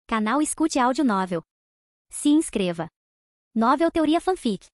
Canal Escute Áudio Novel. Se inscreva. Novel Teoria Fanfic.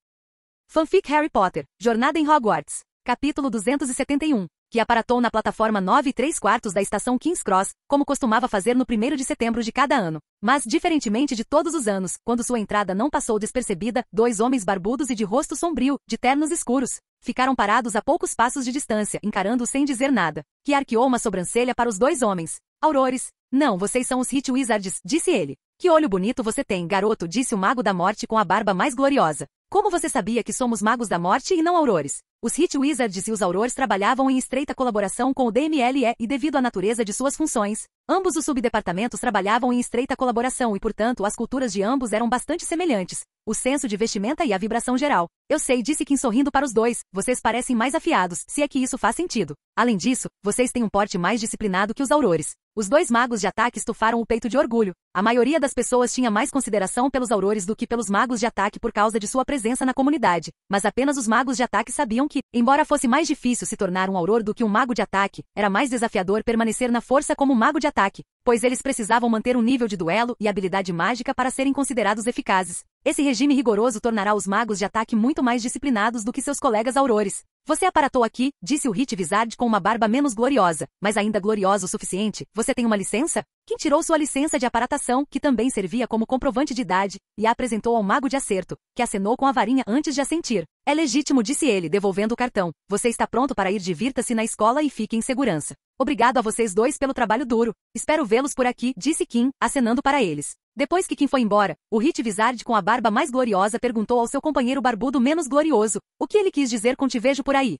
Fanfic Harry Potter, Jornada em Hogwarts, capítulo 271, que aparatou na plataforma 9 3/4 da estação King's Cross, como costumava fazer no 1º de setembro de cada ano. Mas, diferentemente de todos os anos, quando sua entrada não passou despercebida, dois homens barbudos e de rosto sombrio, de ternos escuros, ficaram parados a poucos passos de distância, encarando-o sem dizer nada. Que arqueou uma sobrancelha para os dois homens. Aurores. Não, vocês são os Hit Wizards, disse ele. Que olho bonito você tem, garoto, disse o Mago da Morte com a barba mais gloriosa. Como você sabia que somos magos da morte e não aurores? Os Hit Wizards e os aurores trabalhavam em estreita colaboração com o DMLE e devido à natureza de suas funções, ambos os subdepartamentos trabalhavam em estreita colaboração e, portanto, as culturas de ambos eram bastante semelhantes. O senso de vestimenta e a vibração geral. Eu sei, disse Kim sorrindo para os dois, vocês parecem mais afiados, se é que isso faz sentido. Além disso, vocês têm um porte mais disciplinado que os aurores. Os dois magos de ataque estufaram o peito de orgulho. A maioria das pessoas tinha mais consideração pelos aurores do que pelos magos de ataque por causa de sua presença na comunidade, mas apenas os magos de ataque sabiam que, embora fosse mais difícil se tornar um auror do que um mago de ataque, era mais desafiador permanecer na força como mago de ataque, pois eles precisavam manter um nível de duelo e habilidade mágica para serem considerados eficazes. Esse regime rigoroso tornará os magos de ataque muito mais disciplinados do que seus colegas aurores. Você aparatou aqui, disse o Hit Wizard com uma barba menos gloriosa, mas ainda gloriosa o suficiente. Você tem uma licença? Kim tirou sua licença de aparatação, que também servia como comprovante de idade, e a apresentou ao mago de acerto, que acenou com a varinha antes de assentir. É legítimo, disse ele, devolvendo o cartão. Você está pronto para ir, divirta-se na escola e fique em segurança. Obrigado a vocês dois pelo trabalho duro. Espero vê-los por aqui, disse Kim, acenando para eles. Depois que Kim foi embora, o Hit Wizard com a barba mais gloriosa perguntou ao seu companheiro barbudo menos glorioso, o que ele quis dizer com te vejo por aí?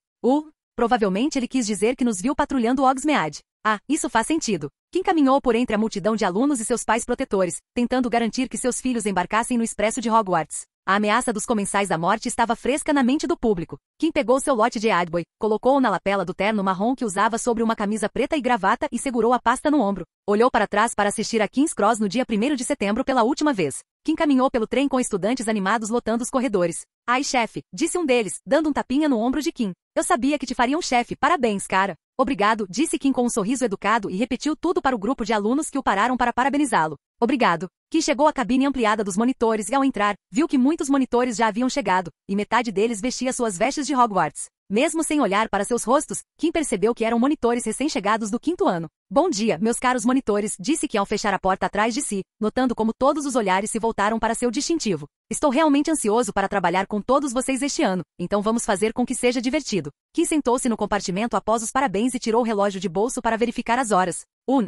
Provavelmente ele quis dizer que nos viu patrulhando Hogsmeade. Ah, isso faz sentido. Kim caminhou por entre a multidão de alunos e seus pais protetores, tentando garantir que seus filhos embarcassem no expresso de Hogwarts. A ameaça dos comensais da morte estava fresca na mente do público. Kim pegou seu lote de Adboy, colocou-o na lapela do terno marrom que usava sobre uma camisa preta e gravata e segurou a pasta no ombro. Olhou para trás para assistir a King's Cross no dia 1º de setembro pela última vez. Kim caminhou pelo trem com estudantes animados lotando os corredores. Ai, chefe, disse um deles, dando um tapinha no ombro de Kim. Eu sabia que te fariam chefe, parabéns, cara. Obrigado, disse Kim com um sorriso educado e repetiu tudo para o grupo de alunos que o pararam para parabenizá-lo. Obrigado. Kim chegou à cabine ampliada dos monitores e ao entrar, viu que muitos monitores já haviam chegado, e metade deles vestia suas vestes de Hogwarts. Mesmo sem olhar para seus rostos, Kim percebeu que eram monitores recém-chegados do 5º ano. Bom dia, meus caros monitores, disse Kim ao fechar a porta atrás de si, notando como todos os olhares se voltaram para seu distintivo. Estou realmente ansioso para trabalhar com todos vocês este ano, então vamos fazer com que seja divertido. Kim sentou-se no compartimento após os parabéns e tirou o relógio de bolso para verificar as horas.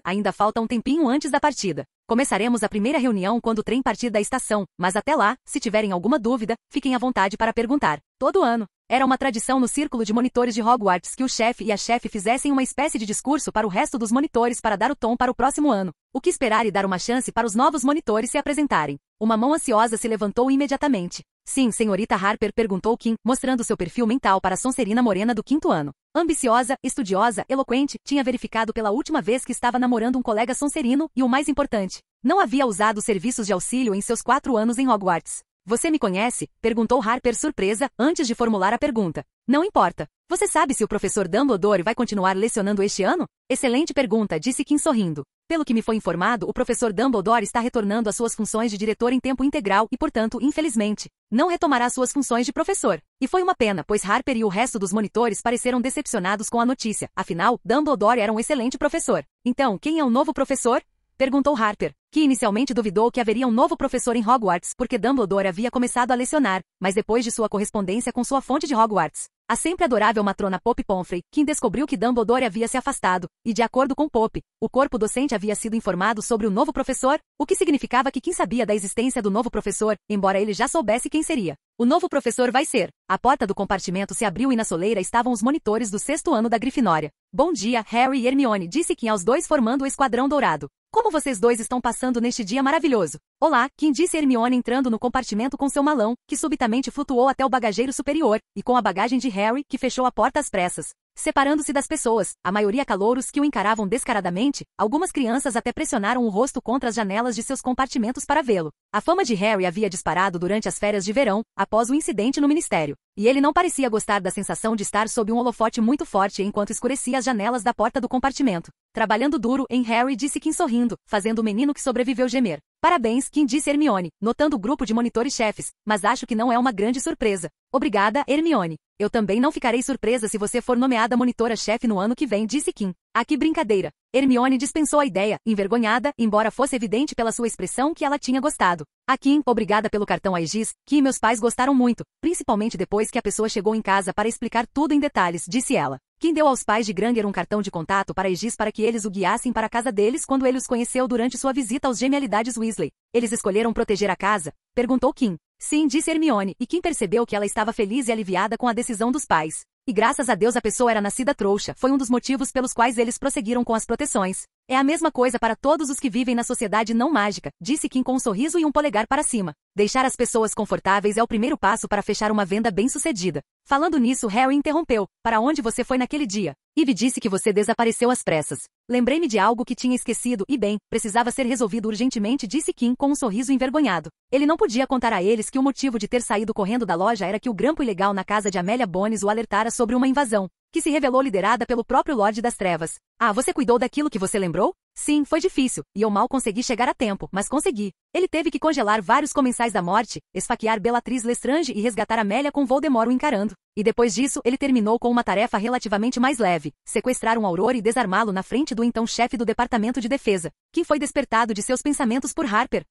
Ainda falta um tempinho antes da partida. Começaremos a primeira reunião quando o trem partir da estação, mas até lá, se tiverem alguma dúvida, fiquem à vontade para perguntar. Todo ano. Era uma tradição no círculo de monitores de Hogwarts que o chefe e a chefe fizessem uma espécie de discurso para o resto dos monitores para dar o tom para o próximo ano. O que esperar e dar uma chance para os novos monitores se apresentarem. Uma mão ansiosa se levantou imediatamente. Sim, senhorita Harper, perguntou Kim, mostrando seu perfil mental para a Sonserina Morena do 5º ano. Ambiciosa, estudiosa, eloquente, tinha verificado pela última vez que estava namorando um colega sonserino e, o mais importante, não havia usado serviços de auxílio em seus 4 anos em Hogwarts. Você me conhece? Perguntou Harper surpresa, antes de formular a pergunta. Não importa. Você sabe se o professor Dumbledore vai continuar lecionando este ano? Excelente pergunta, disse Kim sorrindo. Pelo que me foi informado, o professor Dumbledore está retornando às suas funções de diretor em tempo integral e, portanto, infelizmente, não retomará suas funções de professor. E foi uma pena, pois Harper e o resto dos monitores pareceram decepcionados com a notícia. Afinal, Dumbledore era um excelente professor. Então, quem é o novo professor? Perguntou Harper, que inicialmente duvidou que haveria um novo professor em Hogwarts porque Dumbledore havia começado a lecionar, mas depois de sua correspondência com sua fonte de Hogwarts, a sempre adorável matrona Pope Pomfrey, Kim descobriu que Dumbledore havia se afastado, e de acordo com Pope, o corpo docente havia sido informado sobre o novo professor, o que significava que Kim sabia da existência do novo professor, embora ele já soubesse quem seria. O novo professor vai ser. A porta do compartimento se abriu e na soleira estavam os monitores do 6º ano da Grifinória. Bom dia, Harry e Hermione, disse Kim aos dois formando o Esquadrão Dourado. Como vocês dois estão passando neste dia maravilhoso? Olá, Kim disse Hermione entrando no compartimento com seu malão, que subitamente flutuou até o bagageiro superior, e com a bagagem de Harry, que fechou a porta às pressas. Separando-se das pessoas, a maioria calouros que o encaravam descaradamente, algumas crianças até pressionaram o rosto contra as janelas de seus compartimentos para vê-lo. A fama de Harry havia disparado durante as férias de verão, após o incidente no ministério. E ele não parecia gostar da sensação de estar sob um holofote muito forte enquanto escurecia as janelas da porta do compartimento. Trabalhando duro, em Harry, disse Kim sorrindo, fazendo o menino que sobreviveu gemer. Parabéns, Kim, disse Hermione, notando o grupo de monitores chefes, mas acho que não é uma grande surpresa. Obrigada, Hermione. Eu também não ficarei surpresa se você for nomeada monitora-chefe no ano que vem, disse Kim. Ah, que brincadeira. Hermione dispensou a ideia, envergonhada, embora fosse evidente pela sua expressão que ela tinha gostado. A Kim, obrigada pelo cartão Aegis, que meus pais gostaram muito, principalmente depois que a pessoa chegou em casa para explicar tudo em detalhes, disse ela. Kim deu aos pais de Granger um cartão de contato para Aegis para que eles o guiassem para a casa deles quando ele os conheceu durante sua visita aos Genialidades Weasley. Eles escolheram proteger a casa? Perguntou Kim. Sim, disse Hermione, e Kim percebeu que ela estava feliz e aliviada com a decisão dos pais. E graças a Deus a pessoa era nascida trouxa, foi um dos motivos pelos quais eles prosseguiram com as proteções. É a mesma coisa para todos os que vivem na sociedade não mágica, disse Kim com um sorriso e um polegar para cima. Deixar as pessoas confortáveis é o primeiro passo para fechar uma venda bem-sucedida. Falando nisso, Harry interrompeu. Para onde você foi naquele dia? Ivy disse que você desapareceu às pressas. Lembrei-me de algo que tinha esquecido e, bem, precisava ser resolvido urgentemente, disse Kim com um sorriso envergonhado. Ele não podia contar a eles que o motivo de ter saído correndo da loja era que o grampo ilegal na casa de Amélia Bones o alertara sobre uma invasão, que se revelou liderada pelo próprio Lorde das Trevas. Ah, você cuidou daquilo que você lembrou? Sim, foi difícil, e eu mal consegui chegar a tempo, mas consegui. Ele teve que congelar vários comensais da morte, esfaquear Bellatrix Lestrange e resgatar Amélia com Voldemort o encarando. E depois disso, ele terminou com uma tarefa relativamente mais leve, sequestrar um Auror e desarmá-lo na frente do então chefe do Departamento de Defesa, que foi despertado de seus pensamentos por Harper.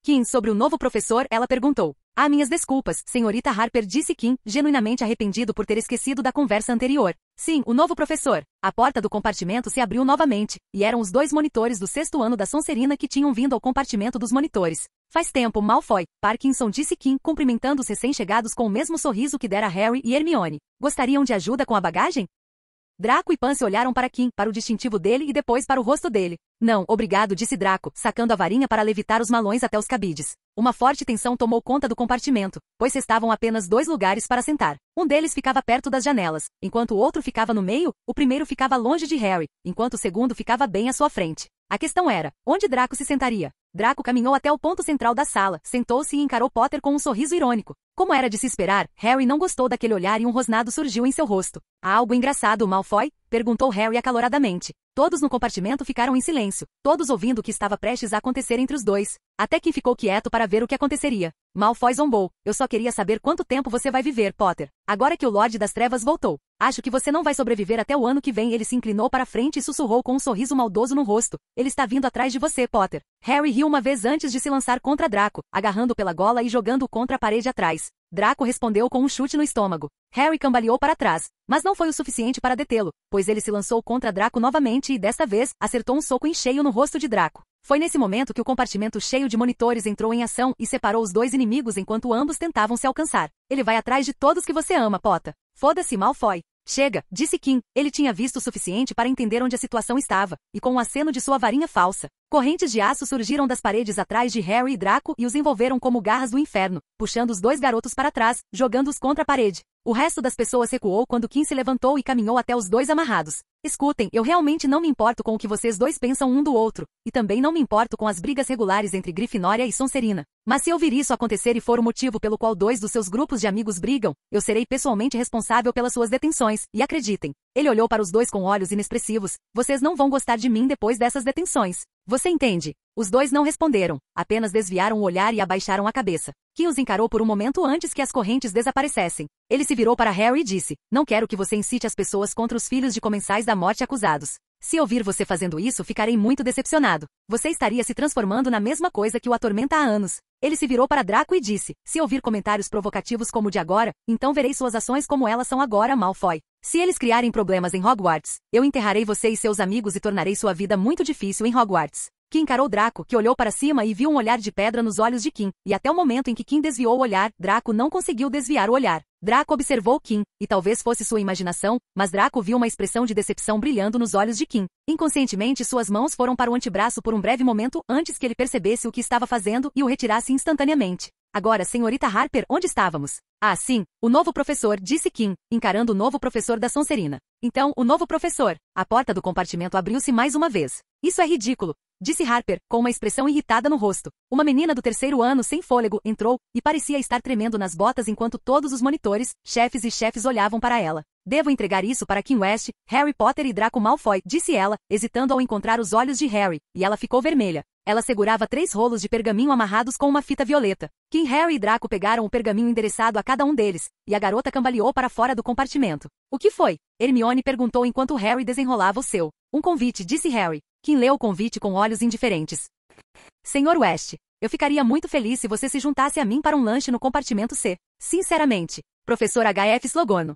Kim, sobre o novo professor, ela perguntou. Ah, minhas desculpas, senhorita Harper, disse Kim, genuinamente arrependido por ter esquecido da conversa anterior. Sim, o novo professor. A porta do compartimento se abriu novamente, e eram os 2 monitores do 6º ano da Sonserina que tinham vindo ao compartimento dos monitores. Faz tempo, Malfoy, Parkinson, disse Kim, cumprimentando os recém-chegados com o mesmo sorriso que dera Harry e Hermione. Gostariam de ajuda com a bagagem? Draco e Pansy olharam para Kim, para o distintivo dele e depois para o rosto dele. Não, obrigado, disse Draco, sacando a varinha para levitar os malões até os cabides. Uma forte tensão tomou conta do compartimento, pois restavam apenas 2 lugares para sentar. Um deles ficava perto das janelas, enquanto o outro ficava no meio, o primeiro ficava longe de Harry, enquanto o segundo ficava bem à sua frente. A questão era, onde Draco se sentaria? Draco caminhou até o ponto central da sala, sentou-se e encarou Potter com um sorriso irônico. Como era de se esperar, Harry não gostou daquele olhar e um rosnado surgiu em seu rosto. Há algo engraçado, Malfoy? Perguntou Harry acaloradamente. Todos no compartimento ficaram em silêncio, todos ouvindo o que estava prestes a acontecer entre os dois. Até que ficou quieto para ver o que aconteceria. Malfoy zombou. Eu só queria saber quanto tempo você vai viver, Potter. Agora que o Lorde das Trevas voltou. Acho que você não vai sobreviver até o ano que vem. Ele se inclinou para frente e sussurrou com um sorriso maldoso no rosto. Ele está vindo atrás de você, Potter. Harry riu uma vez antes de se lançar contra Draco, agarrando pela gola e jogando-o contra a parede atrás. Draco respondeu com um chute no estômago. Harry cambaleou para trás, mas não foi o suficiente para detê-lo, pois ele se lançou contra Draco novamente e, desta vez, acertou um soco em cheio no rosto de Draco. Foi nesse momento que o compartimento cheio de monitores entrou em ação e separou os 2 inimigos enquanto ambos tentavam se alcançar. Ele vai atrás de todos que você ama, Potter. Foda-se, Malfoy. Chega, disse Kim. Ele tinha visto o suficiente para entender onde a situação estava, e com um aceno de sua varinha falsa, correntes de aço surgiram das paredes atrás de Harry e Draco e os envolveram como garras do inferno, puxando os 2 garotos para trás, jogando-os contra a parede. O resto das pessoas recuou quando Kim se levantou e caminhou até os 2 amarrados. Escutem, eu realmente não me importo com o que vocês 2 pensam um do outro, e também não me importo com as brigas regulares entre Grifinória e Sonserina. Mas se eu vir isso acontecer e for o motivo pelo qual 2 dos seus grupos de amigos brigam, eu serei pessoalmente responsável pelas suas detenções, e acreditem. Ele olhou para os 2 com olhos inexpressivos. Vocês não vão gostar de mim depois dessas detenções. Você entende? Os 2 não responderam, apenas desviaram o olhar e abaixaram a cabeça. Kim os encarou por um momento antes que as correntes desaparecessem. Ele se virou para Harry e disse, não quero que você incite as pessoas contra os filhos de comensais da morte acusados. Se ouvir você fazendo isso, ficarei muito decepcionado. Você estaria se transformando na mesma coisa que o atormenta há anos. Ele se virou para Draco e disse, se ouvir comentários provocativos como o de agora, então verei suas ações como elas são agora, Malfoy. Se eles criarem problemas em Hogwarts, eu enterrarei você e seus amigos e tornarei sua vida muito difícil em Hogwarts. Kim encarou Draco, que olhou para cima e viu um olhar de pedra nos olhos de Kim, e até o momento em que Kim desviou o olhar, Draco não conseguiu desviar o olhar. Draco observou Kim, e talvez fosse sua imaginação, mas Draco viu uma expressão de decepção brilhando nos olhos de Kim. Inconscientemente suas mãos foram para o antebraço por um breve momento antes que ele percebesse o que estava fazendo e o retirasse instantaneamente. Agora, senhorita Harper, onde estávamos? Ah, sim, o novo professor, disse Kim, encarando o novo professor da Sonserina. Então, o novo professor. A porta do compartimento abriu-se mais uma vez. Isso é ridículo. disse Harper, com uma expressão irritada no rosto. Uma menina do 3º ano sem fôlego entrou e parecia estar tremendo nas botas enquanto todos os monitores, chefes e chefes olhavam para ela. Devo entregar isso para Kim West, Harry Potter e Draco Malfoy, disse ela, hesitando ao encontrar os olhos de Harry, e ela ficou vermelha. Ela segurava 3 rolos de pergaminho amarrados com uma fita violeta. Kim, Harry e Draco pegaram o pergaminho endereçado a cada um deles, e a garota cambaleou para fora do compartimento. O que foi? Hermione perguntou enquanto Harry desenrolava o seu. Um convite, disse Harry. Kim leu o convite com olhos indiferentes. Senhor West, eu ficaria muito feliz se você se juntasse a mim para um lanche no compartimento C. Sinceramente. Professor H.F. Slogono.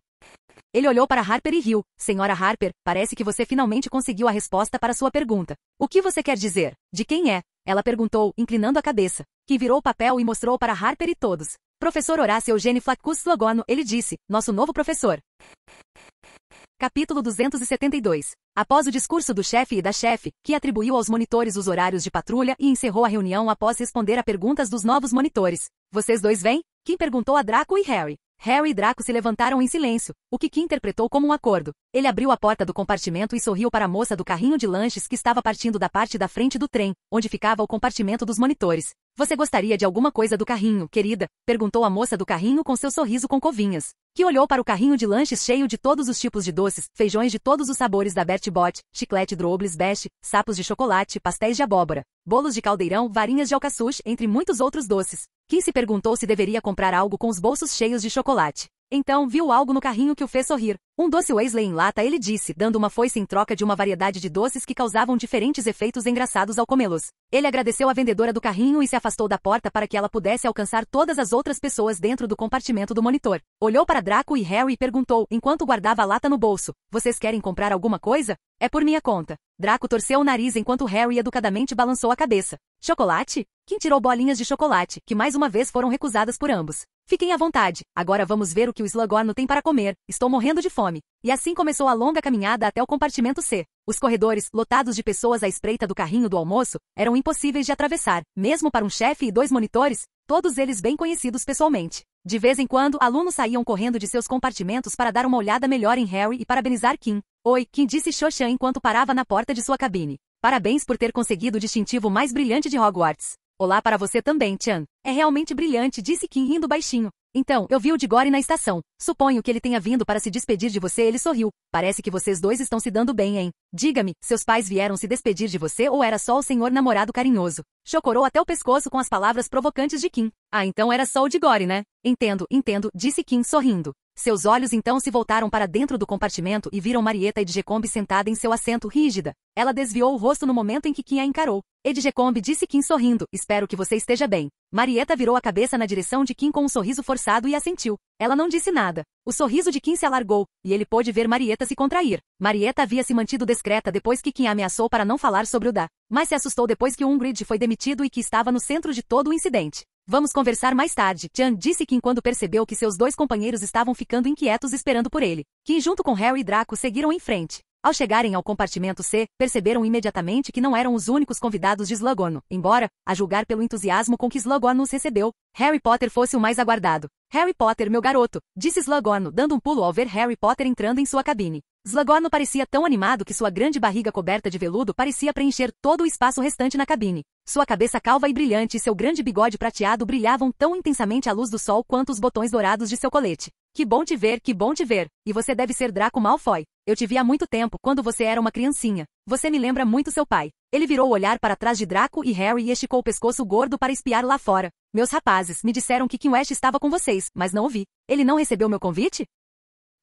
Ele olhou para Harper e riu. Senhora Harper, parece que você finalmente conseguiu a resposta para sua pergunta. O que você quer dizer? De quem é? Ela perguntou, inclinando a cabeça. Que virou o papel e mostrou para Harper e todos. Professor Horácio Eugênio Flaccus Slogono, ele disse, nosso novo professor. Capítulo 272. Após o discurso do chefe e da chefe, que atribuiu aos monitores os horários de patrulha e encerrou a reunião após responder a perguntas dos novos monitores. Vocês dois vêm? Kim perguntou a Draco e Harry. Harry e Draco se levantaram em silêncio, o que Kim interpretou como um acordo. Ele abriu a porta do compartimento e sorriu para a moça do carrinho de lanches que estava partindo da parte da frente do trem, onde ficava o compartimento dos monitores. Você gostaria de alguma coisa do carrinho, querida? Perguntou a moça do carrinho com seu sorriso com covinhas. Que olhou para o carrinho de lanches cheio de todos os tipos de doces, feijões de todos os sabores da Bertie Bott, chiclete Drobles Best, sapos de chocolate, pastéis de abóbora, bolos de caldeirão, varinhas de alcaçuz, entre muitos outros doces. Kim se perguntou se deveria comprar algo com os bolsos cheios de chocolate. Então, viu algo no carrinho que o fez sorrir. Um doce Weasley em lata, ele disse, dando uma foice em troca de uma variedade de doces que causavam diferentes efeitos engraçados ao comê-los. Ele agradeceu à vendedora do carrinho e se afastou da porta para que ela pudesse alcançar todas as outras pessoas dentro do compartimento do monitor. Olhou para Draco e Harry e perguntou, enquanto guardava a lata no bolso, vocês querem comprar alguma coisa? É por minha conta. Draco torceu o nariz enquanto Harry educadamente balançou a cabeça. Chocolate? Kim tirou bolinhas de chocolate, que mais uma vez foram recusadas por ambos. Fiquem à vontade, agora vamos ver o que o Slughorn tem para comer, estou morrendo de fome. E assim começou a longa caminhada até o compartimento C. Os corredores, lotados de pessoas à espreita do carrinho do almoço, eram impossíveis de atravessar, mesmo para um chefe e 2 monitores, todos eles bem conhecidos pessoalmente. De vez em quando, alunos saíam correndo de seus compartimentos para dar uma olhada melhor em Harry e parabenizar Kim. Oi, Kim disse Cho-chan enquanto parava na porta de sua cabine. Parabéns por ter conseguido o distintivo mais brilhante de Hogwarts. Olá para você também, Chan. É realmente brilhante, disse Kim rindo baixinho. Então, eu vi o Diggory na estação. Suponho que ele tenha vindo para se despedir de você. Ele sorriu. Parece que vocês dois estão se dando bem, hein? Diga-me, seus pais vieram se despedir de você ou era só o senhor namorado carinhoso? Chocorou até o pescoço com as palavras provocantes de Kim. Ah, então era só o Diggory, né? Entendo, disse Kim sorrindo. Seus olhos então se voltaram para dentro do compartimento e viram Marieta Edgecombe sentada em seu assento rígida. Ela desviou o rosto no momento em que Kim a encarou. Edgecombe disse Kim sorrindo, espero que você esteja bem. Marieta virou a cabeça na direção de Kim com um sorriso forçado e assentiu. Ela não disse nada. O sorriso de Kim se alargou, e ele pôde ver Marieta se contrair. Marieta havia se mantido discreta depois que Kim a ameaçou para não falar sobre o mas se assustou depois que Umbridge foi demitido e que estava no centro de todo o incidente. Vamos conversar mais tarde, Chan disse Kim quando percebeu que seus 2 companheiros estavam ficando inquietos esperando por ele. Kim junto com Harry e Draco seguiram em frente. Ao chegarem ao compartimento C, perceberam imediatamente que não eram os únicos convidados de Slughorn, embora, a julgar pelo entusiasmo com que Slughorn os recebeu, Harry Potter fosse o mais aguardado. Harry Potter, meu garoto, disse Slughorn, dando um pulo ao ver Harry Potter entrando em sua cabine. Slughorn parecia tão animado que sua grande barriga coberta de veludo parecia preencher todo o espaço restante na cabine. Sua cabeça calva e brilhante e seu grande bigode prateado brilhavam tão intensamente à luz do sol quanto os botões dourados de seu colete. Que bom te ver, que bom te ver. E você deve ser Draco Malfoy. Eu te vi há muito tempo, quando você era uma criancinha. Você me lembra muito seu pai. Ele virou o olhar para trás de Draco e Harry e esticou o pescoço gordo para espiar lá fora. Meus rapazes, me disseram que Kim West estava com vocês, mas não o vi. Ele não recebeu meu convite?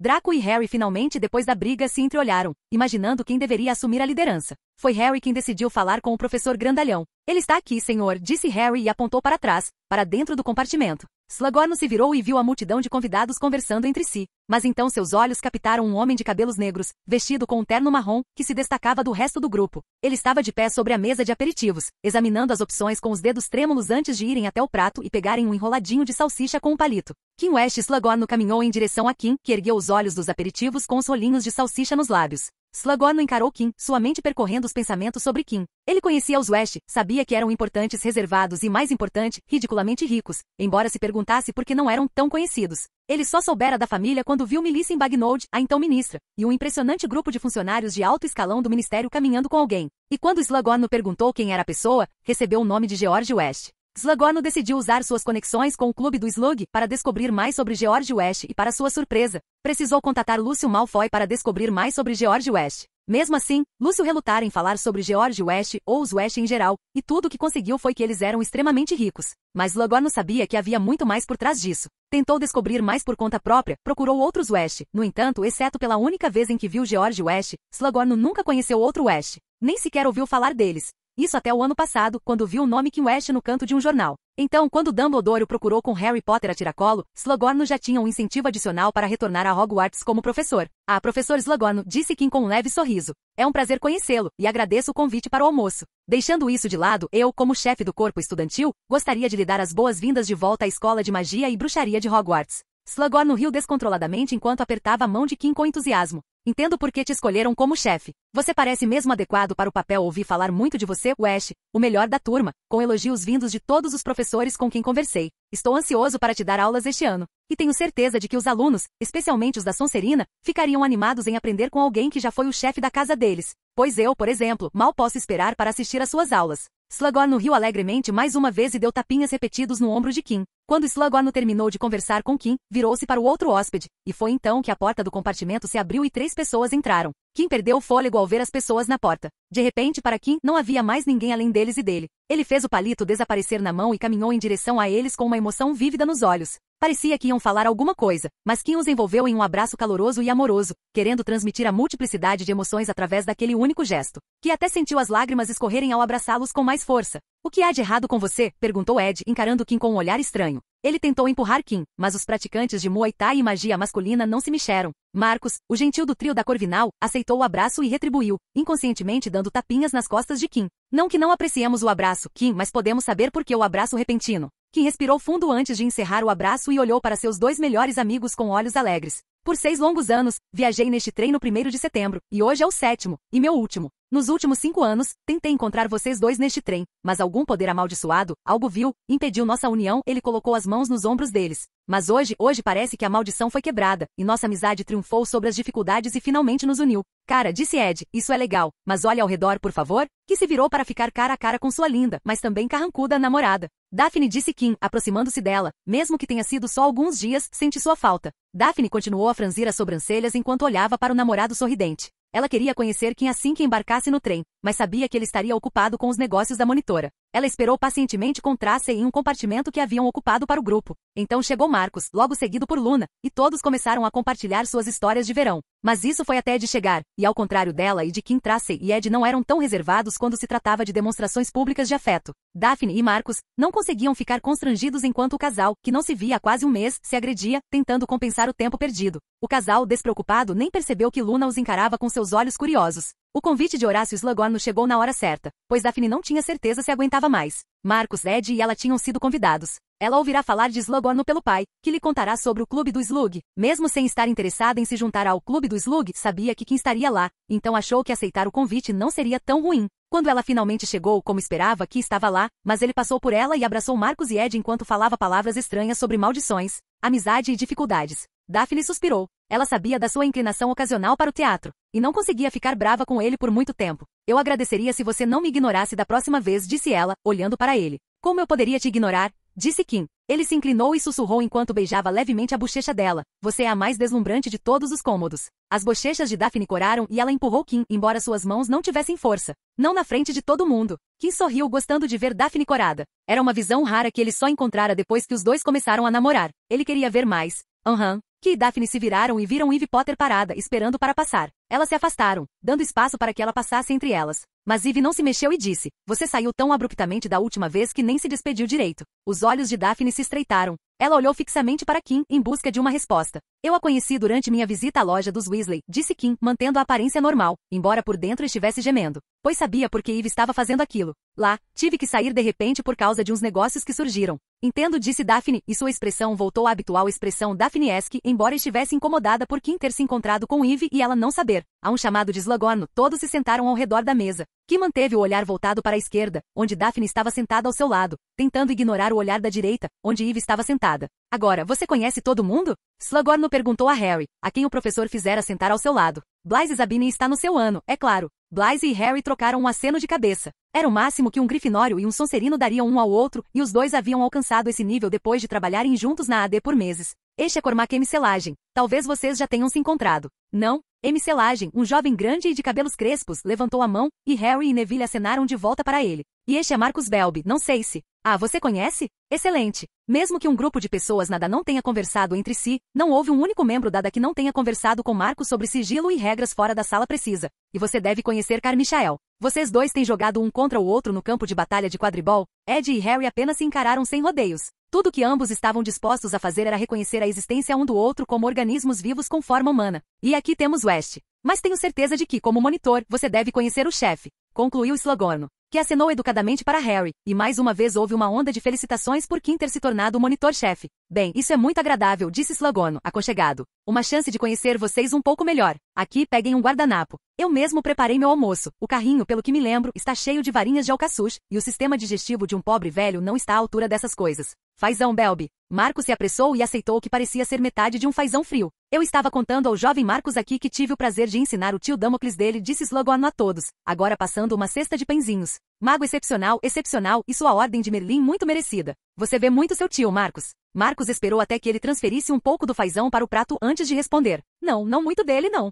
Draco e Harry finalmente depois da briga se entreolharam, imaginando quem deveria assumir a liderança. Foi Harry quem decidiu falar com o professor grandalhão. Ele está aqui, senhor, disse Harry e apontou para trás, para dentro do compartimento. Slughorn se virou e viu a multidão de convidados conversando entre si. Mas então seus olhos captaram um homem de cabelos negros, vestido com um terno marrom, que se destacava do resto do grupo. Ele estava de pé sobre a mesa de aperitivos, examinando as opções com os dedos trêmulos antes de irem até o prato e pegarem um enroladinho de salsicha com um palito. Kim West Slughorn caminhou em direção a Kim, que ergueu os olhos dos aperitivos com os rolinhos de salsicha nos lábios. Slughorn encarou Kim, sua mente percorrendo os pensamentos sobre Kim. Ele conhecia os West, sabia que eram importantes, reservados e, mais importante, ridiculamente ricos, embora se perguntasse por que não eram tão conhecidos. Ele só soubera da família quando viu Millicent Bagnold, a então ministra, e um impressionante grupo de funcionários de alto escalão do ministério caminhando com alguém. E quando Slughorn perguntou quem era a pessoa, recebeu o nome de George West. Slughorn decidiu usar suas conexões com o clube do Slug para descobrir mais sobre George West e, para sua surpresa, precisou contatar Lúcio Malfoy para descobrir mais sobre George West. Mesmo assim, Lúcio relutara em falar sobre George West ou os West em geral, e tudo o que conseguiu foi que eles eram extremamente ricos. Mas Slughorn sabia que havia muito mais por trás disso. Tentou descobrir mais por conta própria, procurou outros West. No entanto, exceto pela única vez em que viu George West, Slughorn nunca conheceu outro West. Nem sequer ouviu falar deles. Isso até o ano passado, quando viu o nome Kim West no canto de um jornal. Então, quando Dumbledore o procurou com Harry Potter a tiracolo, Slughorn já tinha um incentivo adicional para retornar a Hogwarts como professor. Ah, professor Slughorn, disse Kim com um leve sorriso. É um prazer conhecê-lo, e agradeço o convite para o almoço. Deixando isso de lado, eu, como chefe do corpo estudantil, gostaria de lhe dar as boas-vindas de volta à Escola de Magia e Bruxaria de Hogwarts. Slughorn riu descontroladamente enquanto apertava a mão de Kim com entusiasmo. Entendo por que te escolheram como chefe. Você parece mesmo adequado para o papel. Ouvi falar muito de você, West, o melhor da turma, com elogios vindos de todos os professores com quem conversei. Estou ansioso para te dar aulas este ano. E tenho certeza de que os alunos, especialmente os da Sonserina, ficariam animados em aprender com alguém que já foi o chefe da casa deles. Pois eu, por exemplo, mal posso esperar para assistir às suas aulas. Slughorn riu alegremente mais uma vez e deu tapinhas repetidos no ombro de Kim. Quando Slughorn terminou de conversar com Kim, virou-se para o outro hóspede, e foi então que a porta do compartimento se abriu e 3 pessoas entraram. Kim perdeu o fôlego ao ver as pessoas na porta. De repente, para Kim, não havia mais ninguém além deles e dele. Ele fez o palito desaparecer na mão e caminhou em direção a eles com uma emoção vívida nos olhos. Parecia que iam falar alguma coisa, mas Kim os envolveu em um abraço caloroso e amoroso, querendo transmitir a multiplicidade de emoções através daquele único gesto. Que até sentiu as lágrimas escorrerem ao abraçá-los com mais força. O que há de errado com você? Perguntou Ed, encarando Kim com um olhar estranho. Ele tentou empurrar Kim, mas os praticantes de Muay Thai e magia masculina não se mexeram. Marcos, o gentil do trio da Corvinal, aceitou o abraço e retribuiu, inconscientemente dando tapinhas nas costas de Kim. Não que não apreciemos o abraço, Kim, mas podemos saber por que o abraço repentino. Kim respirou fundo antes de encerrar o abraço e olhou para seus 2 melhores amigos com olhos alegres. Por 6 longos anos, viajei neste trem no 1º de setembro, e hoje é o 7º, e meu último. Nos últimos 5 anos, tentei encontrar vocês 2 neste trem, mas algum poder amaldiçoado, algo vil, impediu nossa união. Ele colocou as mãos nos ombros deles. Mas hoje parece que a maldição foi quebrada, e nossa amizade triunfou sobre as dificuldades e finalmente nos uniu. Cara, disse Ed, isso é legal, mas olha ao redor, por favor, que se virou para ficar cara a cara com sua linda, mas também carrancuda namorada. Daphne, disse Kim, aproximando-se dela, mesmo que tenha sido só alguns dias, sente sua falta. Daphne continuou a franzir as sobrancelhas enquanto olhava para o namorado sorridente. Ela queria conhecer Kim assim que embarcasse no trem, mas sabia que ele estaria ocupado com os negócios da monitora. Ela esperou pacientemente com Tracy em um compartimento que haviam ocupado para o grupo. Então chegou Marcos, logo seguido por Luna, e todos começaram a compartilhar suas histórias de verão. Mas isso foi até Ed chegar, e ao contrário dela e de Kim, Tracy e Ed não eram tão reservados quando se tratava de demonstrações públicas de afeto. Daphne e Marcos não conseguiam ficar constrangidos enquanto o casal, que não se via há quase um mês, se agredia, tentando compensar o tempo perdido. O casal, despreocupado, nem percebeu que Luna os encarava com seus olhos curiosos. O convite de Horácio Slughorn chegou na hora certa, pois Daphne não tinha certeza se aguentava mais. Marcos, Ed e ela tinham sido convidados. Ela ouvirá falar de Slughorn pelo pai, que lhe contará sobre o clube do Slug. Mesmo sem estar interessada em se juntar ao clube do Slug, sabia que Kim estaria lá, então achou que aceitar o convite não seria tão ruim. Quando ela finalmente chegou, como esperava, Kim estava lá, mas ele passou por ela e abraçou Marcos e Ed enquanto falava palavras estranhas sobre maldições, amizade e dificuldades. Daphne suspirou. Ela sabia da sua inclinação ocasional para o teatro, e não conseguia ficar brava com ele por muito tempo. Eu agradeceria se você não me ignorasse da próxima vez, disse ela, olhando para ele. Como eu poderia te ignorar? Disse Kim. Ele se inclinou e sussurrou enquanto beijava levemente a bochecha dela. Você é a mais deslumbrante de todos os cômodos. As bochechas de Daphne coraram e ela empurrou Kim, embora suas mãos não tivessem força. Não na frente de todo mundo. Kim sorriu gostando de ver Daphne corada. Era uma visão rara que ele só encontrara depois que os dois começaram a namorar. Ele queria ver mais. Kim e Daphne se viraram e viram Eve Potter parada, esperando para passar. Elas se afastaram, dando espaço para que ela passasse entre elas. Mas Eve não se mexeu e disse, você saiu tão abruptamente da última vez que nem se despediu direito. Os olhos de Daphne se estreitaram. Ela olhou fixamente para Kim, em busca de uma resposta. Eu a conheci durante minha visita à loja dos Weasley, disse Kim, mantendo a aparência normal, embora por dentro estivesse gemendo. Pois sabia por que Eve estava fazendo aquilo. Lá, tive que sair de repente por causa de uns negócios que surgiram. Entendo, disse Daphne, e sua expressão voltou à habitual expressão Daphnesque, embora estivesse incomodada por Kim ter se encontrado com Eve e ela não saber. A um chamado de Slughorn, todos se sentaram ao redor da mesa. Kim manteve o olhar voltado para a esquerda, onde Daphne estava sentada ao seu lado, tentando ignorar o olhar da direita, onde Eve estava sentada. Agora, você conhece todo mundo? Slughorn perguntou a Harry, a quem o professor fizera sentar ao seu lado. Blaise Zabini está no seu ano, é claro. Blaise e Harry trocaram um aceno de cabeça. Era o máximo que um Grifinório e um Sonserino dariam um ao outro, e os dois haviam alcançado esse nível depois de trabalharem juntos na AD por meses. Este é Cormac M. Selagem. Talvez vocês já tenham se encontrado. Não? M. Selagem, um jovem grande e de cabelos crespos, levantou a mão, e Harry e Neville acenaram de volta para ele. E este é Marcus Belby, não sei se... Ah, você conhece? Excelente. Mesmo que um grupo de pessoas nada não tenha conversado entre si, não houve um único membro da ADA que não tenha conversado com Marcus sobre sigilo e regras fora da sala precisa. E você deve conhecer Carmichael. Vocês dois têm jogado um contra o outro no campo de batalha de quadribol. Ed e Harry apenas se encararam sem rodeios. Tudo que ambos estavam dispostos a fazer era reconhecer a existência um do outro como organismos vivos com forma humana. E aqui temos West. Mas tenho certeza de que, como monitor, você deve conhecer o chefe. Concluiu Slughorn, que acenou educadamente para Harry, e mais uma vez houve uma onda de felicitações por Kim ter se tornado o monitor-chefe. Bem, isso é muito agradável, disse Slughorn, aconchegado. Uma chance de conhecer vocês um pouco melhor. Aqui peguem um guardanapo. Eu mesmo preparei meu almoço. O carrinho, pelo que me lembro, está cheio de varinhas de alcaçuz, e o sistema digestivo de um pobre velho não está à altura dessas coisas. Fazão, Belby. Marcus se apressou e aceitou o que parecia ser metade de um fazão frio. Eu estava contando ao jovem Marcus aqui que tive o prazer de ensinar o tio Damocles dele, disse Slughorn a todos, agora passando uma cesta de pãezinhos. Mago excepcional, excepcional, e sua ordem de Merlin muito merecida. Você vê muito seu tio, Marcus. Marcus esperou até que ele transferisse um pouco do fazão para o prato antes de responder. Não muito dele, não.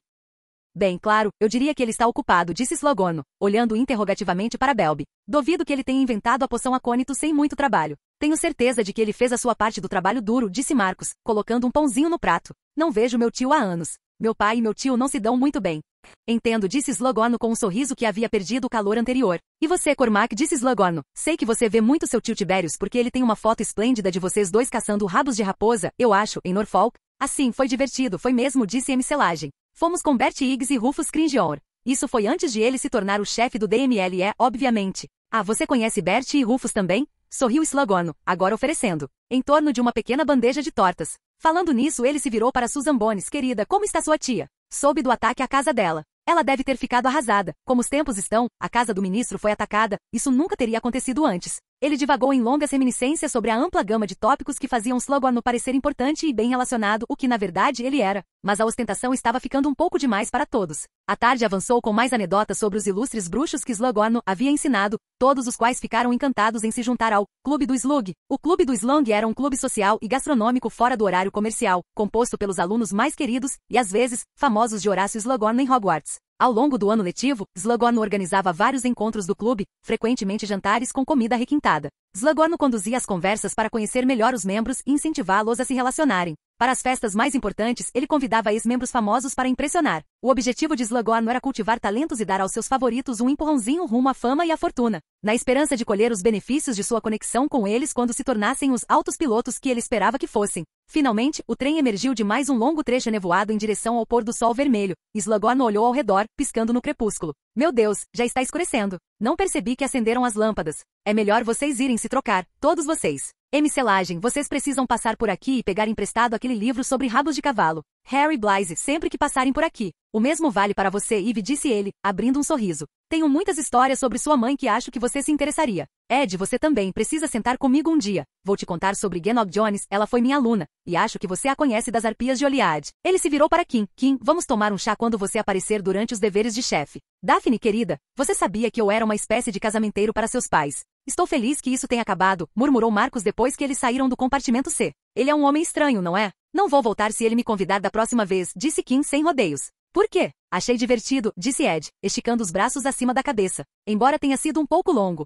Bem, claro, eu diria que ele está ocupado, disse Slughorn, olhando interrogativamente para Belby. Duvido que ele tenha inventado a poção acônito sem muito trabalho. Tenho certeza de que ele fez a sua parte do trabalho duro, disse Marcus, colocando um pãozinho no prato. Não vejo meu tio há anos. Meu pai e meu tio não se dão muito bem. Entendo, disse Slughorn com um sorriso que havia perdido o calor anterior. E você, Cormac, disse Slughorn. Sei que você vê muito seu tio Tiberius porque ele tem uma foto esplêndida de vocês dois caçando rabos de raposa, eu acho, em Norfolk. Assim, foi divertido, foi mesmo, disse M. Selagem. Fomos com Bert Higgs e Rufus Cringeor. Isso foi antes de ele se tornar o chefe do DMLE, obviamente. Ah, você conhece Bert e Rufus também? Sorriu Slughorn, agora oferecendo. Em torno de uma pequena bandeja de tortas. Falando nisso, ele se virou para Susan Bones. Querida, como está sua tia? Soube do ataque à casa dela. Ela deve ter ficado arrasada. Como os tempos estão, a casa do ministro foi atacada. Isso nunca teria acontecido antes. Ele divagou em longas reminiscências sobre a ampla gama de tópicos que faziam Slughorn parecer importante e bem relacionado, o que na verdade ele era. Mas a ostentação estava ficando um pouco demais para todos. A tarde avançou com mais anedotas sobre os ilustres bruxos que Slughorn havia ensinado, todos os quais ficaram encantados em se juntar ao Clube do Slug. O Clube do Slug era um clube social e gastronômico fora do horário comercial, composto pelos alunos mais queridos e, às vezes, famosos de Horácio Slughorn em Hogwarts. Ao longo do ano letivo, Slughorn organizava vários encontros do clube, frequentemente jantares com comida requintada. Slughorn conduzia as conversas para conhecer melhor os membros e incentivá-los a se relacionarem. Para as festas mais importantes, ele convidava ex-membros famosos para impressionar. O objetivo de Slughorn era cultivar talentos e dar aos seus favoritos um empurrãozinho rumo à fama e à fortuna, na esperança de colher os benefícios de sua conexão com eles quando se tornassem os altos pilotos que ele esperava que fossem. Finalmente, o trem emergiu de mais um longo trecho nevoado em direção ao pôr do sol vermelho. Slughorn olhou ao redor, piscando no crepúsculo. Meu Deus, já está escurecendo. Não percebi que acenderam as lâmpadas. É melhor vocês irem se trocar, todos vocês. M. Selagem, vocês precisam passar por aqui e pegar emprestado aquele livro sobre rabos de cavalo. Harry Blaise, sempre que passarem por aqui. O mesmo vale para você, Eve, disse ele, abrindo um sorriso. Tenho muitas histórias sobre sua mãe que acho que você se interessaria. Ed, você também precisa sentar comigo um dia. Vou te contar sobre Genog Jones, ela foi minha aluna, e acho que você a conhece das arpias de Oliade. Ele se virou para Kim. Kim, vamos tomar um chá quando você aparecer durante os deveres de chefe. Daphne, querida, você sabia que eu era uma espécie de casamenteiro para seus pais. Estou feliz que isso tenha acabado, murmurou Marcus depois que eles saíram do compartimento C. Ele é um homem estranho, não é? Não vou voltar se ele me convidar da próxima vez, disse Kim sem rodeios. Por quê? Achei divertido, disse Ed, esticando os braços acima da cabeça. Embora tenha sido um pouco longo.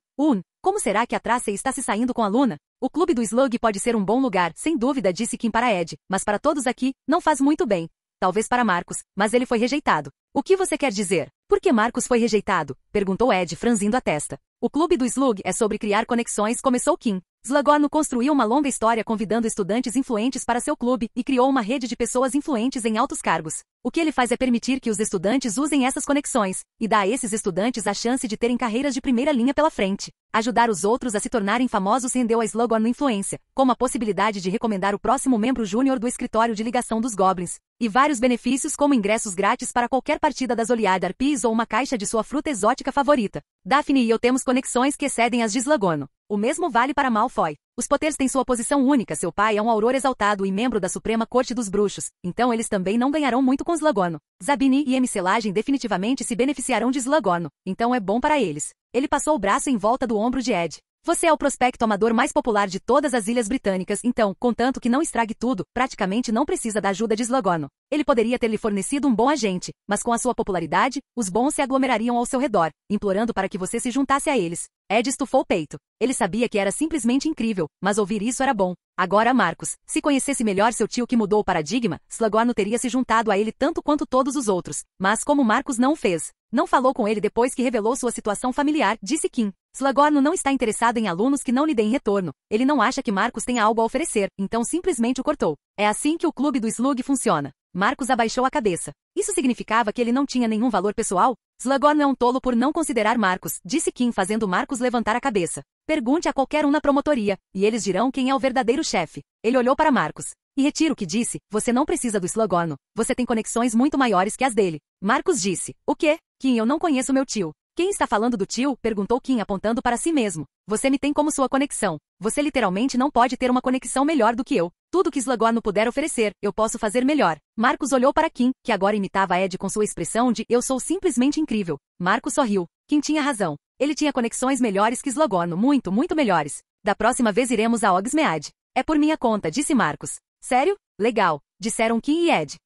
Como será que a Tracy está se saindo com a Luna? O clube do Slug pode ser um bom lugar, sem dúvida, disse Kim para Ed, mas para todos aqui, não faz muito bem. Talvez para Marcus, mas ele foi rejeitado. O que você quer dizer? Por que Marcus foi rejeitado? Perguntou Ed, franzindo a testa. O clube do Slug é sobre criar conexões, começou Kim. Slughorn construiu uma longa história convidando estudantes influentes para seu clube e criou uma rede de pessoas influentes em altos cargos. O que ele faz é permitir que os estudantes usem essas conexões, e dá a esses estudantes a chance de terem carreiras de primeira linha pela frente. Ajudar os outros a se tornarem famosos rendeu a Slughorn influência, como a possibilidade de recomendar o próximo membro júnior do escritório de ligação dos Goblins, e vários benefícios como ingressos grátis para qualquer partida das Oleander Harpies ou uma caixa de sua fruta exótica favorita. Daphne e eu temos conexões que excedem as de Slughorn. O mesmo vale para Malfoy. Os Potters têm sua posição única, seu pai é um auror exaltado e membro da Suprema Corte dos Bruxos, então eles também não ganharão muito com Slughorn. Zabini e Selagem definitivamente se beneficiarão de Slughorn, então é bom para eles. Ele passou o braço em volta do ombro de Ed. Você é o prospecto amador mais popular de todas as Ilhas Britânicas, então, contanto que não estrague tudo, praticamente não precisa da ajuda de Slughorn. Ele poderia ter lhe fornecido um bom agente, mas com a sua popularidade, os bons se aglomerariam ao seu redor, implorando para que você se juntasse a eles. Ed estufou o peito. Ele sabia que era simplesmente incrível, mas ouvir isso era bom. Agora Marcus, se conhecesse melhor seu tio que mudou o paradigma, Slughorn teria se juntado a ele tanto quanto todos os outros, mas como Marcus não o fez. Não falou com ele depois que revelou sua situação familiar, disse Kim. Slughorn não está interessado em alunos que não lhe deem retorno. Ele não acha que Marcus tenha algo a oferecer, então simplesmente o cortou. É assim que o clube do Slug funciona. Marcus abaixou a cabeça. Isso significava que ele não tinha nenhum valor pessoal? Slughorn é um tolo por não considerar Marcus, disse Kim fazendo Marcus levantar a cabeça. Pergunte a qualquer um na promotoria, e eles dirão quem é o verdadeiro chefe. Ele olhou para Marcus. E retiro o que disse, você não precisa do Slughorn. Você tem conexões muito maiores que as dele. Marcus disse. O quê? Kim, eu não conheço meu tio. Quem está falando do tio? Perguntou Kim apontando para si mesmo. Você me tem como sua conexão. Você literalmente não pode ter uma conexão melhor do que eu. Tudo que Slughorn puder oferecer, eu posso fazer melhor. Marcus olhou para Kim, que agora imitava Ed com sua expressão de eu sou simplesmente incrível. Marcus sorriu. Kim tinha razão. Ele tinha conexões melhores que Slughorn, muito, muito melhores. Da próxima vez iremos a Hogsmeade. É por minha conta, disse Marcus. Sério? Legal, disseram Kim e Ed.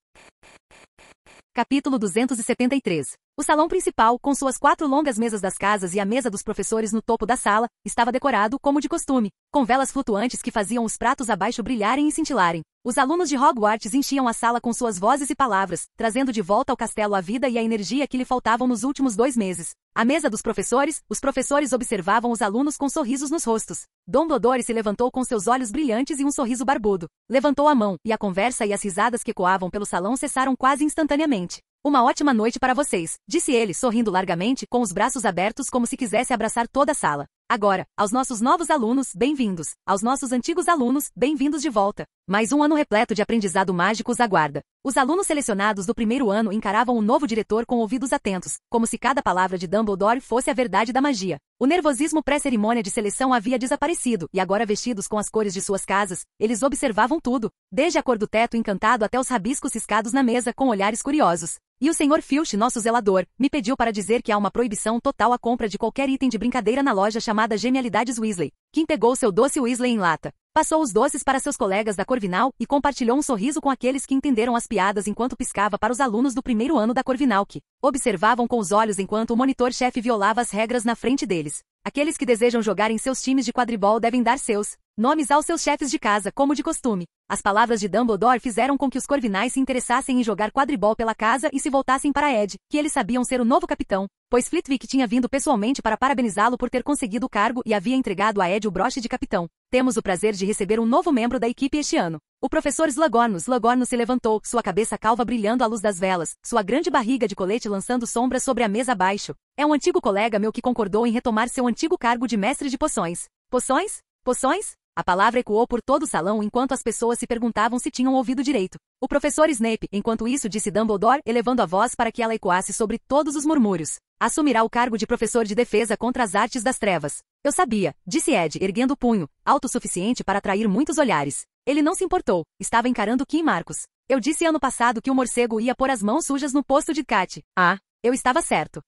Capítulo 273. O salão principal, com suas 4 longas mesas das casas e a mesa dos professores no topo da sala, estava decorado, como de costume, com velas flutuantes que faziam os pratos abaixo brilharem e cintilarem. Os alunos de Hogwarts enchiam a sala com suas vozes e palavras, trazendo de volta ao castelo a vida e a energia que lhe faltavam nos últimos 2 meses. À mesa dos professores, os professores observavam os alunos com sorrisos nos rostos. Dumbledore se levantou com seus olhos brilhantes e um sorriso barbudo. Levantou a mão, e a conversa e as risadas que ecoavam pelo salão cessaram quase instantaneamente. Uma ótima noite para vocês, disse ele, sorrindo largamente, com os braços abertos como se quisesse abraçar toda a sala. Agora, aos nossos novos alunos, bem-vindos. Aos nossos antigos alunos, bem-vindos de volta. Mais um ano repleto de aprendizado mágico os aguarda. Os alunos selecionados do primeiro ano encaravam o novo diretor com ouvidos atentos, como se cada palavra de Dumbledore fosse a verdade da magia. O nervosismo pré-cerimônia de seleção havia desaparecido, e agora vestidos com as cores de suas casas, eles observavam tudo, desde a cor do teto encantado até os rabiscos ciscados na mesa com olhares curiosos. E o Sr. Filch, nosso zelador, me pediu para dizer que há uma proibição total à compra de qualquer item de brincadeira na loja chamada Genialidades Weasley. Kim pegou seu doce Weasley em lata. Passou os doces para seus colegas da Corvinal e compartilhou um sorriso com aqueles que entenderam as piadas enquanto piscava para os alunos do primeiro ano da Corvinal que observavam com os olhos enquanto o monitor-chefe violava as regras na frente deles. Aqueles que desejam jogar em seus times de quadribol devem dar seus nomes aos seus chefes de casa, como de costume. As palavras de Dumbledore fizeram com que os Corvinais se interessassem em jogar quadribol pela casa e se voltassem para Ed, que eles sabiam ser o novo capitão, pois Flitwick tinha vindo pessoalmente para parabenizá-lo por ter conseguido o cargo e havia entregado a Ed o broche de capitão. Temos o prazer de receber um novo membro da equipe este ano. O professor Slughorn se levantou, sua cabeça calva brilhando à luz das velas, sua grande barriga de colete lançando sombras sobre a mesa abaixo. É um antigo colega meu que concordou em retomar seu antigo cargo de mestre de poções. Poções? Poções? A palavra ecoou por todo o salão enquanto as pessoas se perguntavam se tinham ouvido direito. O professor Snape, enquanto isso, disse Dumbledore, elevando a voz para que ela ecoasse sobre todos os murmúrios. Assumirá o cargo de professor de defesa contra as artes das trevas. Eu sabia, disse Ed, erguendo o punho, alto o suficiente para atrair muitos olhares. Ele não se importou, estava encarando Kim Marcus. Eu disse ano passado que o morcego ia pôr as mãos sujas no posto de Cat. Ah, eu estava certo.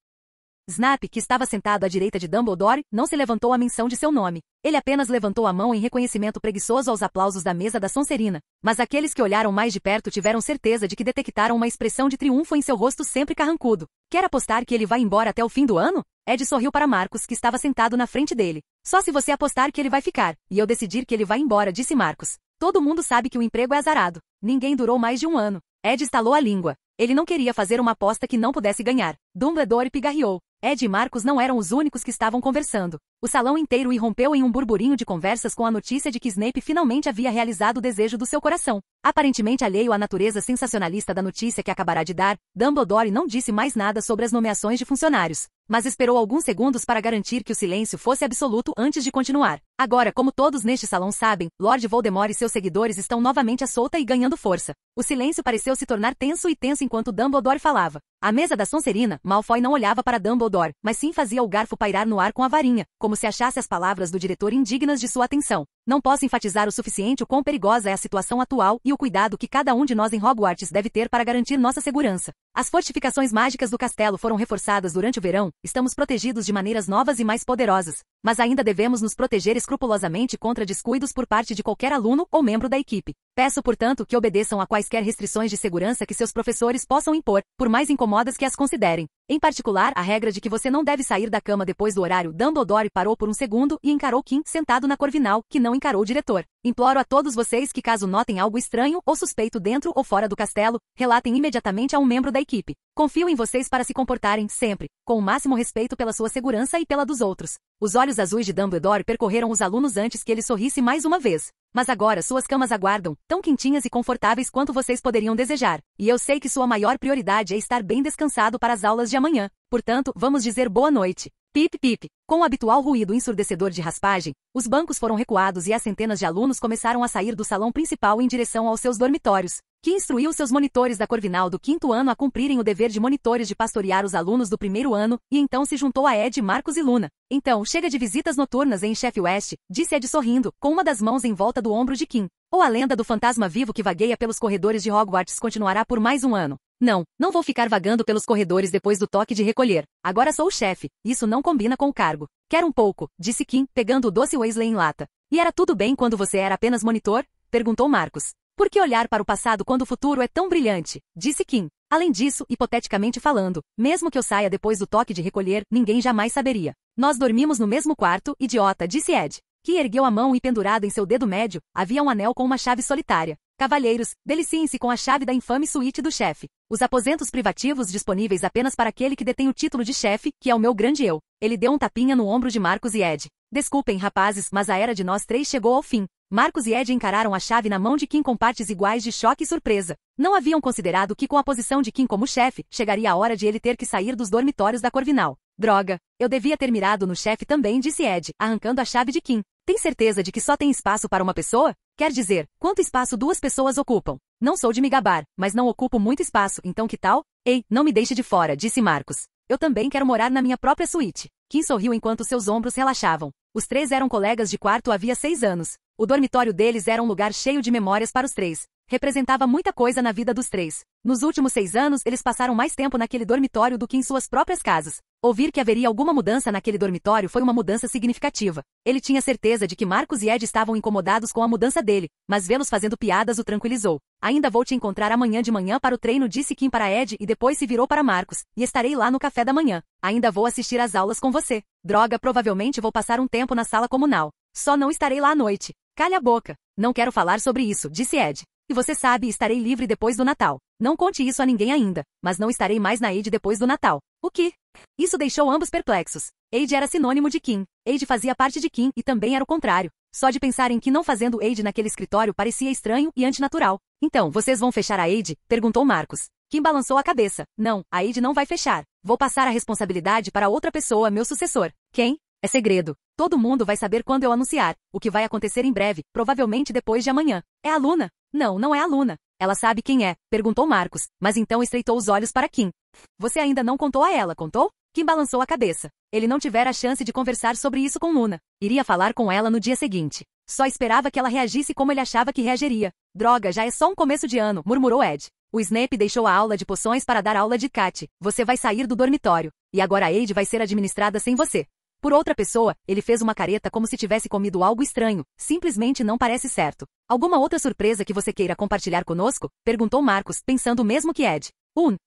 Snape, que estava sentado à direita de Dumbledore, não se levantou à menção de seu nome. Ele apenas levantou a mão em reconhecimento preguiçoso aos aplausos da mesa da Sonserina. Mas aqueles que olharam mais de perto tiveram certeza de que detectaram uma expressão de triunfo em seu rosto sempre carrancudo. Quer apostar que ele vai embora até o fim do ano? Ed sorriu para Marcus, que estava sentado na frente dele. Só se você apostar que ele vai ficar, e eu decidir que ele vai embora, disse Marcus. Todo mundo sabe que o emprego é azarado. Ninguém durou mais de um ano. Ed estalou a língua. Ele não queria fazer uma aposta que não pudesse ganhar. Dumbledore pigarreou. Ed e Marcus não eram os únicos que estavam conversando. O salão inteiro irrompeu em um burburinho de conversas com a notícia de que Snape finalmente havia realizado o desejo do seu coração. Aparentemente alheio à natureza sensacionalista da notícia que acabará de dar, Dumbledore não disse mais nada sobre as nomeações de funcionários, mas esperou alguns segundos para garantir que o silêncio fosse absoluto antes de continuar. Agora, como todos neste salão sabem, Lord Voldemort e seus seguidores estão novamente à solta e ganhando força. O silêncio pareceu se tornar tenso e tenso enquanto Dumbledore falava. À mesa da Sonserina, Malfoy não olhava para Dumbledore, mas sim fazia o garfo pairar no ar com a varinha, como se achasse as palavras do diretor indignas de sua atenção. Não posso enfatizar o suficiente o quão perigosa é a situação atual e o cuidado que cada um de nós em Hogwarts deve ter para garantir nossa segurança. As fortificações mágicas do castelo foram reforçadas durante o verão, estamos protegidos de maneiras novas e mais poderosas, mas ainda devemos nos proteger escrupulosamente contra descuidos por parte de qualquer aluno ou membro da equipe. Peço, portanto, que obedeçam a quaisquer restrições de segurança que seus professores possam impor, por mais incomodas que as considerem. Em particular, a regra de que você não deve sair da cama depois do horário. Dumbledore parou por um segundo e encarou Kim sentado na corvinal, que não encarou o diretor. Imploro a todos vocês que, caso notem algo estranho ou suspeito dentro ou fora do castelo, relatem imediatamente a um membro da equipe. Confio em vocês para se comportarem, sempre, com o máximo respeito pela sua segurança e pela dos outros. Os olhos azuis de Dumbledore percorreram os alunos antes que ele sorrisse mais uma vez. Mas agora suas camas aguardam, tão quentinhas e confortáveis quanto vocês poderiam desejar. E eu sei que sua maior prioridade é estar bem descansado para as aulas de amanhã. Portanto, vamos dizer boa noite. Pip, pip. Com o habitual ruído ensurdecedor de raspagem, os bancos foram recuados e as centenas de alunos começaram a sair do salão principal em direção aos seus dormitórios, que instruiu seus monitores da Corvinal do 5º ano a cumprirem o dever de monitores de pastorear os alunos do 1º ano, e então se juntou a Ed, Marcus e Luna. Então, chega de visitas noturnas em Chefe West, disse Ed sorrindo, com uma das mãos em volta do ombro de Kim. Ou a lenda do fantasma vivo que vagueia pelos corredores de Hogwarts continuará por mais um ano. Não vou ficar vagando pelos corredores depois do toque de recolher. Agora sou o chefe, isso não combina com o cargo. Quer um pouco, disse Kim, pegando o doce Weasley em lata. E era tudo bem quando você era apenas monitor? Perguntou Marcus. Por que olhar para o passado quando o futuro é tão brilhante? Disse Kim. Além disso, hipoteticamente falando, mesmo que eu saia depois do toque de recolher, ninguém jamais saberia. Nós dormimos no mesmo quarto, idiota, disse Ed, que ergueu a mão e pendurado em seu dedo médio, havia um anel com uma chave solitária. Cavalheiros, deliciem-se com a chave da infame suíte do chefe. Os aposentos privativos disponíveis apenas para aquele que detém o título de chefe, que é o meu grande eu. Ele deu um tapinha no ombro de Marcus e Ed. Desculpem, rapazes, mas a era de nós três chegou ao fim. Marcus e Ed encararam a chave na mão de Kim com partes iguais de choque e surpresa. Não haviam considerado que com a posição de Kim como chefe, chegaria a hora de ele ter que sair dos dormitórios da Corvinal. Droga, eu devia ter mirado no chefe também, disse Ed, arrancando a chave de Kim. Tem certeza de que só tem espaço para uma pessoa? Quer dizer, quanto espaço duas pessoas ocupam? Não sou de me gabar, mas não ocupo muito espaço, então que tal? Ei, não me deixe de fora, disse Marcus. Eu também quero morar na minha própria suíte. Kim sorriu enquanto seus ombros relaxavam. Os três eram colegas de quarto havia 6 anos. O dormitório deles era um lugar cheio de memórias para os três. Representava muita coisa na vida dos três. Nos últimos 6 anos, eles passaram mais tempo naquele dormitório do que em suas próprias casas. Ouvir que haveria alguma mudança naquele dormitório foi uma mudança significativa. Ele tinha certeza de que Marcus e Ed estavam incomodados com a mudança dele, mas vê-los fazendo piadas o tranquilizou. Ainda vou te encontrar amanhã de manhã para o treino, disse Kim para Ed e depois se virou para Marcus, e estarei lá no café da manhã. Ainda vou assistir às aulas com você. Droga, provavelmente vou passar um tempo na sala comunal. Só não estarei lá à noite. Calha a boca. Não quero falar sobre isso, disse Ed. E você sabe, estarei livre depois do Natal. Não conte isso a ninguém ainda, mas não estarei mais na Eid depois do Natal. O quê? Isso deixou ambos perplexos. Eid era sinônimo de Kim. Eid fazia parte de Kim e também era o contrário. Só de pensar em que não fazendo Eid naquele escritório parecia estranho e antinatural. Então, vocês vão fechar a Eid? Perguntou Marcus. Kim balançou a cabeça. Não, a Eid não vai fechar. Vou passar a responsabilidade para outra pessoa, meu sucessor. Quem? É segredo. Todo mundo vai saber quando eu anunciar, o que vai acontecer em breve, provavelmente depois de amanhã. É a Luna? Não é a Luna. Ela sabe quem é, perguntou Marcus, mas então estreitou os olhos para Kim. Você ainda não contou a ela, contou? Kim balançou a cabeça. Ele não tivera a chance de conversar sobre isso com Luna. Iria falar com ela no dia seguinte. Só esperava que ela reagisse como ele achava que reagiria. Droga, já é só um começo de ano, murmurou Ed. O Snape deixou a aula de poções para dar aula de Cat. Você vai sair do dormitório. E agora a Eid vai ser administrada sem você. Por outra pessoa, ele fez uma careta como se tivesse comido algo estranho. Simplesmente não parece certo. Alguma outra surpresa que você queira compartilhar conosco? Perguntou Marcus, pensando o mesmo que Ed.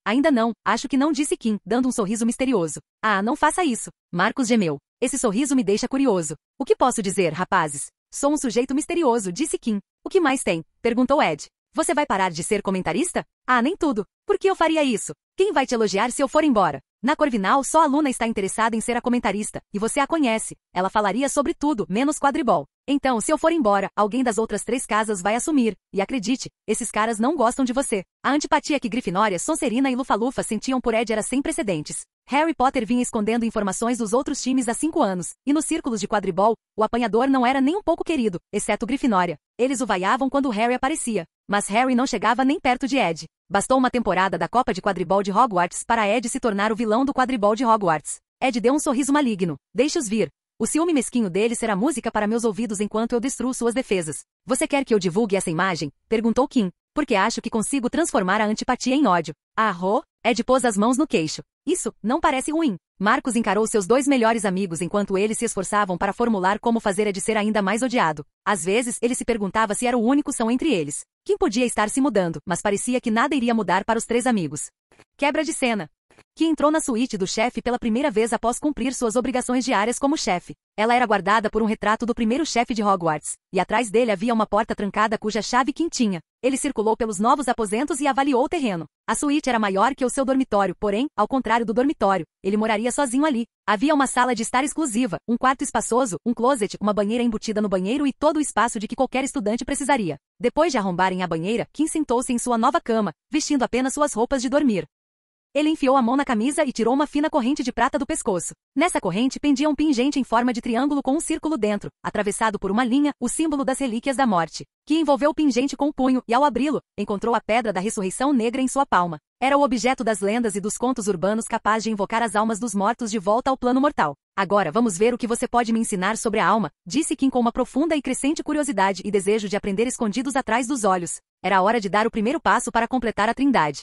Ainda não, acho que não, disse Kim, dando um sorriso misterioso. Ah, não faça isso. Marcus gemeu. Esse sorriso me deixa curioso. O que posso dizer, rapazes? Sou um sujeito misterioso, disse Kim. O que mais tem? Perguntou Ed. Você vai parar de ser comentarista? Ah, nem tudo. Por que eu faria isso? Quem vai te elogiar se eu for embora? Na Corvinal, só a Luna está interessada em ser a comentarista, e você a conhece. Ela falaria sobre tudo, menos quadribol. Então, se eu for embora, alguém das outras 3 casas vai assumir. E acredite, esses caras não gostam de você. A antipatia que Grifinória, Sonserina e Lufa-Lufa sentiam por Ed era sem precedentes. Harry Potter vinha escondendo informações dos outros times há 5 anos, e nos círculos de quadribol, o apanhador não era nem um pouco querido, exceto Grifinória. Eles o vaiavam quando Harry aparecia. Mas Harry não chegava nem perto de Ed. Bastou uma temporada da Copa de Quadribol de Hogwarts para Ed se tornar o vilão do quadribol de Hogwarts. Ed deu um sorriso maligno. Deixe-os vir. O ciúme mesquinho dele será música para meus ouvidos enquanto eu destruo suas defesas. Você quer que eu divulgue essa imagem? Perguntou Kim. Porque acho que consigo transformar a antipatia em ódio. Arro? Ed pôs as mãos no queixo. Isso não parece ruim. Marcus encarou seus 2 melhores amigos enquanto eles se esforçavam para formular como fazer Ed ser ainda mais odiado. Às vezes, ele se perguntava se era o único som entre eles. Kim podia estar se mudando, mas parecia que nada iria mudar para os 3 amigos. Quebra de cena. Kim entrou na suíte do chefe pela primeira vez após cumprir suas obrigações diárias como chefe. Ela era guardada por um retrato do primeiro chefe de Hogwarts, e atrás dele havia uma porta trancada cuja chave Kim tinha. Ele circulou pelos novos aposentos e avaliou o terreno. A suíte era maior que o seu dormitório, porém, ao contrário do dormitório, ele moraria sozinho ali. Havia uma sala de estar exclusiva, um quarto espaçoso, um closet, uma banheira embutida no banheiro e todo o espaço de que qualquer estudante precisaria. Depois de arrombarem a banheira, Kim sentou-se em sua nova cama, vestindo apenas suas roupas de dormir. Ele enfiou a mão na camisa e tirou uma fina corrente de prata do pescoço. Nessa corrente pendia um pingente em forma de triângulo com um círculo dentro, atravessado por uma linha, o símbolo das relíquias da morte. Que envolveu o pingente com o punho e, ao abri-lo, encontrou a pedra da ressurreição negra em sua palma. Era o objeto das lendas e dos contos urbanos capaz de invocar as almas dos mortos de volta ao plano mortal. Agora vamos ver o que você pode me ensinar sobre a alma, disse Kim com uma profunda e crescente curiosidade e desejo de aprender escondidos atrás dos olhos. Era a hora de dar o primeiro passo para completar a trindade.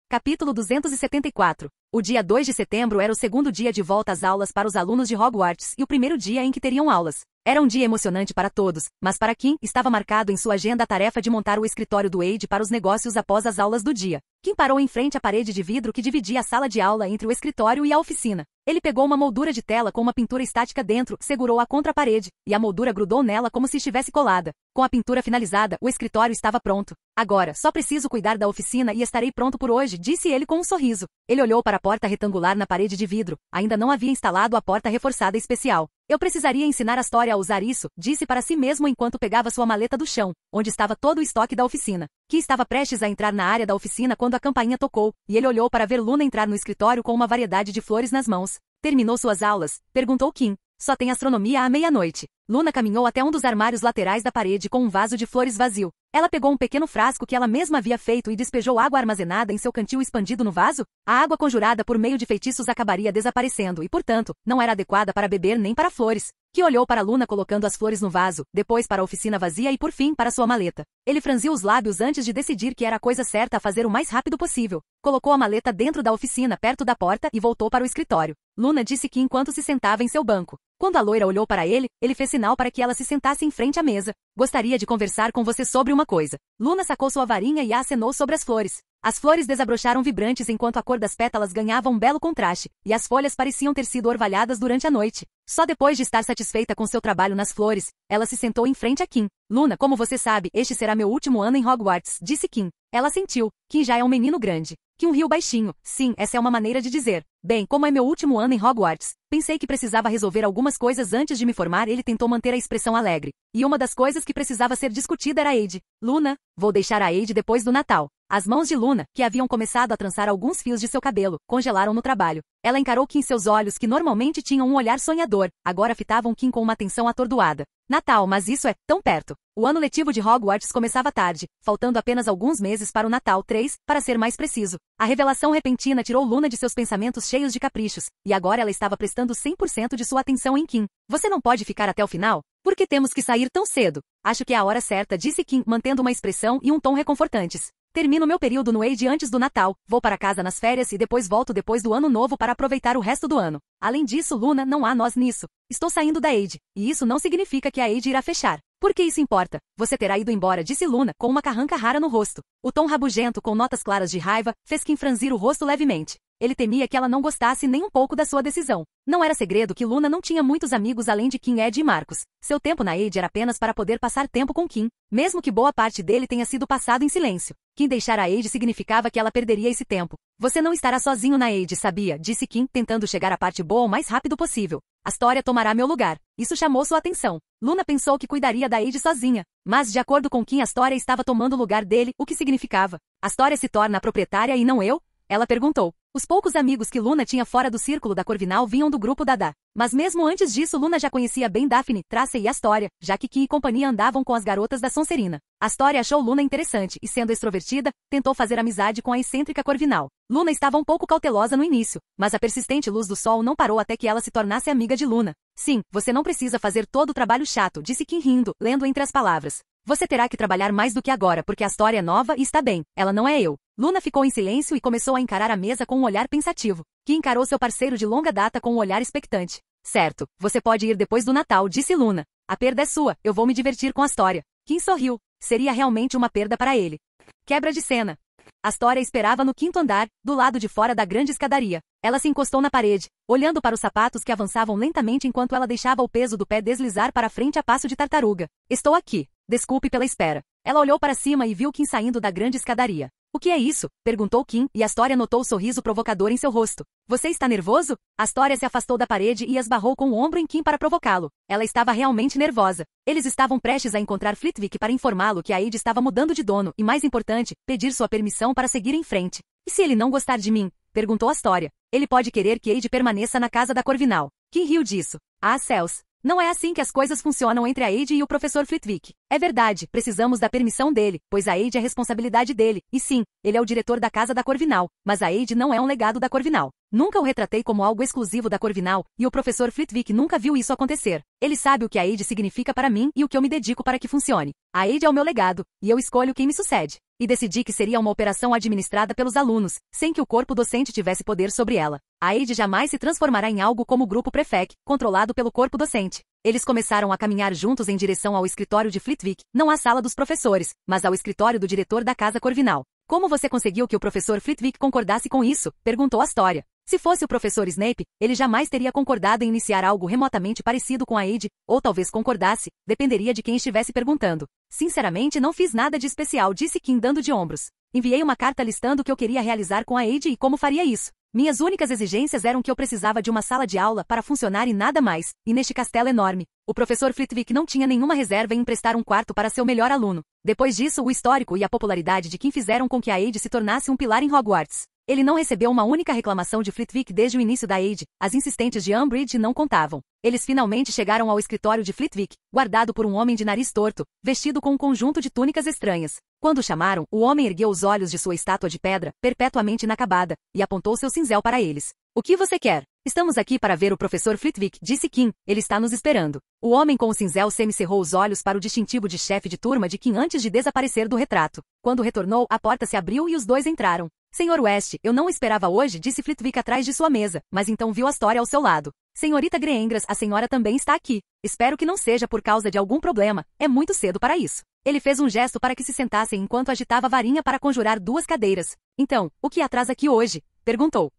Capítulo 274. O dia 2 de setembro era o segundo dia de volta às aulas para os alunos de Hogwarts e o primeiro dia em que teriam aulas. Era um dia emocionante para todos, mas para Kim estava marcado em sua agenda a tarefa de montar o escritório do Wade para os negócios após as aulas do dia. Kim parou em frente à parede de vidro que dividia a sala de aula entre o escritório e a oficina. Ele pegou uma moldura de tela com uma pintura estática dentro, segurou-a contra a parede, e a moldura grudou nela como se estivesse colada. Com a pintura finalizada, o escritório estava pronto. Agora, só preciso cuidar da oficina e estarei pronto por hoje, disse ele com um sorriso. Ele olhou para a porta retangular na parede de vidro. Ainda não havia instalado a porta reforçada especial. Eu precisaria ensinar a Astoria a usar isso, disse para si mesmo enquanto pegava sua maleta do chão, onde estava todo o estoque da oficina. Que estava prestes a entrar na área da oficina quando a campainha tocou, e ele olhou para ver Luna entrar no escritório com uma variedade de flores nas mãos. Terminou suas aulas? Perguntou Kim. Só tem astronomia à meia-noite. Luna caminhou até um dos armários laterais da parede com um vaso de flores vazio. Ela pegou um pequeno frasco que ela mesma havia feito e despejou água armazenada em seu cantil expandido no vaso. A água conjurada por meio de feitiços acabaria desaparecendo e, portanto, não era adequada para beber nem para flores. Que olhou para Luna colocando as flores no vaso, depois para a oficina vazia e por fim para sua maleta. Ele franziu os lábios antes de decidir que era a coisa certa a fazer o mais rápido possível. Colocou a maleta dentro da oficina perto da porta e voltou para o escritório. Luna disse que enquanto se sentava em seu banco. Quando a loira olhou para ele, ele fez sinal para que ela se sentasse em frente à mesa. Gostaria de conversar com você sobre uma coisa. Luna sacou sua varinha e a acenou sobre as flores. As flores desabrocharam vibrantes enquanto a cor das pétalas ganhava um belo contraste, e as folhas pareciam ter sido orvalhadas durante a noite. Só depois de estar satisfeita com seu trabalho nas flores, ela se sentou em frente a Kim. Luna, como você sabe, este será meu último ano em Hogwarts, disse Kim. Ela sentiu. Kim já é um menino grande. Kim riu baixinho. Sim, essa é uma maneira de dizer. Bem, como é meu último ano em Hogwarts, pensei que precisava resolver algumas coisas antes de me formar. Ele tentou manter a expressão alegre. E uma das coisas que precisava ser discutida era Eide. Luna, vou deixar a Eide depois do Natal. As mãos de Luna, que haviam começado a trançar alguns fios de seu cabelo, congelaram no trabalho. Ela encarou Kim, seus olhos, que normalmente tinham um olhar sonhador, agora fitavam Kim com uma atenção atordoada. Natal, mas isso é tão perto. O ano letivo de Hogwarts começava tarde, faltando apenas alguns meses para o Natal 3, para ser mais preciso. A revelação repentina tirou Luna de seus pensamentos cheios de caprichos, e agora ela estava prestando 100% de sua atenção em Kim. Você não pode ficar até o final? Por que temos que sair tão cedo? Acho que é a hora certa, disse Kim, mantendo uma expressão e um tom reconfortantes. Termino meu período no Wade antes do Natal, vou para casa nas férias e depois volto depois do ano novo para aproveitar o resto do ano. Além disso, Luna, não há nós nisso. Estou saindo da Wade, e isso não significa que a Wade irá fechar. Por que isso importa? Você terá ido embora, disse Luna, com uma carranca rara no rosto. O tom rabugento com notas claras de raiva fez Kim franzir o rosto levemente. Ele temia que ela não gostasse nem um pouco da sua decisão. Não era segredo que Luna não tinha muitos amigos além de Kim, Ed e Marcus. Seu tempo na Wade era apenas para poder passar tempo com Kim, mesmo que boa parte dele tenha sido passado em silêncio. Kim deixar a Aide significava que ela perderia esse tempo. Você não estará sozinho na Aide, sabia? Disse Kim, tentando chegar à parte boa o mais rápido possível. Astoria tomará meu lugar. Isso chamou sua atenção. Luna pensou que cuidaria da Aide sozinha. Mas, de acordo com Kim, Astoria estava tomando o lugar dele, o que significava? Astoria se torna a proprietária e não eu? Ela perguntou. Os poucos amigos que Luna tinha fora do círculo da Corvinal vinham do grupo Dada. Mas mesmo antes disso Luna já conhecia bem Daphne, Tracy e Astoria, já que Kim e companhia andavam com as garotas da Sonserina. Astoria achou Luna interessante e, sendo extrovertida, tentou fazer amizade com a excêntrica Corvinal. Luna estava um pouco cautelosa no início, mas a persistente luz do sol não parou até que ela se tornasse amiga de Luna. Sim, você não precisa fazer todo o trabalho chato, disse Kim rindo, lendo entre as palavras. Você terá que trabalhar mais do que agora porque a Astoria é nova e está bem, ela não é eu. Luna ficou em silêncio e começou a encarar a mesa com um olhar pensativo. Kim encarou seu parceiro de longa data com um olhar expectante. Certo, você pode ir depois do Natal, disse Luna. A perda é sua, eu vou me divertir com a Astoria. Kim sorriu. Seria realmente uma perda para ele. Quebra de cena. Astoria esperava no 5º andar, do lado de fora da grande escadaria. Ela se encostou na parede, olhando para os sapatos que avançavam lentamente enquanto ela deixava o peso do pé deslizar para frente a passo de tartaruga. Estou aqui. Desculpe pela espera. Ela olhou para cima e viu Kim saindo da grande escadaria. O que é isso? Perguntou Kim, e Astoria notou o sorriso provocador em seu rosto. Você está nervoso? Astoria se afastou da parede e esbarrou com o ombro em Kim para provocá-lo. Ela estava realmente nervosa. Eles estavam prestes a encontrar Flitwick para informá-lo que a Aide estava mudando de dono e, mais importante, pedir sua permissão para seguir em frente. E se ele não gostar de mim? Perguntou Astoria. Ele pode querer que Aide permaneça na casa da Corvinal. Kim riu disso. Ah, céus. Não é assim que as coisas funcionam entre a Aide e o professor Flitwick. É verdade, precisamos da permissão dele, pois a Aide é responsabilidade dele, e sim, ele é o diretor da casa da Corvinal, mas a Aide não é um legado da Corvinal. Nunca o retratei como algo exclusivo da Corvinal, e o professor Flitwick nunca viu isso acontecer. Ele sabe o que a Aide significa para mim e o que eu me dedico para que funcione. A Aide é o meu legado, e eu escolho quem me sucede. E decidi que seria uma operação administrada pelos alunos, sem que o corpo docente tivesse poder sobre ela. A Aide jamais se transformará em algo como o grupo Prefec, controlado pelo corpo docente. Eles começaram a caminhar juntos em direção ao escritório de Flitwick, não à sala dos professores, mas ao escritório do diretor da casa Corvinal. Como você conseguiu que o professor Flitwick concordasse com isso? Perguntou Astoria. Se fosse o professor Snape, ele jamais teria concordado em iniciar algo remotamente parecido com a Aide, ou talvez concordasse, dependeria de quem estivesse perguntando. Sinceramente não fiz nada de especial, disse Kim dando de ombros. Enviei uma carta listando o que eu queria realizar com a Aide e como faria isso. Minhas únicas exigências eram que eu precisava de uma sala de aula para funcionar e nada mais, e neste castelo enorme. O professor Flitwick não tinha nenhuma reserva em emprestar um quarto para seu melhor aluno. Depois disso, o histórico e a popularidade de Kim fizeram com que a Aide se tornasse um pilar em Hogwarts. Ele não recebeu uma única reclamação de Flitwick desde o início da Aide, as insistentes de Umbridge não contavam. Eles finalmente chegaram ao escritório de Flitwick, guardado por um homem de nariz torto, vestido com um conjunto de túnicas estranhas. Quando o chamaram, o homem ergueu os olhos de sua estátua de pedra, perpetuamente inacabada, e apontou seu cinzel para eles. O que você quer? Estamos aqui para ver o professor Flitwick, disse Kim. Ele está nos esperando. O homem com o cinzel semicerrou os olhos para o distintivo de chefe de turma de Kim antes de desaparecer do retrato. Quando retornou, a porta se abriu e os dois entraram. Senhor West, eu não o esperava hoje, disse Flitwick atrás de sua mesa, mas então viu Astoria ao seu lado. Senhorita Greengras, a senhora também está aqui. Espero que não seja por causa de algum problema, é muito cedo para isso. Ele fez um gesto para que se sentassem enquanto agitava a varinha para conjurar 2 cadeiras. Então, o que atrasa aqui hoje? Perguntou.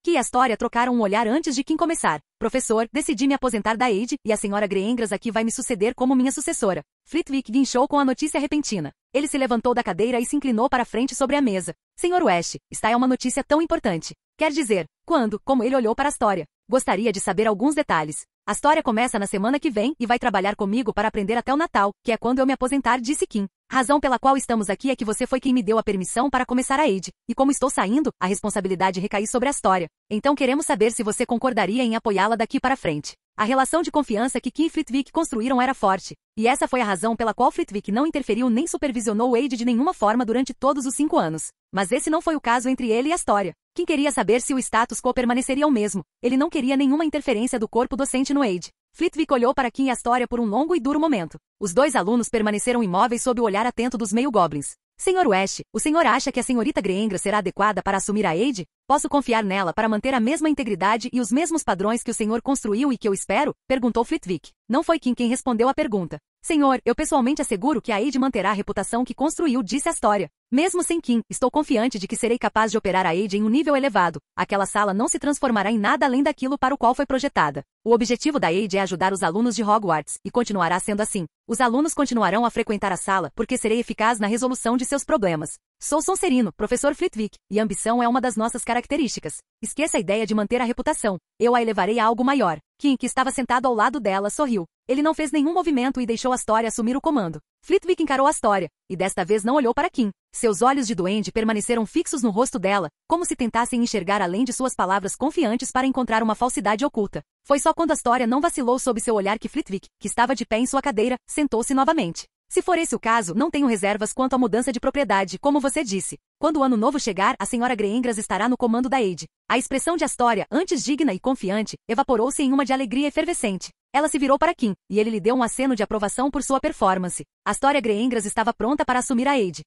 Kim e Astoria trocaram um olhar antes de Kim começar. Professor, decidi me aposentar da Aide, e a senhora Greengras aqui vai me suceder como minha sucessora. Flitwick guinchou com a notícia repentina. Ele se levantou da cadeira e se inclinou para a frente sobre a mesa. Senhor West, esta é uma notícia tão importante. Quer dizer, quando, como ele olhou para Astoria. Gostaria de saber alguns detalhes. A história começa na semana que vem e vai trabalhar comigo para aprender até o Natal, que é quando eu me aposentar, disse Kim. Razão pela qual estamos aqui é que você foi quem me deu a permissão para começar a Aide, e como estou saindo, a responsabilidade recai sobre a história. Então queremos saber se você concordaria em apoiá-la daqui para frente. A relação de confiança que Kim e Flitwick construíram era forte, e essa foi a razão pela qual Flitwick não interferiu nem supervisionou Aide de nenhuma forma durante todos os 5 anos. Mas esse não foi o caso entre ele e a história. Kim queria saber se o status quo permaneceria o mesmo. Ele não queria nenhuma interferência do corpo docente no Aide. Flitwick olhou para Kim e Astoria por um longo e duro momento. Os 2 alunos permaneceram imóveis sob o olhar atento dos meio-goblins. Senhor West, o senhor acha que a senhorita Greengras será adequada para assumir a Aide? Posso confiar nela para manter a mesma integridade e os mesmos padrões que o senhor construiu e que eu espero? Perguntou Flitwick. Não foi Kim quem respondeu a pergunta. Senhor, eu pessoalmente asseguro que a Aide manterá a reputação que construiu, disse Astoria. Mesmo sem Kim, estou confiante de que serei capaz de operar a Aide em um nível elevado. Aquela sala não se transformará em nada além daquilo para o qual foi projetada. O objetivo da Aide é ajudar os alunos de Hogwarts, e continuará sendo assim. Os alunos continuarão a frequentar a sala porque serei eficaz na resolução de seus problemas. Sou Sonserino, professor Flitwick, e ambição é uma das nossas características. Esqueça a ideia de manter a reputação. Eu a elevarei a algo maior. Kim, que estava sentado ao lado dela, sorriu. Ele não fez nenhum movimento e deixou Astoria assumir o comando. Flitwick encarou Astoria, e desta vez não olhou para Kim. Seus olhos de duende permaneceram fixos no rosto dela, como se tentassem enxergar além de suas palavras confiantes para encontrar uma falsidade oculta. Foi só quando Astoria não vacilou sob seu olhar que Flitwick, que estava de pé em sua cadeira, sentou-se novamente. Se for esse o caso, não tenho reservas quanto à mudança de propriedade, como você disse. Quando o ano novo chegar, a senhora Greyengras estará no comando da Aide. A expressão de Astoria, antes digna e confiante, evaporou-se em uma de alegria efervescente. Ela se virou para Kim, e ele lhe deu um aceno de aprovação por sua performance. Astoria Greyengras estava pronta para assumir a Aide.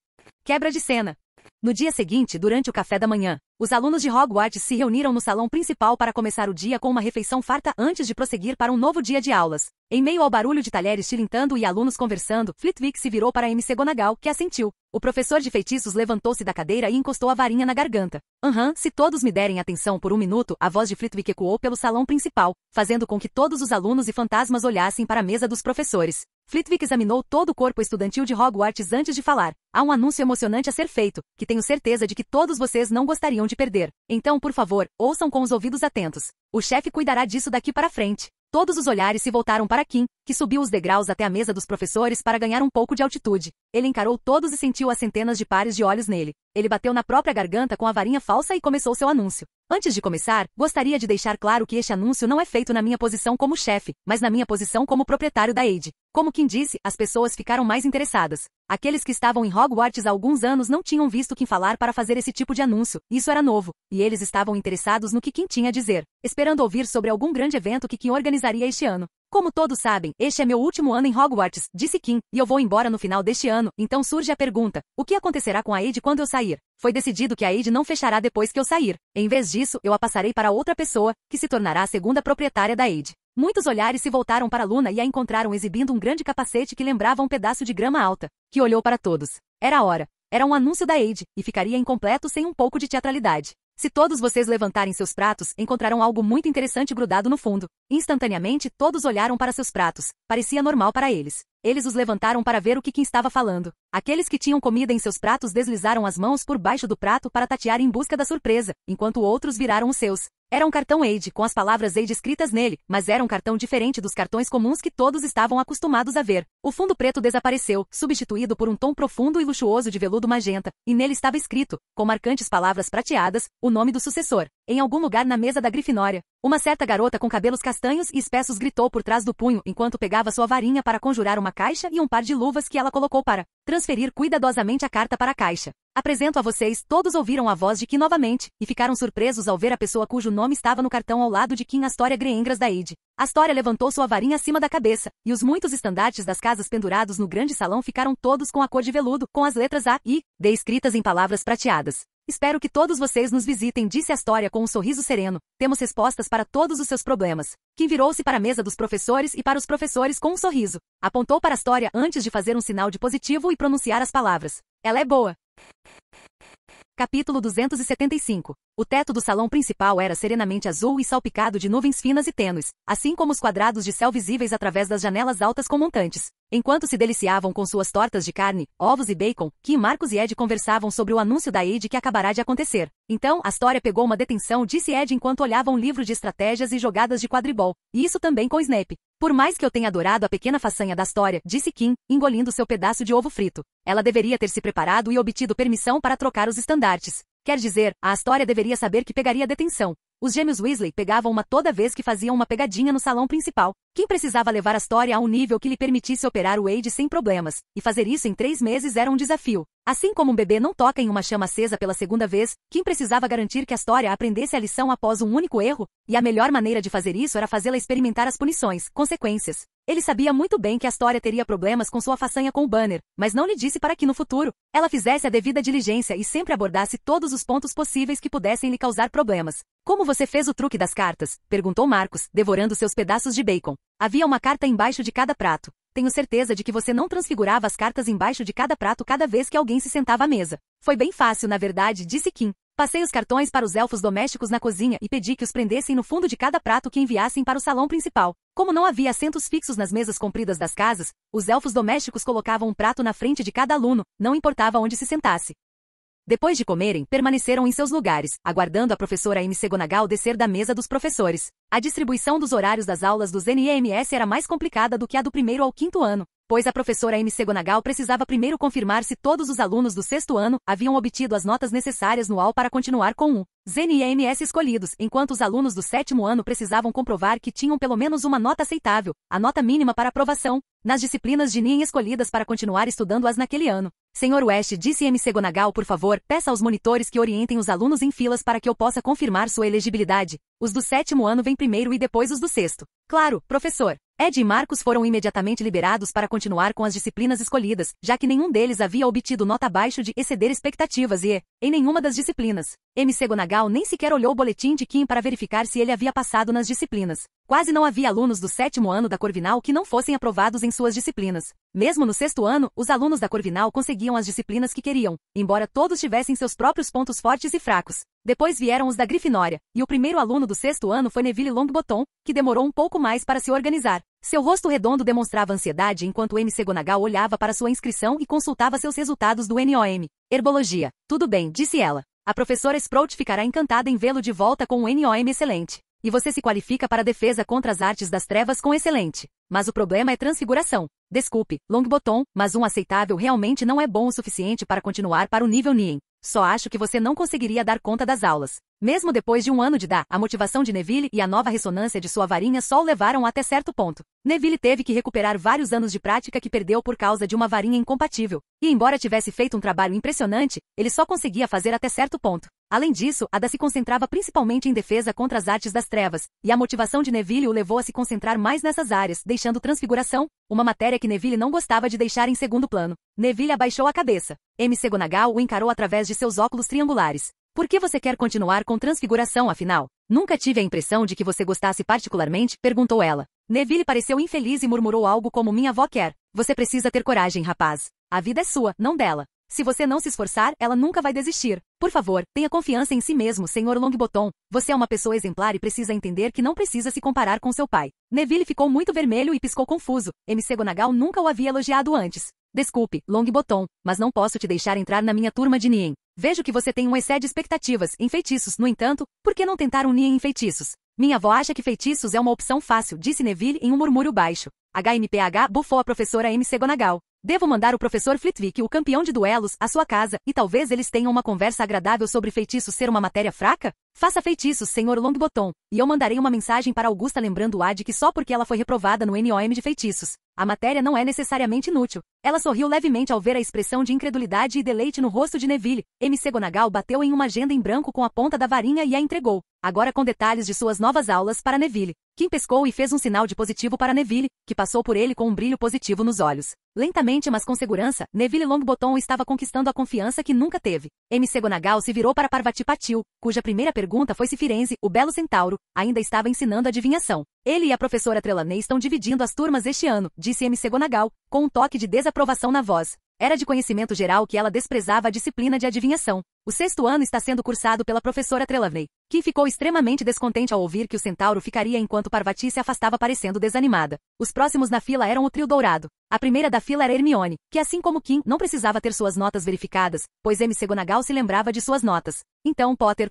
Quebra de cena. No dia seguinte, durante o café da manhã, os alunos de Hogwarts se reuniram no salão principal para começar o dia com uma refeição farta antes de prosseguir para um novo dia de aulas. Em meio ao barulho de talheres tilintando e alunos conversando, Flitwick se virou para McGonagall, que assentiu. O professor de feitiços levantou-se da cadeira e encostou a varinha na garganta. Se todos me derem atenção por um minuto, a voz de Flitwick ecoou pelo salão principal, fazendo com que todos os alunos e fantasmas olhassem para a mesa dos professores. Flitwick examinou todo o corpo estudantil de Hogwarts antes de falar. Há um anúncio emocionante a ser feito, que tenho certeza de que todos vocês não gostariam de perder. Então, por favor, ouçam com os ouvidos atentos. O chefe cuidará disso daqui para frente. Todos os olhares se voltaram para Kim, que subiu os degraus até a mesa dos professores para ganhar um pouco de altitude. Ele encarou todos e sentiu as centenas de pares de olhos nele. Ele bateu na própria garganta com a varinha falsa e começou seu anúncio. Antes de começar, gostaria de deixar claro que este anúncio não é feito na minha posição como chefe, mas na minha posição como proprietário da Aide. Como Kim disse, as pessoas ficaram mais interessadas. Aqueles que estavam em Hogwarts há alguns anos não tinham visto Kim falar para fazer esse tipo de anúncio. Isso era novo, e eles estavam interessados no que Kim tinha a dizer, esperando ouvir sobre algum grande evento que Kim organizaria este ano. Como todos sabem, este é meu último ano em Hogwarts, disse Kim, e eu vou embora no final deste ano, então surge a pergunta, o que acontecerá com a Aide quando eu sair? Foi decidido que a Aide não fechará depois que eu sair. Em vez disso, eu a passarei para outra pessoa, que se tornará a segunda proprietária da Aide. Muitos olhares se voltaram para Luna e a encontraram exibindo um grande capacete que lembrava um pedaço de grama alta, que olhou para todos. Era a hora. Era um anúncio da Aide, e ficaria incompleto sem um pouco de teatralidade. Se todos vocês levantarem seus pratos, encontrarão algo muito interessante grudado no fundo. Instantaneamente, todos olharam para seus pratos. Parecia normal para eles. Eles os levantaram para ver o que Kim estava falando. Aqueles que tinham comida em seus pratos deslizaram as mãos por baixo do prato para tatear em busca da surpresa, enquanto outros viraram os seus. Era um cartão Aide, com as palavras Aide escritas nele, mas era um cartão diferente dos cartões comuns que todos estavam acostumados a ver. O fundo preto desapareceu, substituído por um tom profundo e luxuoso de veludo magenta, e nele estava escrito, com marcantes palavras prateadas, o nome do sucessor. Em algum lugar na mesa da Grifinória, uma certa garota com cabelos castanhos e espessos gritou por trás do punho enquanto pegava sua varinha para conjurar uma caixa e um par de luvas que ela colocou para transferir cuidadosamente a carta para a caixa. Apresento a vocês, todos ouviram a voz de Kim novamente, e ficaram surpresos ao ver a pessoa cujo nome estava no cartão ao lado de Kim Astoria Greyengras da Aide. Astoria levantou sua varinha acima da cabeça, e os muitos estandartes das casas pendurados no grande salão ficaram todos com a cor de veludo, com as letras A e D escritas em palavras prateadas. Espero que todos vocês nos visitem, disse Astoria com um sorriso sereno. Temos respostas para todos os seus problemas. Kim virou-se para a mesa dos professores e para os professores com um sorriso. Apontou para Astoria antes de fazer um sinal de positivo e pronunciar as palavras. Ela é boa. Capítulo 275. O teto do salão principal era serenamente azul e salpicado de nuvens finas e tênues, assim como os quadrados de céu visíveis através das janelas altas com montantes. Enquanto se deliciavam com suas tortas de carne, ovos e bacon, Kim, Marcos e Ed conversavam sobre o anúncio da Aide que acabará de acontecer. Então, Astoria pegou uma detenção, disse Ed enquanto olhava um livro de estratégias e jogadas de quadribol. E isso também com Snape. Por mais que eu tenha adorado a pequena façanha da Astoria, disse Kim, engolindo seu pedaço de ovo frito. Ela deveria ter se preparado e obtido permissão para trocar os estandartes. Quer dizer, a Astoria deveria saber que pegaria detenção. Os gêmeos Weasley pegavam uma toda vez que faziam uma pegadinha no salão principal. Kim precisava levar a Astoria a um nível que lhe permitisse operar o Aide sem problemas, e fazer isso em 3 meses era um desafio. Assim como um bebê não toca em uma chama acesa pela segunda vez, Kim precisava garantir que a Astoria aprendesse a lição após um único erro, e a melhor maneira de fazer isso era fazê-la experimentar as punições, consequências. Ele sabia muito bem que a Astoria teria problemas com sua façanha com o banner, mas não lhe disse para que no futuro, ela fizesse a devida diligência e sempre abordasse todos os pontos possíveis que pudessem lhe causar problemas. Como você fez o truque das cartas? Perguntou Marcos, devorando seus pedaços de bacon. Havia uma carta embaixo de cada prato. Tenho certeza de que você não transfigurava as cartas embaixo de cada prato cada vez que alguém se sentava à mesa. Foi bem fácil, na verdade, disse Kim. Passei os cartões para os elfos domésticos na cozinha e pedi que os prendessem no fundo de cada prato que enviassem para o salão principal. Como não havia assentos fixos nas mesas compridas das casas, os elfos domésticos colocavam um prato na frente de cada aluno, não importava onde se sentasse. Depois de comerem, permaneceram em seus lugares, aguardando a professora McGonagall descer da mesa dos professores. A distribuição dos horários das aulas dos NEMS era mais complicada do que a do primeiro ao quinto ano, pois a professora McGonagall precisava primeiro confirmar se todos os alunos do sexto ano haviam obtido as notas necessárias no AL para continuar com os NEMS escolhidos, enquanto os alunos do sétimo ano precisavam comprovar que tinham pelo menos uma nota aceitável, a nota mínima para aprovação, nas disciplinas de NEM escolhidas para continuar estudando-as naquele ano. Senhor West, disse McGonagall, por favor, peça aos monitores que orientem os alunos em filas para que eu possa confirmar sua elegibilidade. Os do sétimo ano vêm primeiro e depois os do sexto. Claro, professor. Ed e Marcus foram imediatamente liberados para continuar com as disciplinas escolhidas, já que nenhum deles havia obtido nota abaixo de exceder expectativas e, em nenhuma das disciplinas, McGonagall nem sequer olhou o boletim de Kim para verificar se ele havia passado nas disciplinas. Quase não havia alunos do sétimo ano da Corvinal que não fossem aprovados em suas disciplinas. Mesmo no sexto ano, os alunos da Corvinal conseguiam as disciplinas que queriam, embora todos tivessem seus próprios pontos fortes e fracos. Depois vieram os da Grifinória, e o primeiro aluno do sexto ano foi Neville Longbottom, que demorou um pouco mais para se organizar. Seu rosto redondo demonstrava ansiedade enquanto McGonagall olhava para sua inscrição e consultava seus resultados do NOM. Herbologia. Tudo bem, disse ela. A professora Sprout ficará encantada em vê-lo de volta com um NOM excelente. E você se qualifica para a defesa contra as artes das trevas com excelente. Mas o problema é transfiguração. Desculpe, Longbottom, mas um aceitável realmente não é bom o suficiente para continuar para o nível NIEM. Só acho que você não conseguiria dar conta das aulas. Mesmo depois de um ano de dar, a motivação de Neville e a nova ressonância de sua varinha só o levaram até certo ponto. Neville teve que recuperar vários anos de prática que perdeu por causa de uma varinha incompatível. E embora tivesse feito um trabalho impressionante, ele só conseguia fazer até certo ponto. Além disso, Ada se concentrava principalmente em defesa contra as artes das trevas, e a motivação de Neville o levou a se concentrar mais nessas áreas, deixando transfiguração, uma matéria que Neville não gostava de deixar em segundo plano. Neville abaixou a cabeça. McGonagall o encarou através de seus óculos triangulares. Por que você quer continuar com transfiguração, afinal? Nunca tive a impressão de que você gostasse particularmente, perguntou ela. Neville pareceu infeliz e murmurou algo como minha avó quer. Você precisa ter coragem, rapaz. A vida é sua, não dela. Se você não se esforçar, ela nunca vai desistir. Por favor, tenha confiança em si mesmo, Sr. Longbottom. Você é uma pessoa exemplar e precisa entender que não precisa se comparar com seu pai. Neville ficou muito vermelho e piscou confuso. McGonagall nunca o havia elogiado antes. Desculpe, Longbottom, mas não posso te deixar entrar na minha turma de NIEM. Vejo que você tem um excesso de expectativas em feitiços, no entanto, por que não tentar um NIEM em feitiços? Minha avó acha que feitiços é uma opção fácil, disse Neville em um murmúrio baixo. HMPH bufou a professora McGonagall. Devo mandar o professor Flitwick, o campeão de duelos, à sua casa, e talvez eles tenham uma conversa agradável sobre feitiços ser uma matéria fraca? Faça feitiços, Sr. Longbottom, e eu mandarei uma mensagem para Augusta lembrando Ad que só porque ela foi reprovada no NOM de feitiços, a matéria não é necessariamente inútil. Ela sorriu levemente ao ver a expressão de incredulidade e deleite no rosto de Neville. McGonagall bateu em uma agenda em branco com a ponta da varinha e a entregou, agora com detalhes de suas novas aulas, para Neville. Kim pescou e fez um sinal de positivo para Neville, que passou por ele com um brilho positivo nos olhos. Lentamente, mas com segurança, Neville Longbottom estava conquistando a confiança que nunca teve. McGonagall se virou para Parvati Patil, cuja primeira pergunta foi se Firenze, o belo centauro, ainda estava ensinando adivinhação. Ele e a professora Trelawney estão dividindo as turmas este ano, disse McGonagall, com um toque de desaprovação na voz. Era de conhecimento geral que ela desprezava a disciplina de adivinhação. O sexto ano está sendo cursado pela professora Trelawney, que ficou extremamente descontente ao ouvir que o centauro ficaria enquanto Parvati se afastava parecendo desanimada. Os próximos na fila eram o trio dourado. A primeira da fila era Hermione, que assim como Kim, não precisava ter suas notas verificadas, pois McGonagall se lembrava de suas notas. Então Potter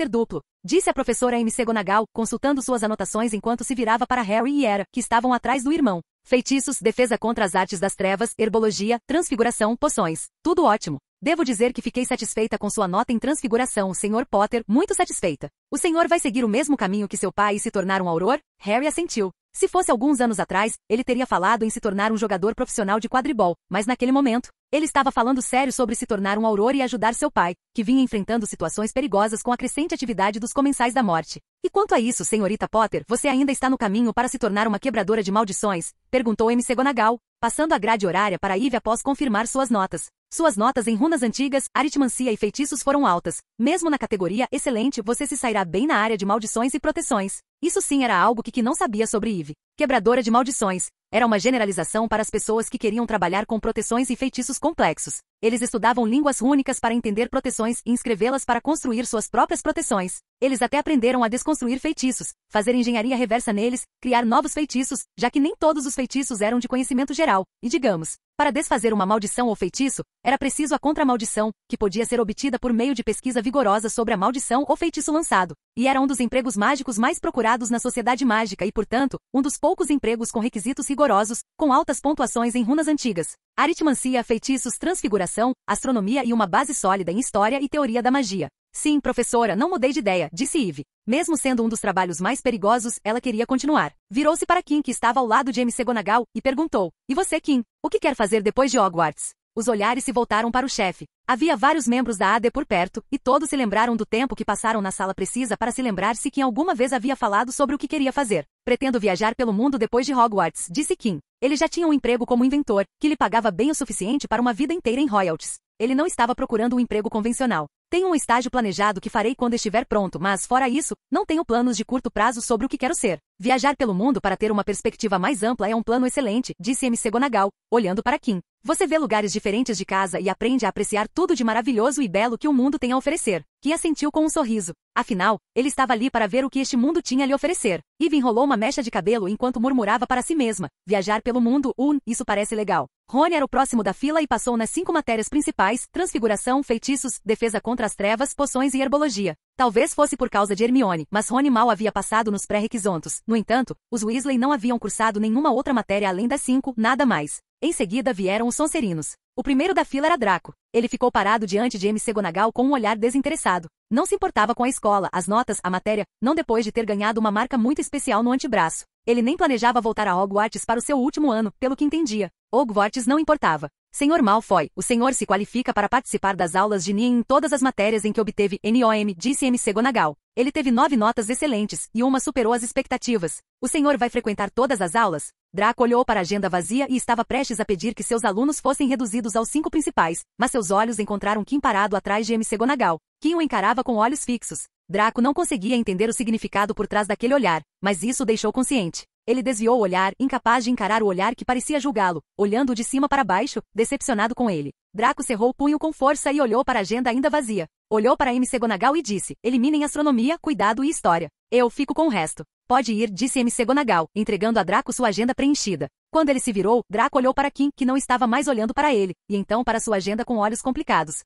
duplo, disse a professora McGonagall, consultando suas anotações enquanto se virava para Harry e Era, que estavam atrás do irmão. Feitiços, defesa contra as artes das trevas, herbologia, transfiguração, poções. Tudo ótimo. Devo dizer que fiquei satisfeita com sua nota em transfiguração, Sr. Potter, muito satisfeita. O senhor vai seguir o mesmo caminho que seu pai e se tornar um auror? Harry assentiu. Se fosse alguns anos atrás, ele teria falado em se tornar um jogador profissional de quadribol, mas naquele momento, ele estava falando sério sobre se tornar um auror e ajudar seu pai, que vinha enfrentando situações perigosas com a crescente atividade dos comensais da morte. E quanto a isso, senhorita Potter, você ainda está no caminho para se tornar uma quebradora de maldições? Perguntou McGonagall, passando a grade horária para Ivy após confirmar suas notas. Suas notas em runas antigas, aritmancia e feitiços foram altas. Mesmo na categoria excelente, você se sairá bem na área de maldições e proteções. Isso sim era algo que não sabia sobre Ivy. Quebradora de maldições. Era uma generalização para as pessoas que queriam trabalhar com proteções e feitiços complexos. Eles estudavam línguas rúnicas para entender proteções e inscrevê-las para construir suas próprias proteções. Eles até aprenderam a desconstruir feitiços, fazer engenharia reversa neles, criar novos feitiços, já que nem todos os feitiços eram de conhecimento geral, e digamos, para desfazer uma maldição ou feitiço, era preciso a contramaldição, que podia ser obtida por meio de pesquisa vigorosa sobre a maldição ou feitiço lançado. E era um dos empregos mágicos mais procurados na sociedade mágica e, portanto, um dos poucos empregos com requisitos rigorosos, com altas pontuações em runas antigas. Aritmancia, feitiços, transfiguração, astronomia e uma base sólida em história e teoria da magia. Sim, professora, não mudei de ideia, disse Eve. Mesmo sendo um dos trabalhos mais perigosos, ela queria continuar. Virou-se para Kim, que estava ao lado de McGonagall, e perguntou: "E você, Kim? O que quer fazer depois de Hogwarts?" Os olhares se voltaram para o chefe. Havia vários membros da AD por perto, e todos se lembraram do tempo que passaram na sala precisa para se lembrar se Kim alguma vez havia falado sobre o que queria fazer. "Pretendo viajar pelo mundo depois de Hogwarts", disse Kim. Ele já tinha um emprego como inventor, que lhe pagava bem o suficiente para uma vida inteira em royalties. Ele não estava procurando um emprego convencional. "Tenho um estágio planejado que farei quando estiver pronto, mas, fora isso, não tenho planos de curto prazo sobre o que quero ser. Viajar pelo mundo para ter uma perspectiva mais ampla é um plano excelente", disse McGonagall, olhando para Kim. "Você vê lugares diferentes de casa e aprende a apreciar tudo de maravilhoso e belo que o mundo tem a oferecer." Kim assentiu com um sorriso. Afinal, ele estava ali para ver o que este mundo tinha a lhe oferecer. Eve enrolou uma mecha de cabelo enquanto murmurava para si mesma: "Viajar pelo mundo, isso parece legal." Rony era o próximo da fila e passou nas 5 matérias principais: transfiguração, feitiços, defesa contra as trevas, poções e herbologia. Talvez fosse por causa de Hermione, mas Rony mal havia passado nos pré-requisitos. No entanto, os Weasley não haviam cursado nenhuma outra matéria além das 5, nada mais. Em seguida vieram os Sonserinos. O primeiro da fila era Draco. Ele ficou parado diante de McGonagall com um olhar desinteressado. Não se importava com a escola, as notas, a matéria, não depois de ter ganhado uma marca muito especial no antebraço. Ele nem planejava voltar a Hogwarts para o seu último ano, pelo que entendia. Hogwarts não importava. "Senhor Malfoy, o senhor se qualifica para participar das aulas de NIE em todas as matérias em que obteve NOM", disse McGonagall. Ele teve 9 notas excelentes, e uma superou as expectativas. "O senhor vai frequentar todas as aulas?" Draco olhou para a agenda vazia e estava prestes a pedir que seus alunos fossem reduzidos aos 5 principais, mas seus olhos encontraram Kim parado atrás de McGonagall. Kim o encarava com olhos fixos. Draco não conseguia entender o significado por trás daquele olhar, mas isso o deixou consciente. Ele desviou o olhar, incapaz de encarar o olhar que parecia julgá-lo, olhando de cima para baixo, decepcionado com ele. Draco cerrou o punho com força e olhou para a agenda ainda vazia. Olhou para McGonagall e disse: "Eliminem astronomia, cuidado e história. Eu fico com o resto." "Pode ir", disse McGonagall, entregando a Draco sua agenda preenchida. Quando ele se virou, Draco olhou para Kim, que não estava mais olhando para ele, e então para sua agenda com olhos complicados.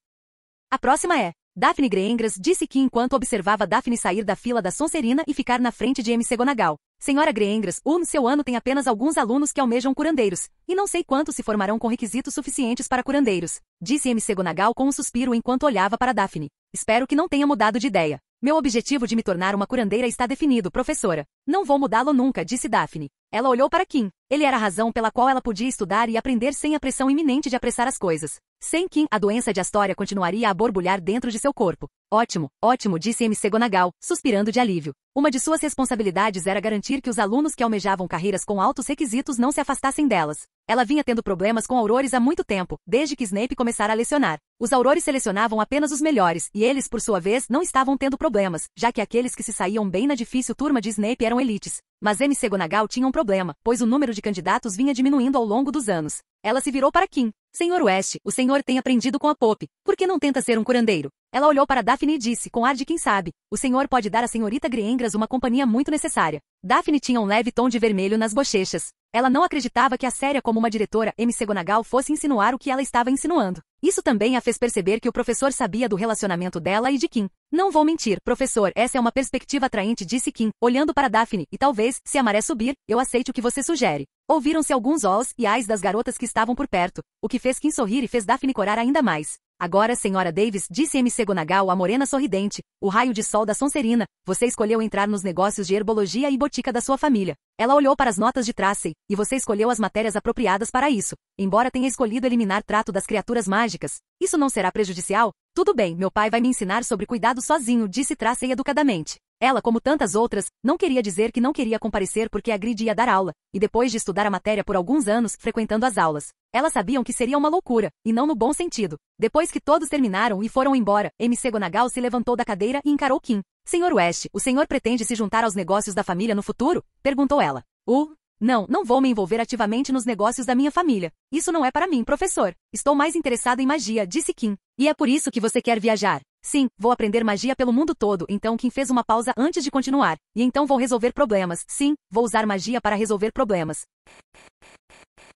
"A próxima é Daphne Greengrass", disse Kim enquanto observava Daphne sair da fila da Sonserina e ficar na frente de McGonagall. "Senhora Greengrass, seu ano tem apenas alguns alunos que almejam curandeiros, e não sei quantos se formarão com requisitos suficientes para curandeiros", disse McGonagall com um suspiro enquanto olhava para Daphne. "Espero que não tenha mudado de ideia. Meu objetivo de me tornar uma curandeira está definido, professora." "Não vou mudá-lo nunca", disse Daphne. Ela olhou para Kim. Ele era a razão pela qual ela podia estudar e aprender sem a pressão iminente de apressar as coisas. Sem Kim, a doença de Astoria continuaria a borbulhar dentro de seu corpo. "Ótimo, ótimo", disse McGonagall, suspirando de alívio. Uma de suas responsabilidades era garantir que os alunos que almejavam carreiras com altos requisitos não se afastassem delas. Ela vinha tendo problemas com aurores há muito tempo, desde que Snape começara a lecionar. Os aurores selecionavam apenas os melhores, e eles, por sua vez, não estavam tendo problemas, já que aqueles que se saíam bem na difícil turma de Snape eram elites. Mas McGonagall tinha um problema, pois o número de candidatos vinha diminuindo ao longo dos anos. Ela se virou para Kim. "Senhor West, o senhor tem aprendido com a Pope. Por que não tenta ser um curandeiro?" Ela olhou para Daphne e disse, com ar de quem sabe: "O senhor pode dar à senhorita Greengrass uma companhia muito necessária." Daphne tinha um leve tom de vermelho nas bochechas. Ela não acreditava que a séria como uma diretora, McGonagall, fosse insinuar o que ela estava insinuando. Isso também a fez perceber que o professor sabia do relacionamento dela e de Kim. "Não vou mentir, professor, essa é uma perspectiva atraente", disse Kim, olhando para Daphne, "e talvez, se a maré subir, eu aceite o que você sugere." Ouviram-se alguns ohs e ais das garotas que estavam por perto, o que fez Kim sorrir e fez Daphne corar ainda mais. "Agora, senhora Davis", disse McGonagall, a morena sorridente, o raio de sol da Sonserina, "você escolheu entrar nos negócios de herbologia e botica da sua família." Ela olhou para as notas de Tracy, "e você escolheu as matérias apropriadas para isso. Embora tenha escolhido eliminar trato das criaturas mágicas, isso não será prejudicial?" "Tudo bem, meu pai vai me ensinar sobre cuidado sozinho", disse Tracy educadamente. Ela, como tantas outras, não queria dizer que não queria comparecer porque a Grid ia dar aula, e depois de estudar a matéria por alguns anos, frequentando as aulas. Elas sabiam que seria uma loucura, e não no bom sentido. Depois que todos terminaram e foram embora, McGonagall se levantou da cadeira e encarou Kim. "Senhor West, o senhor pretende se juntar aos negócios da família no futuro?" perguntou ela. Não vou me envolver ativamente nos negócios da minha família. Isso não é para mim, professor. Estou mais interessado em magia, disse Kim. E é por isso que você quer viajar? Sim, vou aprender magia pelo mundo todo. Então Kim fez uma pausa antes de continuar. E então vou resolver problemas. Sim, vou usar magia para resolver problemas.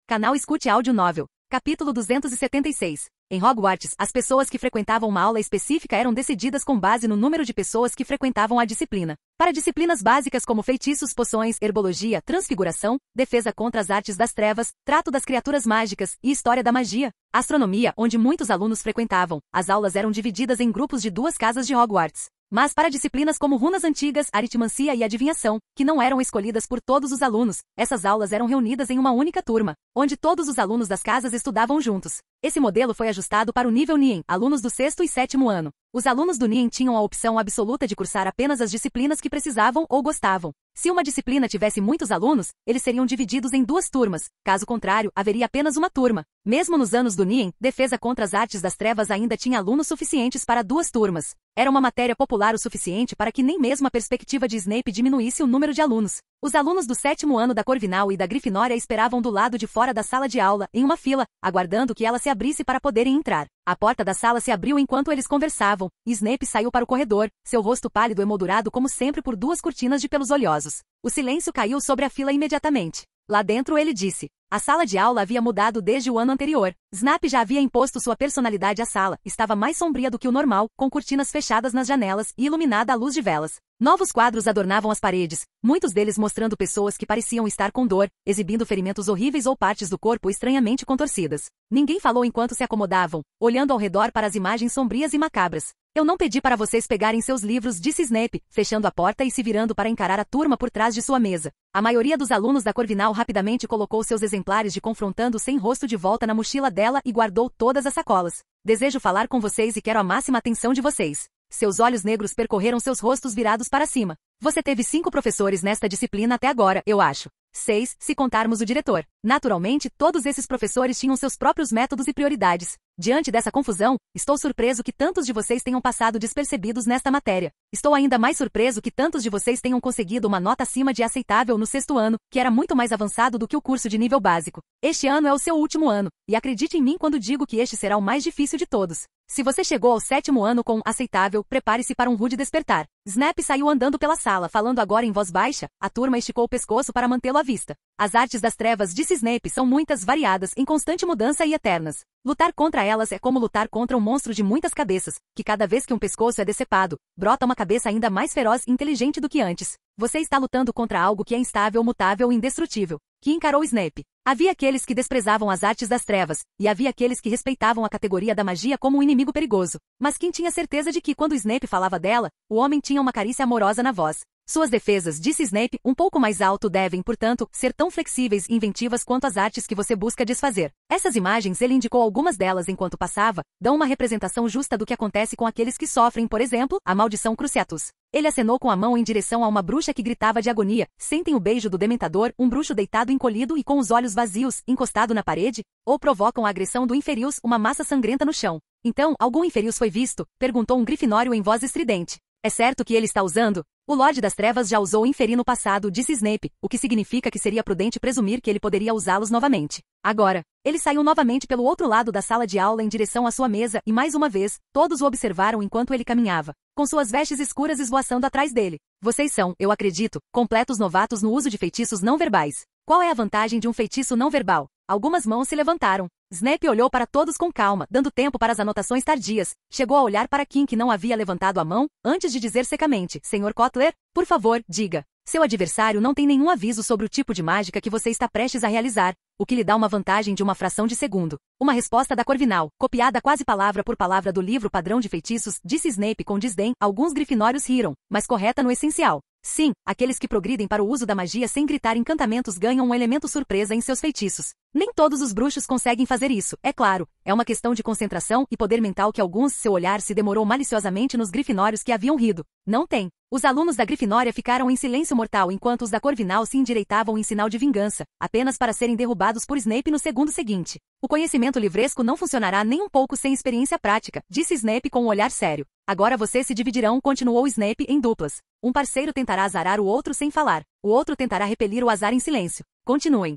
Canal Escute Áudio Novel. Capítulo 276. Em Hogwarts, as pessoas que frequentavam uma aula específica eram decididas com base no número de pessoas que frequentavam a disciplina. Para disciplinas básicas como feitiços, poções, herbologia, transfiguração, defesa contra as artes das trevas, trato das criaturas mágicas e história da magia, astronomia, onde muitos alunos frequentavam, as aulas eram divididas em grupos de 2 casas de Hogwarts. Mas para disciplinas como runas antigas, aritmancia e adivinhação, que não eram escolhidas por todos os alunos, essas aulas eram reunidas em uma única turma, onde todos os alunos das casas estudavam juntos. Esse modelo foi ajustado para o nível Nien, alunos do 6º e 7º ano. Os alunos do Nien tinham a opção absoluta de cursar apenas as disciplinas que precisavam ou gostavam. Se uma disciplina tivesse muitos alunos, eles seriam divididos em 2 turmas, caso contrário, haveria apenas uma turma. Mesmo nos anos do Nien, defesa contra as artes das trevas ainda tinha alunos suficientes para 2 turmas. Era uma matéria popular o suficiente para que nem mesmo a perspectiva de Snape diminuísse o número de alunos. Os alunos do 7º ano da Corvinal e da Grifinória esperavam do lado de fora da sala de aula, em uma fila, aguardando que ela se abrisse para poderem entrar. A porta da sala se abriu enquanto eles conversavam, e Snape saiu para o corredor, seu rosto pálido emoldurado como sempre por 2 cortinas de pelos oleosos. O silêncio caiu sobre a fila imediatamente. Lá dentro ele disse. A sala de aula havia mudado desde o ano anterior. Snape já havia imposto sua personalidade à sala, estava mais sombria do que o normal, com cortinas fechadas nas janelas e iluminada à luz de velas. Novos quadros adornavam as paredes, muitos deles mostrando pessoas que pareciam estar com dor, exibindo ferimentos horríveis ou partes do corpo estranhamente contorcidas. Ninguém falou enquanto se acomodavam, olhando ao redor para as imagens sombrias e macabras. Eu não pedi para vocês pegarem seus livros, disse Snape, fechando a porta e se virando para encarar a turma por trás de sua mesa. A maioria dos alunos da Corvinal rapidamente colocou seus exemplares de Confrontando Sem Rosto de volta na mochila dela e guardou todas as sacolas. Desejo falar com vocês e quero a máxima atenção de vocês. Seus olhos negros percorreram seus rostos virados para cima. Você teve 5 professores nesta disciplina até agora, eu acho. 6, se contarmos o diretor. Naturalmente, todos esses professores tinham seus próprios métodos e prioridades. Diante dessa confusão, estou surpreso que tantos de vocês tenham passado despercebidos nesta matéria. Estou ainda mais surpreso que tantos de vocês tenham conseguido uma nota acima de aceitável no 6º ano, que era muito mais avançado do que o curso de nível básico. Este ano é o seu último ano, e acredite em mim quando digo que este será o mais difícil de todos. Se você chegou ao 7º ano com aceitável, prepare-se para um rude despertar. Snape saiu andando pela sala, falando agora em voz baixa, a turma esticou o pescoço para mantê-lo à vista. As artes das trevas, disse Snape, são muitas, variadas, em constante mudança e eternas. Lutar contra elas é como lutar contra um monstro de muitas cabeças, que cada vez que um pescoço é decepado, brota uma cabeça ainda mais feroz e inteligente do que antes. Você está lutando contra algo que é instável, mutável e indestrutível. Que encarou Snape. Havia aqueles que desprezavam as artes das trevas, e havia aqueles que respeitavam a categoria da magia como um inimigo perigoso. Mas Kim tinha certeza de que quando Snape falava dela, o homem tinha uma carícia amorosa na voz. Suas defesas, disse Snape, um pouco mais alto devem, portanto, ser tão flexíveis e inventivas quanto as artes que você busca desfazer. Essas imagens, ele indicou algumas delas enquanto passava, dão uma representação justa do que acontece com aqueles que sofrem, por exemplo, a maldição Cruciatus. Ele acenou com a mão em direção a uma bruxa que gritava de agonia. Sentem o beijo do dementador, um bruxo deitado encolhido e com os olhos vazios, encostado na parede? Ou provocam a agressão do Inferius, uma massa sangrenta no chão? Então, algum Inferius foi visto? Perguntou um grifinório em voz estridente. É certo que ele está usando? O Lorde das Trevas já usou Inferi no passado, disse Snape, o que significa que seria prudente presumir que ele poderia usá-los novamente. Agora, ele saiu novamente pelo outro lado da sala de aula em direção à sua mesa e mais uma vez, todos o observaram enquanto ele caminhava, com suas vestes escuras esvoaçando atrás dele. Vocês são, eu acredito, completos novatos no uso de feitiços não verbais. Qual é a vantagem de um feitiço não verbal? Algumas mãos se levantaram. Snape olhou para todos com calma, dando tempo para as anotações tardias. Chegou a olhar para Kim, que não havia levantado a mão, antes de dizer secamente, Sr. Cotler, por favor, diga. Seu adversário não tem nenhum aviso sobre o tipo de mágica que você está prestes a realizar, o que lhe dá uma vantagem de uma fração de segundo. Uma resposta da Corvinal, copiada quase palavra por palavra do livro Padrão de Feitiços, disse Snape com desdém. Alguns grifinórios riram, mas correta no essencial. Sim, aqueles que progridem para o uso da magia sem gritar encantamentos ganham um elemento surpresa em seus feitiços. Nem todos os bruxos conseguem fazer isso, é claro. É uma questão de concentração e poder mental que alguns, seu olhar se demorou maliciosamente nos grifinórios que haviam rido. Não tem. Os alunos da Grifinória ficaram em silêncio mortal enquanto os da Corvinal se endireitavam em sinal de vingança, apenas para serem derrubados por Snape no segundo seguinte. O conhecimento livresco não funcionará nem um pouco sem experiência prática, disse Snape com um olhar sério. Agora vocês se dividirão, continuou Snape, em duplas. Um parceiro tentará azarar o outro sem falar. O outro tentará repelir o azar em silêncio. continuem.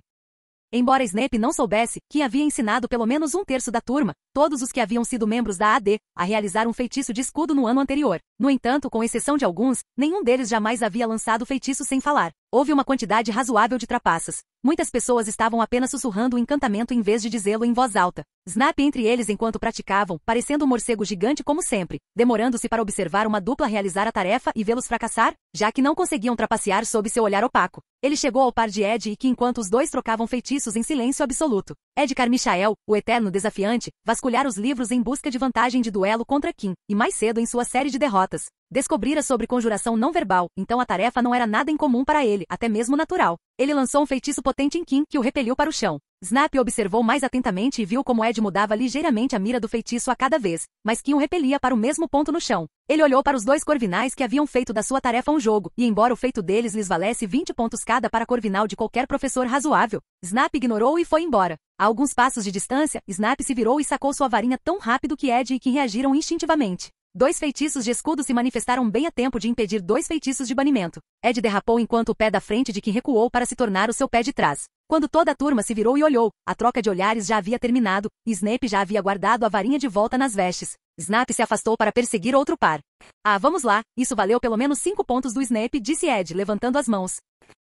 Embora Snape não soubesse, que havia ensinado pelo menos um terço da turma, todos os que haviam sido membros da AD, a realizar um feitiço de escudo no ano anterior. No entanto, com exceção de alguns, nenhum deles jamais havia lançado feitiço sem falar. Houve uma quantidade razoável de trapaças. Muitas pessoas estavam apenas sussurrando o encantamento em vez de dizê-lo em voz alta. Snap entre eles enquanto praticavam, parecendo um morcego gigante como sempre, demorando-se para observar uma dupla realizar a tarefa e vê-los fracassar, já que não conseguiam trapacear sob seu olhar opaco. Ele chegou ao par de Ed e que enquanto os dois trocavam feitiços em silêncio absoluto. Ed Carmichael, o eterno desafiante, vasculhar os livros em busca de vantagem de duelo contra Kim, e mais cedo em sua série de derrotas. Descobrira sobre conjuração não verbal, então a tarefa não era nada incomum para ele, até mesmo natural. Ele lançou um feitiço potente em Kim que o repeliu para o chão. Snap observou mais atentamente e viu como Ed mudava ligeiramente a mira do feitiço a cada vez, mas Kim o repelia para o mesmo ponto no chão. Ele olhou para os dois corvinais que haviam feito da sua tarefa um jogo, e embora o feito deles lhes valesse 20 pontos cada para corvinal de qualquer professor razoável, Snap ignorou e foi embora. A alguns passos de distância, Snap se virou e sacou sua varinha tão rápido que Ed e Kim reagiram instintivamente. 2 feitiços de escudo se manifestaram bem a tempo de impedir 2 feitiços de banimento. Ed derrapou enquanto o pé da frente de Kim recuou para se tornar o seu pé de trás. Quando toda a turma se virou e olhou, a troca de olhares já havia terminado, e Snape já havia guardado a varinha de volta nas vestes. Snap se afastou para perseguir outro par. Ah, vamos lá, isso valeu pelo menos 5 pontos do Snape, disse Ed, levantando as mãos.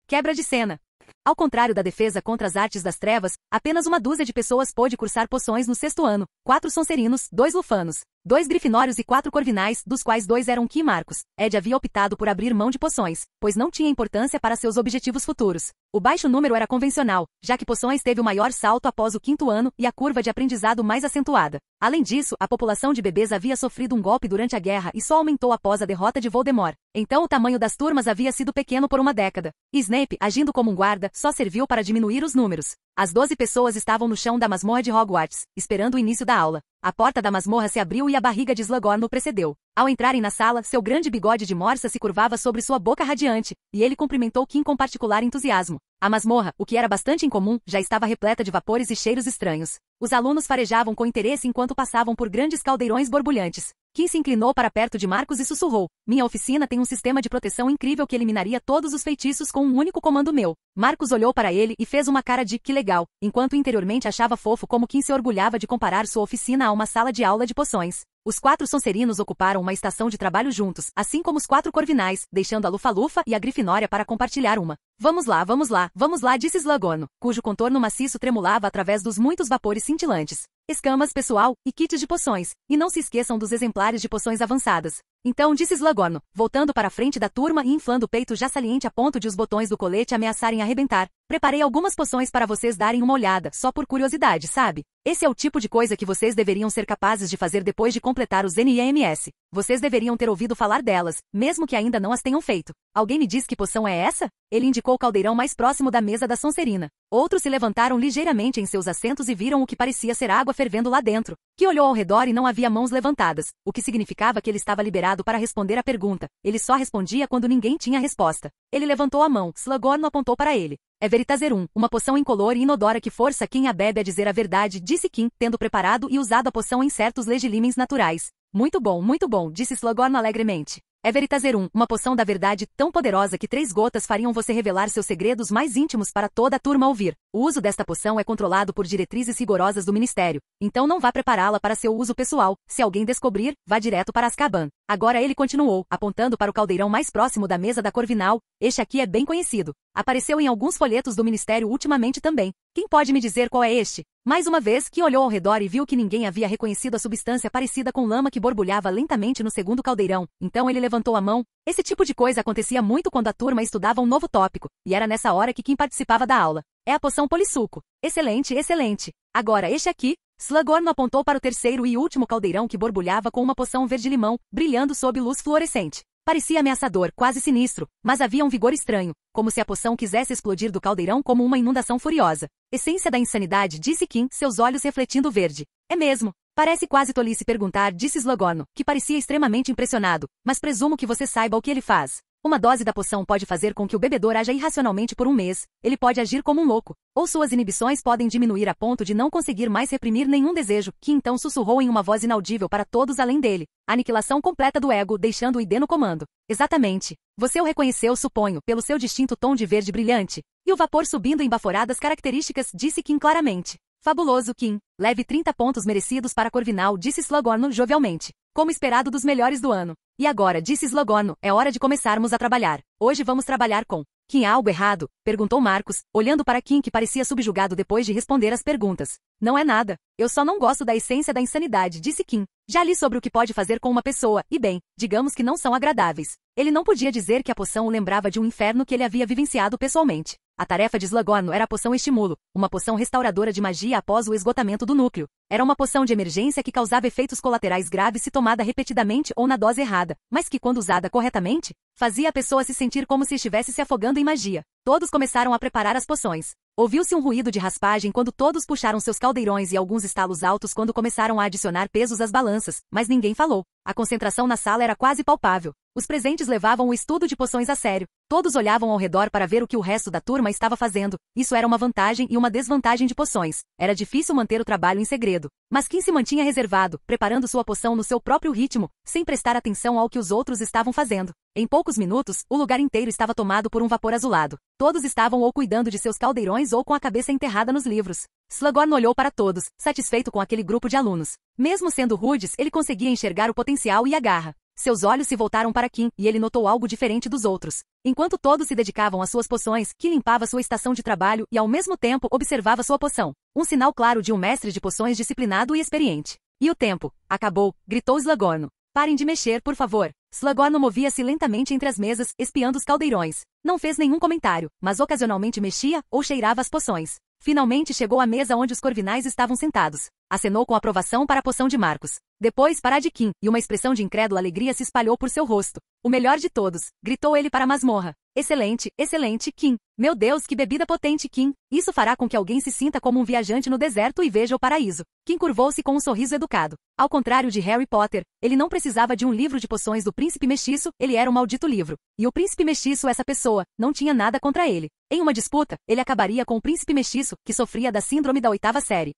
Quebra de cena. Ao contrário da defesa contra as artes das trevas, apenas uma dúzia de pessoas pôde cursar poções no 6º ano, 4 Sonserinos, 2 Lufanos, 2 Grifinórios e 4 Corvinais, dos quais 2 eram Kim e Marcos. Ed havia optado por abrir mão de poções, pois não tinha importância para seus objetivos futuros. O baixo número era convencional, já que poções teve o maior salto após o 5º ano e a curva de aprendizado mais acentuada. Além disso, a população de bebês havia sofrido um golpe durante a guerra e só aumentou após a derrota de Voldemort. Então o tamanho das turmas havia sido pequeno por uma década. E Snape, agindo como um guarda, só serviu para diminuir os números. As 12 pessoas estavam no chão da masmorra de Hogwarts, esperando o início da aula. A porta da masmorra se abriu e a barriga de Slughorn o precedeu. Ao entrarem na sala, seu grande bigode de morsa se curvava sobre sua boca radiante, e ele cumprimentou Kim com particular entusiasmo. A masmorra, o que era bastante incomum, já estava repleta de vapores e cheiros estranhos. Os alunos farejavam com interesse enquanto passavam por grandes caldeirões borbulhantes. Kim se inclinou para perto de Marcos e sussurrou: "Minha oficina tem um sistema de proteção incrível que eliminaria todos os feitiços com um único comando meu." Marcos olhou para ele e fez uma cara de "que legal", enquanto interiormente achava fofo como Kim se orgulhava de comparar sua oficina a uma sala de aula de poções. Os 4 Sonserinos ocuparam uma estação de trabalho juntos, assim como os 4 Corvinais, deixando a Lufa-Lufa e a Grifinória para compartilhar uma. Vamos lá, vamos lá, vamos lá, disse Slughorn, cujo contorno maciço tremulava através dos muitos vapores cintilantes. Escamas, pessoal, e kits de poções. E não se esqueçam dos exemplares de poções avançadas. Então, disse Slughorn, voltando para a frente da turma e inflando o peito já saliente a ponto de os botões do colete ameaçarem arrebentar. Preparei algumas poções para vocês darem uma olhada, só por curiosidade, sabe? Esse é o tipo de coisa que vocês deveriam ser capazes de fazer depois de completar os NEMS. Vocês deveriam ter ouvido falar delas, mesmo que ainda não as tenham feito. Alguém me diz que poção é essa? Ele indicou o caldeirão mais próximo da mesa da Sonserina. Outros se levantaram ligeiramente em seus assentos e viram o que parecia ser água fervendo lá dentro. Que olhou ao redor e não havia mãos levantadas, o que significava que ele estava liberado para responder a pergunta. Ele só respondia quando ninguém tinha resposta. Ele levantou a mão, Slughorn apontou para ele. É Veritaserum, uma poção incolor e inodora que força quem a bebe a dizer a verdade, disse Kim, tendo preparado e usado a poção em certos legilimens naturais. Muito bom, disse Slughorn alegremente. É Veritaserum, uma poção da verdade tão poderosa que 3 gotas fariam você revelar seus segredos mais íntimos para toda a turma ouvir. O uso desta poção é controlado por diretrizes rigorosas do Ministério, então não vá prepará-la para seu uso pessoal. Se alguém descobrir, vá direto para Azkaban. Agora ele continuou, apontando para o caldeirão mais próximo da mesa da Corvinal. Este aqui é bem conhecido. Apareceu em alguns folhetos do Ministério ultimamente também. Quem pode me dizer qual é este? Mais uma vez, Kim olhou ao redor e viu que ninguém havia reconhecido a substância parecida com lama que borbulhava lentamente no segundo caldeirão. Então ele levantou a mão. Esse tipo de coisa acontecia muito quando a turma estudava um novo tópico, e era nessa hora que Kim participava da aula. É a poção Polissuco. Excelente, excelente. Agora este aqui. Slughorn apontou para o terceiro e último caldeirão que borbulhava com uma poção verde-limão, brilhando sob luz fluorescente. Parecia ameaçador, quase sinistro, mas havia um vigor estranho, como se a poção quisesse explodir do caldeirão como uma inundação furiosa. Essência da insanidade, disse Kim, seus olhos refletindo verde. É mesmo. Parece quase tolice perguntar, disse Slughorn, que parecia extremamente impressionado, mas presumo que você saiba o que ele faz. Uma dose da poção pode fazer com que o bebedor haja irracionalmente por um mês, ele pode agir como um louco, ou suas inibições podem diminuir a ponto de não conseguir mais reprimir nenhum desejo, que então sussurrou em uma voz inaudível para todos além dele. Aniquilação completa do ego, deixando o ID no comando. Exatamente. Você o reconheceu, suponho, pelo seu distinto tom de verde brilhante. E o vapor subindo em baforadas características, disse Kim claramente. Fabuloso, Kim. Leve 30 pontos merecidos para Corvinal, disse Slughorn jovialmente. Como esperado dos melhores do ano. E agora, disse Slughorn, é hora de começarmos a trabalhar. Hoje vamos trabalhar com... Kim, há algo errado? Perguntou Marcos, olhando para Kim que parecia subjugado depois de responder as perguntas. Não é nada. Eu só não gosto da essência da insanidade, disse Kim. Já li sobre o que pode fazer com uma pessoa, e bem, digamos que não são agradáveis. Ele não podia dizer que a poção o lembrava de um inferno que ele havia vivenciado pessoalmente. A tarefa de Slughorn era a poção estímulo, uma poção restauradora de magia após o esgotamento do núcleo. Era uma poção de emergência que causava efeitos colaterais graves se tomada repetidamente ou na dose errada, mas que quando usada corretamente, fazia a pessoa se sentir como se estivesse se afogando em magia. Todos começaram a preparar as poções. Ouviu-se um ruído de raspagem quando todos puxaram seus caldeirões e alguns estalos altos quando começaram a adicionar pesos às balanças, mas ninguém falou. A concentração na sala era quase palpável. Os presentes levavam o estudo de poções a sério. Todos olhavam ao redor para ver o que o resto da turma estava fazendo. Isso era uma vantagem e uma desvantagem de poções. Era difícil manter o trabalho em segredo. Mas Kim se mantinha reservado, preparando sua poção no seu próprio ritmo, sem prestar atenção ao que os outros estavam fazendo. Em poucos minutos, o lugar inteiro estava tomado por um vapor azulado. Todos estavam ou cuidando de seus caldeirões ou com a cabeça enterrada nos livros. Slughorn olhou para todos, satisfeito com aquele grupo de alunos. Mesmo sendo rudes, ele conseguia enxergar o potencial e a garra. Seus olhos se voltaram para Kim, e ele notou algo diferente dos outros. Enquanto todos se dedicavam às suas poções, Kim limpava sua estação de trabalho e ao mesmo tempo observava sua poção. Um sinal claro de um mestre de poções disciplinado e experiente. E o tempo. Acabou, gritou Slughorn. Parem de mexer, por favor. Slughorn movia-se lentamente entre as mesas, espiando os caldeirões. Não fez nenhum comentário, mas ocasionalmente mexia ou cheirava as poções. Finalmente chegou à mesa onde os corvinais estavam sentados. Acenou com aprovação para a poção de Marcos. Depois para a de Kim, e uma expressão de incrédula alegria se espalhou por seu rosto. O melhor de todos, gritou ele para a masmorra. Excelente, excelente, Kim. Meu Deus, que bebida potente, Kim. Isso fará com que alguém se sinta como um viajante no deserto e veja o paraíso. Kim curvou-se com um sorriso educado. Ao contrário de Harry Potter, ele não precisava de um livro de poções do príncipe mestiço, ele era um maldito livro. E o príncipe mestiço, essa pessoa, não tinha nada contra ele. Em uma disputa, ele acabaria com o príncipe mestiço, que sofria da síndrome da 8ª série.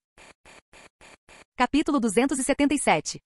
Capítulo 277.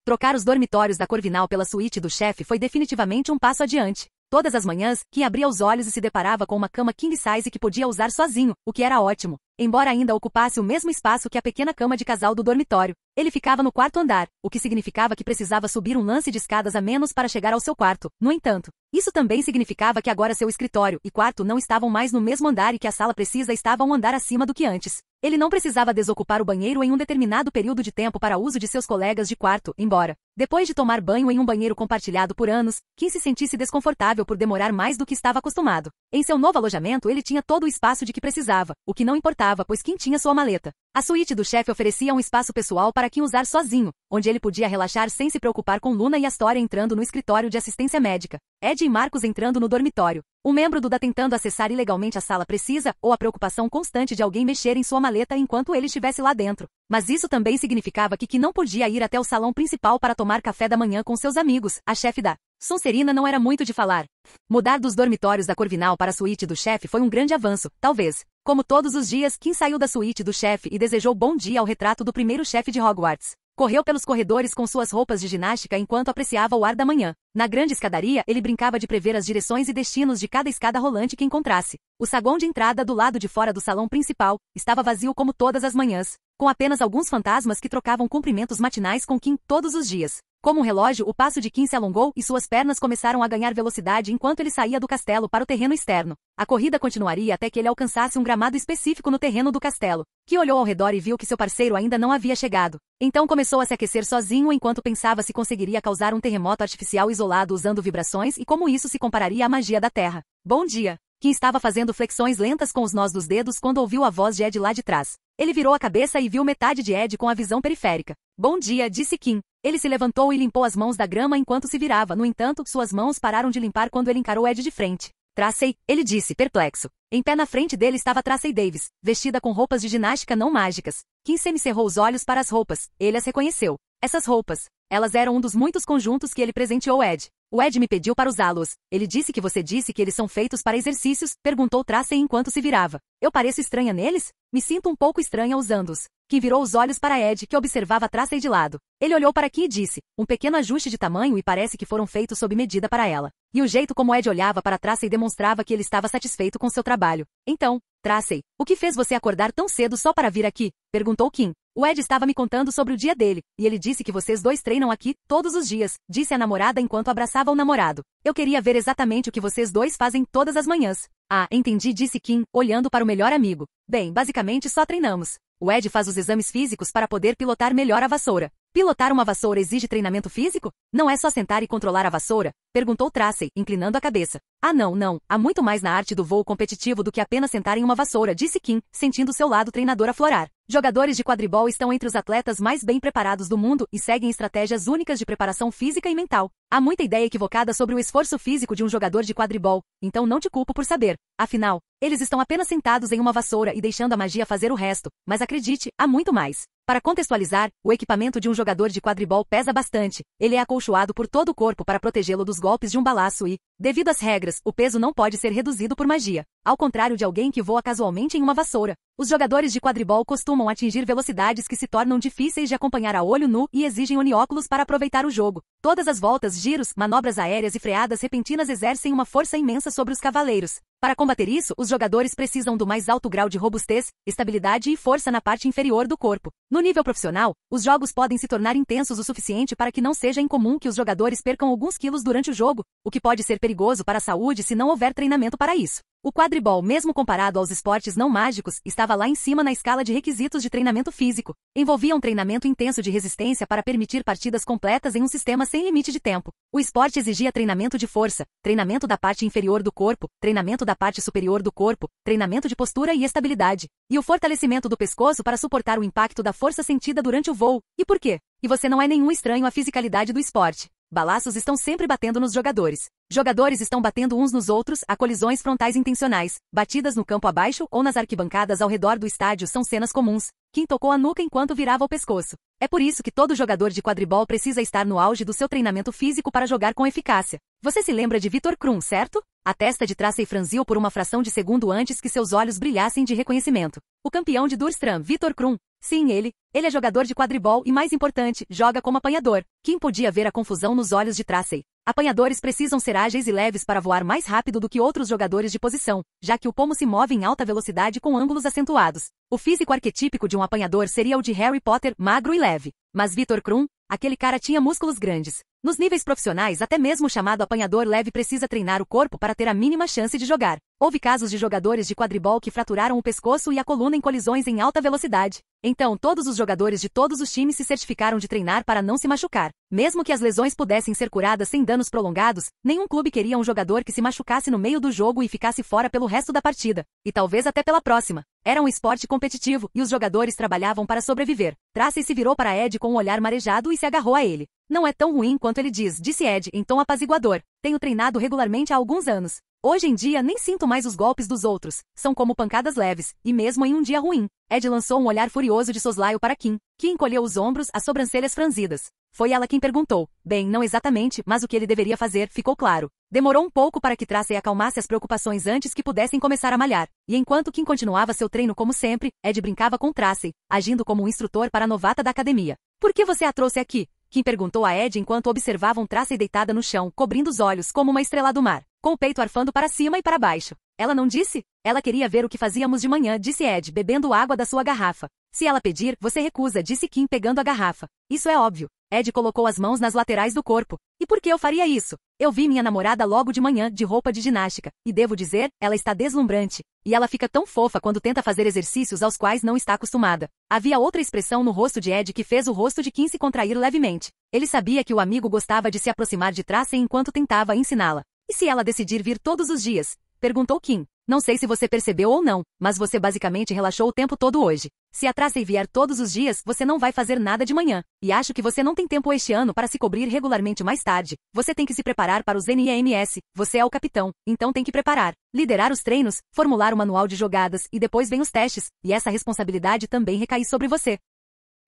Trocar os dormitórios da Corvinal pela suíte do chefe foi definitivamente um passo adiante. Todas as manhãs, Kim abria os olhos e se deparava com uma cama king size que podia usar sozinho, o que era ótimo. Embora ainda ocupasse o mesmo espaço que a pequena cama de casal do dormitório, ele ficava no 4º andar, o que significava que precisava subir um lance de escadas a menos para chegar ao seu quarto. No entanto, isso também significava que agora seu escritório e quarto não estavam mais no mesmo andar e que a sala precisa estava um andar acima do que antes. Ele não precisava desocupar o banheiro em um determinado período de tempo para uso de seus colegas de quarto, embora, depois de tomar banho em um banheiro compartilhado por anos, Kim se sentisse desconfortável por demorar mais do que estava acostumado. Em seu novo alojamento ele tinha todo o espaço de que precisava, o que não importava, pois Kim tinha sua maleta. A suíte do chefe oferecia um espaço pessoal para Kim usar sozinho, onde ele podia relaxar sem se preocupar com Luna e Astoria entrando no escritório de assistência médica, Ed e Marcos entrando no dormitório. Um membro do DA tentando acessar ilegalmente a sala precisa, ou a preocupação constante de alguém mexer em sua maleta enquanto ele estivesse lá dentro. Mas isso também significava que Kim não podia ir até o salão principal para tomar café da manhã com seus amigos, a chefe da Sonserina não era muito de falar. Mudar dos dormitórios da Corvinal para a suíte do chefe foi um grande avanço, talvez. Como todos os dias, Kim saiu da suíte do chefe e desejou bom dia ao retrato do primeiro chefe de Hogwarts. Correu pelos corredores com suas roupas de ginástica enquanto apreciava o ar da manhã. Na grande escadaria, ele brincava de prever as direções e destinos de cada escada rolante que encontrasse. O saguão de entrada do lado de fora do salão principal estava vazio como todas as manhãs, com apenas alguns fantasmas que trocavam cumprimentos matinais com Kim todos os dias. Como um relógio, o passo de Kim se alongou e suas pernas começaram a ganhar velocidade enquanto ele saía do castelo para o terreno externo. A corrida continuaria até que ele alcançasse um gramado específico no terreno do castelo. Kim olhou ao redor e viu que seu parceiro ainda não havia chegado. Então começou a se aquecer sozinho enquanto pensava se conseguiria causar um terremoto artificial isolado usando vibrações e como isso se compararia à magia da Terra. Bom dia! Kim estava fazendo flexões lentas com os nós dos dedos quando ouviu a voz de Ed lá de trás. Ele virou a cabeça e viu metade de Ed com a visão periférica. Bom dia, disse Kim. Ele se levantou e limpou as mãos da grama enquanto se virava. No entanto, suas mãos pararam de limpar quando ele encarou Ed de frente. Tracey, ele disse, perplexo. Em pé na frente dele estava Tracey Davis, vestida com roupas de ginástica não mágicas. Kim semicerrou os olhos para as roupas. Ele as reconheceu. Essas roupas Elas eram um dos muitos conjuntos que ele presenteou Ed. O Ed me pediu para usá-los. Ele disse que você disse que eles são feitos para exercícios, perguntou Tracey enquanto se virava. Eu pareço estranha neles? Me sinto um pouco estranha usando-os. Kim virou os olhos para Ed, que observava Tracey de lado. Ele olhou para Kim e disse, um pequeno ajuste de tamanho e parece que foram feitos sob medida para ela. E o jeito como Ed olhava para Tracey demonstrava que ele estava satisfeito com seu trabalho. Então, Tracey, o que fez você acordar tão cedo só para vir aqui? Perguntou Kim. O Ed estava me contando sobre o dia dele, e ele disse que vocês dois treinam aqui, todos os dias, disse a namorada enquanto abraçava o namorado. Eu queria ver exatamente o que vocês dois fazem todas as manhãs. Ah, entendi, disse Kim, olhando para o melhor amigo. Bem, basicamente só treinamos. O Ed faz os exames físicos para poder pilotar melhor a vassoura. Pilotar uma vassoura exige treinamento físico? Não é só sentar e controlar a vassoura? Perguntou Tracey, inclinando a cabeça. Ah não, há muito mais na arte do voo competitivo do que apenas sentar em uma vassoura, disse Kim, sentindo seu lado treinador aflorar. Jogadores de quadribol estão entre os atletas mais bem preparados do mundo e seguem estratégias únicas de preparação física e mental. Há muita ideia equivocada sobre o esforço físico de um jogador de quadribol, então não te culpo por saber. Afinal, eles estão apenas sentados em uma vassoura e deixando a magia fazer o resto, mas acredite, há muito mais. Para contextualizar, o equipamento de um jogador de quadribol pesa bastante. Ele é acolchoado por todo o corpo para protegê-lo dos golpes de um balaço e, devido às regras, o peso não pode ser reduzido por magia. Ao contrário de alguém que voa casualmente em uma vassoura. Os jogadores de quadribol costumam atingir velocidades que se tornam difíceis de acompanhar a olho nu e exigem unióculos para aproveitar o jogo. Todas as voltas, giros, manobras aéreas e freadas repentinas exercem uma força imensa sobre os cavaleiros. Para combater isso, os jogadores precisam do mais alto grau de robustez, estabilidade e força na parte inferior do corpo. No nível profissional, os jogos podem se tornar intensos o suficiente para que não seja incomum que os jogadores percam alguns quilos durante o jogo, o que pode ser perigoso para a saúde se não houver treinamento para isso. O quadribol, mesmo comparado aos esportes não mágicos, estava lá em cima na escala de requisitos de treinamento físico. Envolvia um treinamento intenso de resistência para permitir partidas completas em um sistema sem limite de tempo. O esporte exigia treinamento de força, treinamento da parte inferior do corpo, treinamento da parte superior do corpo, treinamento de postura e estabilidade, e o fortalecimento do pescoço para suportar o impacto da força sentida durante o voo. E por quê? E você não é nenhum estranho à fisicalidade do esporte. Balaços estão sempre batendo nos jogadores. Jogadores estão batendo uns nos outros, há colisões frontais intencionais, batidas no campo abaixo ou nas arquibancadas ao redor do estádio são cenas comuns. Kim tocou a nuca enquanto virava o pescoço. É por isso que todo jogador de quadribol precisa estar no auge do seu treinamento físico para jogar com eficácia. Você se lembra de Viktor Krum, certo? A testa de Tracey franziu por uma fração de segundo antes que seus olhos brilhassem de reconhecimento. O campeão de Durstram, Viktor Krum. Sim, ele é jogador de quadribol e, mais importante, joga como apanhador. Kim podia ver a confusão nos olhos de Tracey. Apanhadores precisam ser ágeis e leves para voar mais rápido do que outros jogadores de posição, já que o pomo se move em alta velocidade com ângulos acentuados. O físico arquetípico de um apanhador seria o de Harry Potter, magro e leve. Mas Viktor Krum, aquele cara tinha músculos grandes. Nos níveis profissionais, até mesmo o chamado apanhador leve precisa treinar o corpo para ter a mínima chance de jogar. Houve casos de jogadores de quadribol que fraturaram o pescoço e a coluna em colisões em alta velocidade. Então, todos os jogadores de todos os times se certificaram de treinar para não se machucar. Mesmo que as lesões pudessem ser curadas sem danos prolongados, nenhum clube queria um jogador que se machucasse no meio do jogo e ficasse fora pelo resto da partida. E talvez até pela próxima. Era um esporte competitivo, e os jogadores trabalhavam para sobreviver. Tracey se virou para Ed com um olhar marejado e se agarrou a ele. Não é tão ruim quanto ele diz, disse Ed, em tom apaziguador. Tenho treinado regularmente há alguns anos. Hoje em dia nem sinto mais os golpes dos outros. São como pancadas leves, e mesmo em um dia ruim. Ed lançou um olhar furioso de soslaio para Kim. Kim encolheu os ombros, as sobrancelhas franzidas. Foi ela quem perguntou. Bem, não exatamente, mas o que ele deveria fazer ficou claro. Demorou um pouco para que Tracey acalmasse as preocupações antes que pudessem começar a malhar. E enquanto Kim continuava seu treino como sempre, Ed brincava com Tracey, agindo como um instrutor para a novata da academia. Por que você a trouxe aqui? Kim perguntou a Ed enquanto observavam Tracey deitada no chão, cobrindo os olhos como uma estrela do mar, com o peito arfando para cima e para baixo. Ela não disse? Ela queria ver o que fazíamos de manhã, disse Ed, bebendo água da sua garrafa. Se ela pedir, você recusa, disse Kim pegando a garrafa. Isso é óbvio. Ed colocou as mãos nas laterais do corpo. E por que eu faria isso? Eu vi minha namorada logo de manhã, de roupa de ginástica, e devo dizer, ela está deslumbrante. E ela fica tão fofa quando tenta fazer exercícios aos quais não está acostumada. Havia outra expressão no rosto de Ed que fez o rosto de Kim se contrair levemente. Ele sabia que o amigo gostava de se aproximar de Tracey enquanto tentava ensiná-la. E se ela decidir vir todos os dias? Perguntou Kim. Não sei se você percebeu ou não, mas você basicamente relaxou o tempo todo hoje. Se a Tracey vier todos os dias, você não vai fazer nada de manhã. E acho que você não tem tempo este ano para se cobrir regularmente mais tarde. Você tem que se preparar para os NEMS. Você é o capitão, então tem que preparar. Liderar os treinos, formular o manual de jogadas e depois vem os testes. E essa responsabilidade também recai sobre você.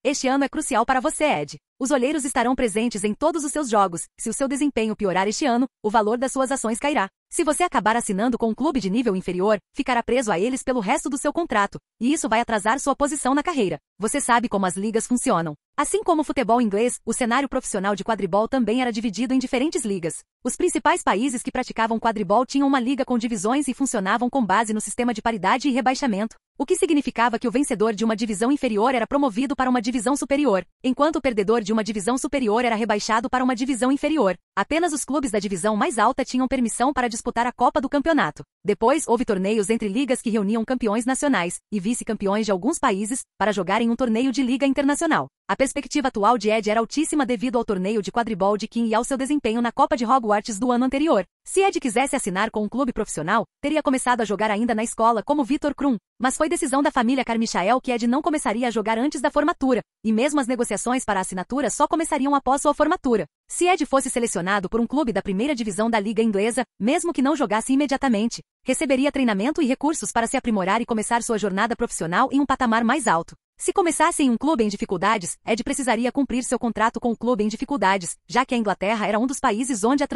Este ano é crucial para você, Ed. Os olheiros estarão presentes em todos os seus jogos. Se o seu desempenho piorar este ano, o valor das suas ações cairá. Se você acabar assinando com um clube de nível inferior, ficará preso a eles pelo resto do seu contrato, e isso vai atrasar sua posição na carreira. Você sabe como as ligas funcionam. Assim como o futebol inglês, o cenário profissional de quadribol também era dividido em diferentes ligas. Os principais países que praticavam quadribol tinham uma liga com divisões e funcionavam com base no sistema de paridade e rebaixamento, o que significava que o vencedor de uma divisão inferior era promovido para uma divisão superior, enquanto o perdedor de uma divisão superior era rebaixado para uma divisão inferior. Apenas os clubes da divisão mais alta tinham permissão para disputar a Copa do Campeonato. Depois, houve torneios entre ligas que reuniam campeões nacionais e vice-campeões de alguns países para jogar em um torneio de liga internacional. A perspectiva atual de Ed era altíssima devido ao torneio de quadribol de Kim e ao seu desempenho na Copa de Hogwarts do ano anterior. Se Ed quisesse assinar com um clube profissional, teria começado a jogar ainda na escola como Victor Krum, mas foi decisão da família Carmichael que Ed não começaria a jogar antes da formatura, e mesmo as negociações para a assinatura só começariam após sua formatura. Se Ed fosse selecionado por um clube da primeira divisão da Liga Inglesa, mesmo que não jogasse imediatamente, receberia treinamento e recursos para se aprimorar e começar sua jornada profissional em um patamar mais alto. Se começasse em um clube em dificuldades, Ed precisaria cumprir seu contrato com o clube em dificuldades, já que a Inglaterra era um dos países onde a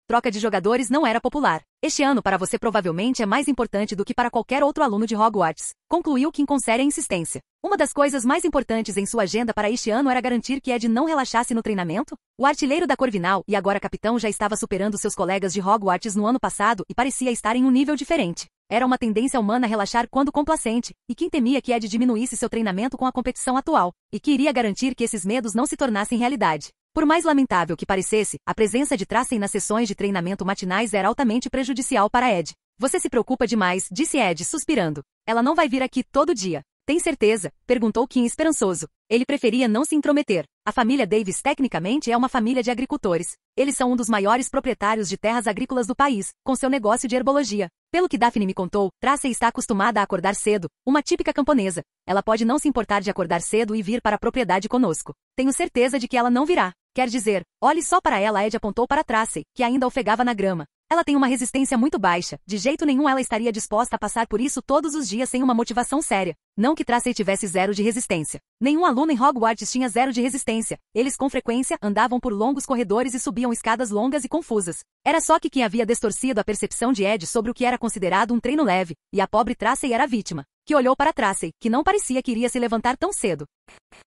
troca de jogadores não era popular. Este ano para você provavelmente é mais importante do que para qualquer outro aluno de Hogwarts, concluiu Kim com séria insistência. Uma das coisas mais importantes em sua agenda para este ano era garantir que Ed não relaxasse no treinamento. O artilheiro da Corvinal e agora capitão já estava superando seus colegas de Hogwarts no ano passado e parecia estar em um nível diferente. Era uma tendência humana relaxar quando complacente, e Kim temia que Ed diminuísse seu treinamento com a competição atual, e que iria garantir que esses medos não se tornassem realidade. Por mais lamentável que parecesse, a presença de Tracy nas sessões de treinamento matinais era altamente prejudicial para Ed. Você se preocupa demais, disse Ed, suspirando. Ela não vai vir aqui todo dia. Tem certeza? Perguntou Kim esperançoso. Ele preferia não se intrometer. A família Davis tecnicamente é uma família de agricultores. Eles são um dos maiores proprietários de terras agrícolas do país, com seu negócio de herbologia. Pelo que Daphne me contou, Tracy está acostumada a acordar cedo, uma típica camponesa. Ela pode não se importar de acordar cedo e vir para a propriedade conosco. Tenho certeza de que ela não virá. Quer dizer, olhe só para ela. Ed apontou para Tracy, que ainda ofegava na grama. Ela tem uma resistência muito baixa. De jeito nenhum ela estaria disposta a passar por isso todos os dias sem uma motivação séria. Não que Tracy tivesse zero de resistência. Nenhum aluno em Hogwarts tinha zero de resistência. Eles com frequência andavam por longos corredores e subiam escadas longas e confusas. Era só que quem havia distorcido a percepção de Ed sobre o que era considerado um treino leve, e a pobre Tracy era a vítima, que olhou para Tracy, que não parecia que iria se levantar tão cedo.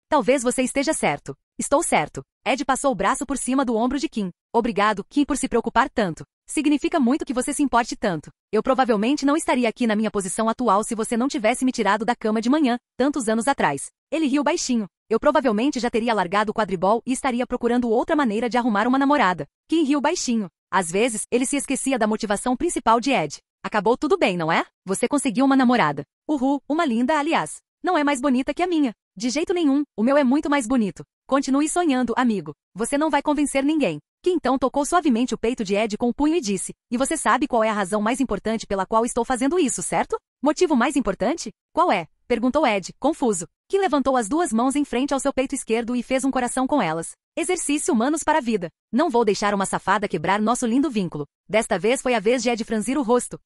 Talvez você esteja certo. Estou certo. Ed passou o braço por cima do ombro de Kim. Obrigado, Kim, por se preocupar tanto. Significa muito que você se importe tanto. Eu provavelmente não estaria aqui na minha posição atual se você não tivesse me tirado da cama de manhã, tantos anos atrás. Ele riu baixinho. Eu provavelmente já teria largado o quadribol e estaria procurando outra maneira de arrumar uma namorada. Kim riu baixinho. Às vezes, ele se esquecia da motivação principal de Ed. Acabou tudo bem, não é? Você conseguiu uma namorada. Uhul, uma linda, aliás. Não é mais bonita que a minha. De jeito nenhum, o meu é muito mais bonito. Continue sonhando, amigo. Você não vai convencer ninguém. Que então tocou suavemente o peito de Ed com o punho e disse, e você sabe qual é a razão mais importante pela qual estou fazendo isso, certo? Motivo mais importante? Qual é? Perguntou Ed, confuso. Que levantou as duas mãos em frente ao seu peito esquerdo e fez um coração com elas. Exercício humanos para a vida. Não vou deixar uma safada quebrar nosso lindo vínculo. Desta vez foi a vez de Ed franzir o rosto.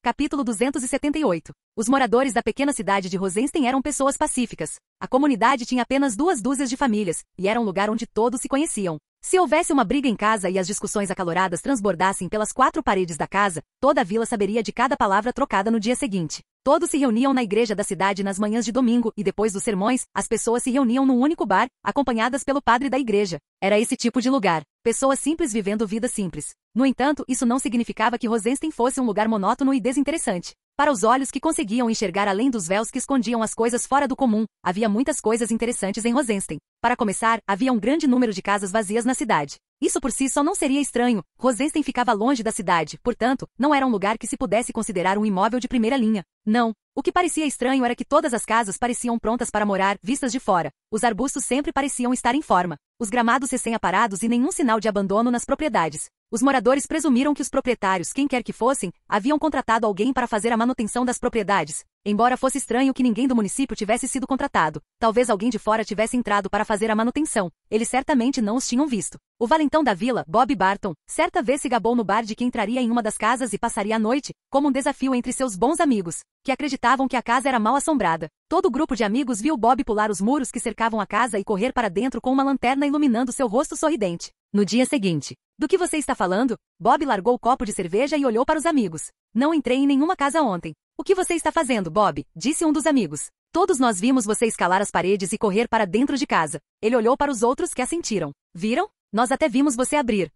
Capítulo 278. Os moradores da pequena cidade de Rosenstein eram pessoas pacíficas. A comunidade tinha apenas 2 dúzias de famílias, e era um lugar onde todos se conheciam. Se houvesse uma briga em casa e as discussões acaloradas transbordassem pelas 4 paredes da casa, toda a vila saberia de cada palavra trocada no dia seguinte. Todos se reuniam na igreja da cidade nas manhãs de domingo e depois dos sermões, as pessoas se reuniam num único bar, acompanhadas pelo padre da igreja. Era esse tipo de lugar. Pessoas simples vivendo vida simples. No entanto, isso não significava que Rosenstein fosse um lugar monótono e desinteressante. Para os olhos que conseguiam enxergar além dos véus que escondiam as coisas fora do comum, havia muitas coisas interessantes em Rosenstein. Para começar, havia um grande número de casas vazias na cidade. Isso por si só não seria estranho. Rosenstein ficava longe da cidade, portanto, não era um lugar que se pudesse considerar um imóvel de primeira linha. Não. O que parecia estranho era que todas as casas pareciam prontas para morar, vistas de fora. Os arbustos sempre pareciam estar em forma. Os gramados recém-aparados e nenhum sinal de abandono nas propriedades. Os moradores presumiram que os proprietários, quem quer que fossem, haviam contratado alguém para fazer a manutenção das propriedades. Embora fosse estranho que ninguém do município tivesse sido contratado, talvez alguém de fora tivesse entrado para fazer a manutenção, eles certamente não os tinham visto. O valentão da vila, Bob Barton, certa vez se gabou no bar de que entraria em uma das casas e passaria a noite, como um desafio entre seus bons amigos, que acreditavam que a casa era mal assombrada. Todo o grupo de amigos viu Bob pular os muros que cercavam a casa e correr para dentro com uma lanterna iluminando seu rosto sorridente. No dia seguinte, do que você está falando? Bob largou o copo de cerveja e olhou para os amigos. Não entrei em nenhuma casa ontem. O que você está fazendo, Bob? Disse um dos amigos. Todos nós vimos você escalar as paredes e correr para dentro de casa. Ele olhou para os outros que assentiram. Viram? Nós até vimos você abrir.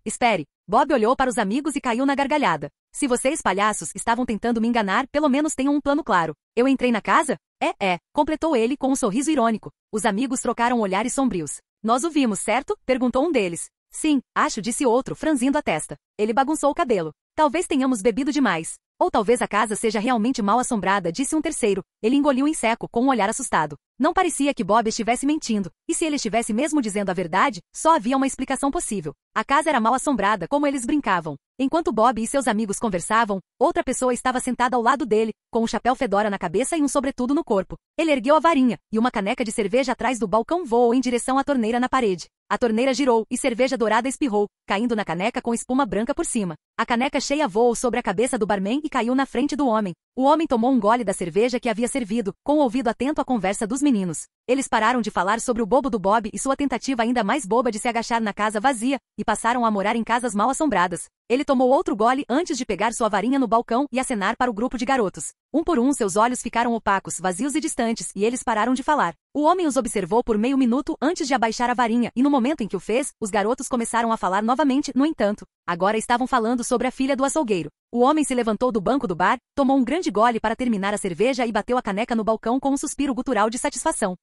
Espere. Bob olhou para os amigos e caiu na gargalhada. Se vocês, palhaços, estavam tentando me enganar, pelo menos tenham um plano claro. Eu entrei na casa? Completou ele com um sorriso irônico. Os amigos trocaram olhares sombrios. Nós o vimos, certo? Perguntou um deles. Sim, acho, disse outro, franzindo a testa. Ele bagunçou o cabelo. Talvez tenhamos bebido demais. Ou talvez a casa seja realmente mal assombrada, disse um terceiro. Ele engoliu em seco, com um olhar assustado. Não parecia que Bob estivesse mentindo. E se ele estivesse mesmo dizendo a verdade, só havia uma explicação possível. A casa era mal assombrada, como eles brincavam. Enquanto Bob e seus amigos conversavam, outra pessoa estava sentada ao lado dele, com um chapéu fedora na cabeça e um sobretudo no corpo. Ele ergueu a varinha, e uma caneca de cerveja atrás do balcão voou em direção à torneira na parede. A torneira girou, e cerveja dourada espirrou, caindo na caneca com espuma branca por cima. A caneca cheia voou sobre a cabeça do barman e caiu na frente do homem. O homem tomou um gole da cerveja que havia servido, com o ouvido atento à conversa dos meninos. Eles pararam de falar sobre o bobo do Bob e sua tentativa ainda mais boba de se agachar na casa vazia, e passaram a morar em casas mal assombradas. Ele tomou outro gole antes de pegar sua varinha no balcão e acenar para o grupo de garotos. Um por um seus olhos ficaram opacos, vazios e distantes, e eles pararam de falar. O homem os observou por meio minuto antes de abaixar a varinha, e no momento em que o fez, os garotos começaram a falar novamente, no entanto. Agora estavam falando sobre a filha do açougueiro. O homem se levantou do banco do bar, tomou um grande gole para terminar a cerveja e bateu a caneca no balcão com um suspiro gutural de satisfação.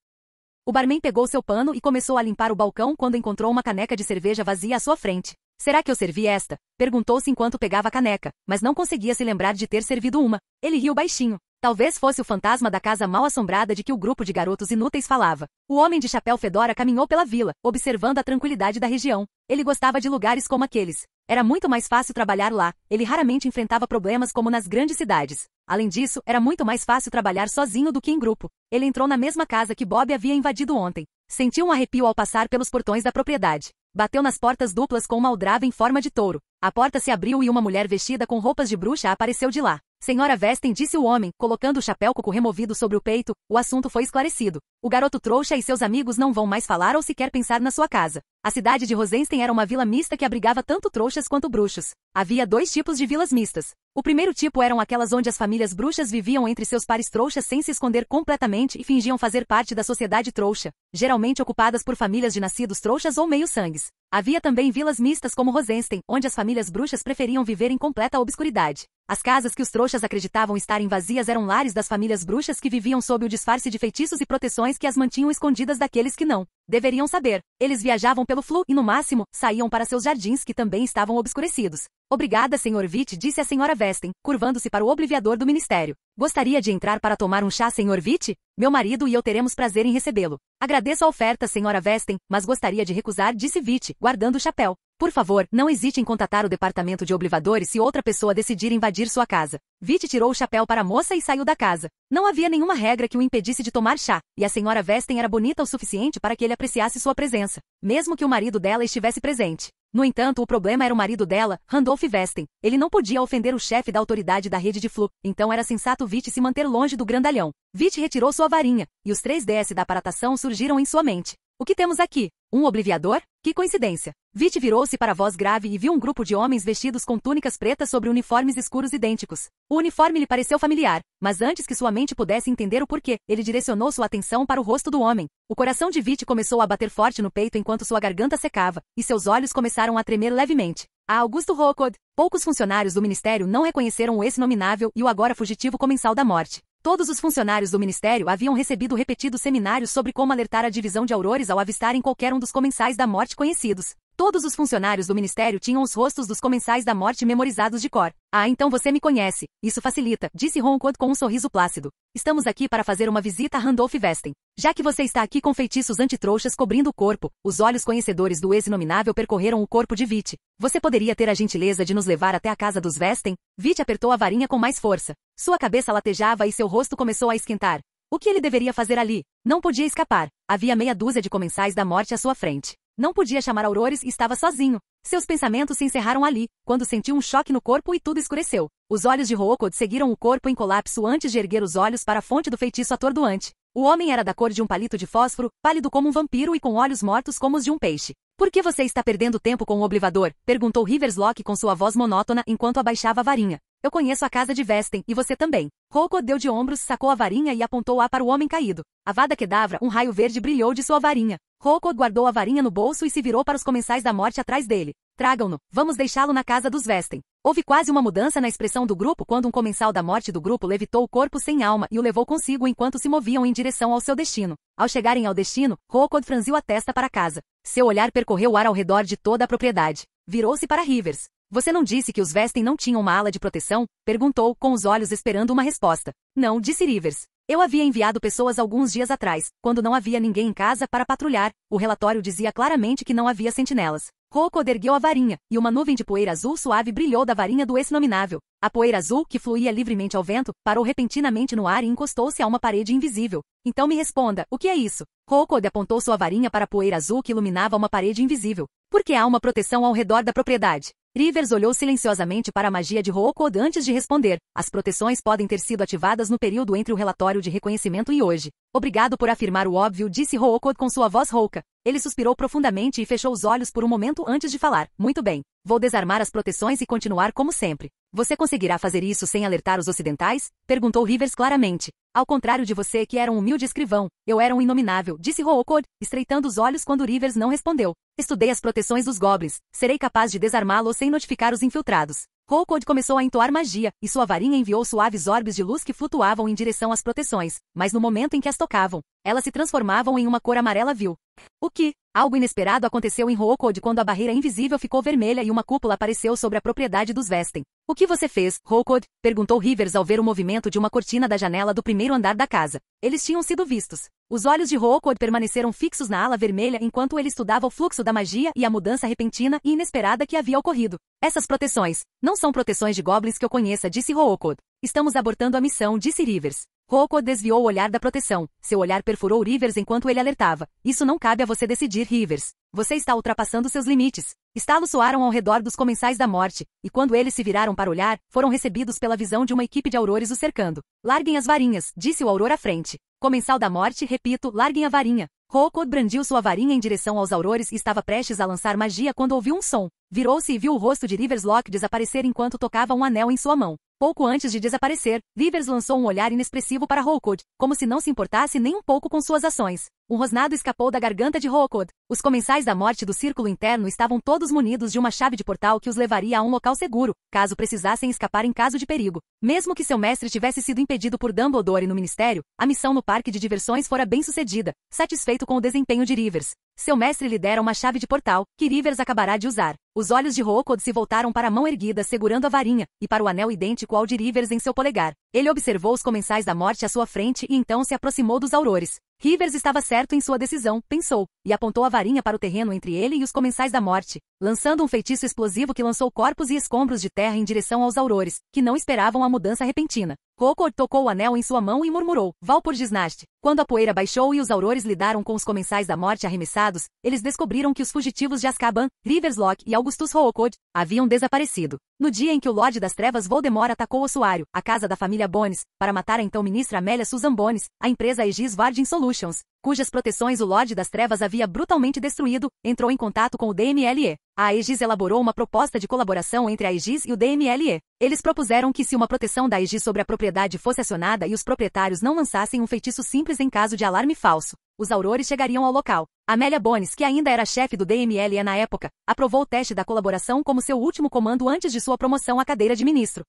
O barman pegou seu pano e começou a limpar o balcão quando encontrou uma caneca de cerveja vazia à sua frente. Será que eu servi esta? Perguntou-se enquanto pegava a caneca, mas não conseguia se lembrar de ter servido uma. Ele riu baixinho. Talvez fosse o fantasma da casa mal assombrada de que o grupo de garotos inúteis falava. O homem de chapéu fedora caminhou pela vila, observando a tranquilidade da região. Ele gostava de lugares como aqueles. Era muito mais fácil trabalhar lá, ele raramente enfrentava problemas como nas grandes cidades. Além disso, era muito mais fácil trabalhar sozinho do que em grupo. Ele entrou na mesma casa que Bob havia invadido ontem. Sentiu um arrepio ao passar pelos portões da propriedade. Bateu nas portas duplas com uma aldraba em forma de touro. A porta se abriu e uma mulher vestida com roupas de bruxa apareceu de lá. Senhora Vesten, disse o homem, colocando o chapéu coco removido sobre o peito, o assunto foi esclarecido. O garoto trouxa e seus amigos não vão mais falar ou sequer pensar na sua casa. A cidade de Rosenstein era uma vila mista que abrigava tanto trouxas quanto bruxos. Havia dois tipos de vilas mistas. O primeiro tipo eram aquelas onde as famílias bruxas viviam entre seus pares trouxas sem se esconder completamente e fingiam fazer parte da sociedade trouxa, geralmente ocupadas por famílias de nascidos trouxas ou meio-sangues. Havia também vilas mistas como Rosenstein, onde as famílias bruxas preferiam viver em completa obscuridade. As casas que os trouxas acreditavam estarem vazias eram lares das famílias bruxas que viviam sob o disfarce de feitiços e proteções que as mantinham escondidas daqueles que não deveriam saber. Eles viajavam pelo flu e, no máximo, saíam para seus jardins que também estavam obscurecidos. Obrigada, Sr. Witt, disse a Sra. Vesten, curvando-se para o obliviador do ministério. Gostaria de entrar para tomar um chá, Sr. Witt? Meu marido e eu teremos prazer em recebê-lo. Agradeço a oferta, Sra. Vesten, mas gostaria de recusar, disse Witt, guardando o chapéu. Por favor, não hesite em contatar o departamento de oblivadores se outra pessoa decidir invadir sua casa. Witt tirou o chapéu para a moça e saiu da casa. Não havia nenhuma regra que o impedisse de tomar chá, e a Sra. Vesten era bonita o suficiente para que ele apreciasse sua presença, mesmo que o marido dela estivesse presente. No entanto, o problema era o marido dela, Randolph Vesten. Ele não podia ofender o chefe da autoridade da rede de flu, então era sensato Witt se manter longe do grandalhão. Witt retirou sua varinha, e os 3 DS da aparatação surgiram em sua mente. O que temos aqui? Um obliviador? Que coincidência! Witt virou-se para a voz grave e viu um grupo de homens vestidos com túnicas pretas sobre uniformes escuros idênticos. O uniforme lhe pareceu familiar, mas antes que sua mente pudesse entender o porquê, ele direcionou sua atenção para o rosto do homem. O coração de Witt começou a bater forte no peito enquanto sua garganta secava, e seus olhos começaram a tremer levemente. Augusto Rockwood. Poucos funcionários do ministério não reconheceram o ex-nominável e o agora fugitivo comensal da morte. Todos os funcionários do ministério haviam recebido repetidos seminários sobre como alertar a divisão de aurores ao avistarem qualquer um dos comensais da morte conhecidos. Todos os funcionários do ministério tinham os rostos dos comensais da morte memorizados de cor. Ah, então você me conhece. Isso facilita, disse Ronquod com um sorriso plácido. Estamos aqui para fazer uma visita a Randolph Westen. Já que você está aqui com feitiços antitrouxas cobrindo o corpo, os olhos conhecedores do ex-inominável percorreram o corpo de Vit. Você poderia ter a gentileza de nos levar até a casa dos Westen? Vit apertou a varinha com mais força. Sua cabeça latejava e seu rosto começou a esquentar. O que ele deveria fazer ali? Não podia escapar. Havia meia dúzia de comensais da morte à sua frente. Não podia chamar Aurores e estava sozinho. Seus pensamentos se encerraram ali, quando sentiu um choque no corpo e tudo escureceu. Os olhos de Ronquod seguiram o corpo em colapso antes de erguer os olhos para a fonte do feitiço atordoante. O homem era da cor de um palito de fósforo, pálido como um vampiro e com olhos mortos como os de um peixe. Por que você está perdendo tempo com o oblivador? Perguntou Rivers Locke com sua voz monótona enquanto abaixava a varinha. Eu conheço a casa de Westen, e você também. Ronquod deu de ombros, sacou a varinha e apontou-a para o homem caído. Avada Kedavra, um raio verde brilhou de sua varinha. Ronquod guardou a varinha no bolso e se virou para os comensais da morte atrás dele. Tragam-no, vamos deixá-lo na casa dos Westen. Houve quase uma mudança na expressão do grupo quando um comensal da morte do grupo levitou o corpo sem alma e o levou consigo enquanto se moviam em direção ao seu destino. Ao chegarem ao destino, Ronquod franziu a testa para casa. Seu olhar percorreu o ar ao redor de toda a propriedade. Virou-se para Rivers. Você não disse que os Westen não tinham uma ala de proteção? Perguntou, com os olhos esperando uma resposta. Não, disse Rivers. Eu havia enviado pessoas alguns dias atrás, quando não havia ninguém em casa para patrulhar. O relatório dizia claramente que não havia sentinelas. Ronquod ergueu a varinha, e uma nuvem de poeira azul suave brilhou da varinha do ex-inominável. A poeira azul, que fluía livremente ao vento, parou repentinamente no ar e encostou-se a uma parede invisível. Então me responda, o que é isso? Ronquod apontou sua varinha para a poeira azul que iluminava uma parede invisível. Por que há uma proteção ao redor da propriedade? Rivers olhou silenciosamente para a magia de Ronquod antes de responder. As proteções podem ter sido ativadas no período entre o relatório de reconhecimento e hoje. Obrigado por afirmar o óbvio, disse Ronquod com sua voz rouca. Ele suspirou profundamente e fechou os olhos por um momento antes de falar. Muito bem. Vou desarmar as proteções e continuar como sempre. Você conseguirá fazer isso sem alertar os ocidentais? Perguntou Rivers claramente. Ao contrário de você que era um humilde escrivão, eu era um inominável, disse Ronquod, estreitando os olhos quando Rivers não respondeu. Estudei as proteções dos goblins. Serei capaz de desarmá-los sem notificar os infiltrados. Ronquod começou a entoar magia, e sua varinha enviou suaves orbes de luz que flutuavam em direção às proteções, mas no momento em que as tocavam, elas se transformavam em uma cor amarela vil. O que? Algo inesperado aconteceu em Ronquod quando a barreira invisível ficou vermelha e uma cúpula apareceu sobre a propriedade dos Westen. O que você fez, Ronquod? Perguntou Rivers ao ver o movimento de uma cortina da janela do primeiro andar da casa. Eles tinham sido vistos. Os olhos de Ronquod permaneceram fixos na ala vermelha enquanto ele estudava o fluxo da magia e a mudança repentina e inesperada que havia ocorrido. Essas proteções não são proteções de goblins que eu conheça, disse Ronquod. Estamos abortando a missão, disse Rivers. Ronquod desviou o olhar da proteção. Seu olhar perfurou Rivers enquanto ele alertava. Isso não cabe a você decidir, Rivers. Você está ultrapassando seus limites. Estalos soaram ao redor dos comensais da morte, e quando eles se viraram para olhar, foram recebidos pela visão de uma equipe de aurores o cercando. Larguem as varinhas, disse o auror à frente. Comensal da morte, repito, larguem a varinha. Ronquod brandiu sua varinha em direção aos aurores e estava prestes a lançar magia quando ouviu um som. Virou-se e viu o rosto de Rivers Locke desaparecer enquanto tocava um anel em sua mão. Pouco antes de desaparecer, Rivers lançou um olhar inexpressivo para Ronquod, como se não se importasse nem um pouco com suas ações. Um rosnado escapou da garganta de Ronquod. Os comensais da morte do círculo interno estavam todos munidos de uma chave de portal que os levaria a um local seguro, caso precisassem escapar em caso de perigo. Mesmo que seu mestre tivesse sido impedido por Dumbledore no ministério, a missão no parque de diversões fora bem sucedida, satisfeito com o desempenho de Rivers. Seu mestre lhe dera uma chave de portal, que Rivers acabará de usar. Os olhos de Ronquod se voltaram para a mão erguida segurando a varinha, e para o anel idêntico ao de Rivers em seu polegar. Ele observou os comensais da morte à sua frente e então se aproximou dos aurores. Rivers estava certo em sua decisão, pensou, e apontou a varinha para o terreno entre ele e os comensais da morte, lançando um feitiço explosivo que lançou corpos e escombros de terra em direção aos aurores, que não esperavam a mudança repentina. Ronquod tocou o anel em sua mão e murmurou, Valpurgisnacht. Quando a poeira baixou e os aurores lidaram com os comensais da morte arremessados, eles descobriram que os fugitivos de Azkaban, Rivers Locke e Augustus Ronquod, haviam desaparecido. No dia em que o Lorde das Trevas Voldemort atacou o ossuário, a casa da família Bones, para matar a então ministra Amélia Susan Bones, a empresa Aegis Vardin Solutions, cujas proteções o Lorde das Trevas havia brutalmente destruído, entrou em contato com o DMLE. A Aegis elaborou uma proposta de colaboração entre a Aegis e o DMLE. Eles propuseram que se uma proteção da Aegis sobre a propriedade fosse acionada e os proprietários não lançassem um feitiço simples em caso de alarme falso, os aurores chegariam ao local. Amélia Bones, que ainda era chefe do DMLE na época, aprovou o teste da colaboração como seu último comando antes de sua promoção à cadeira de ministro.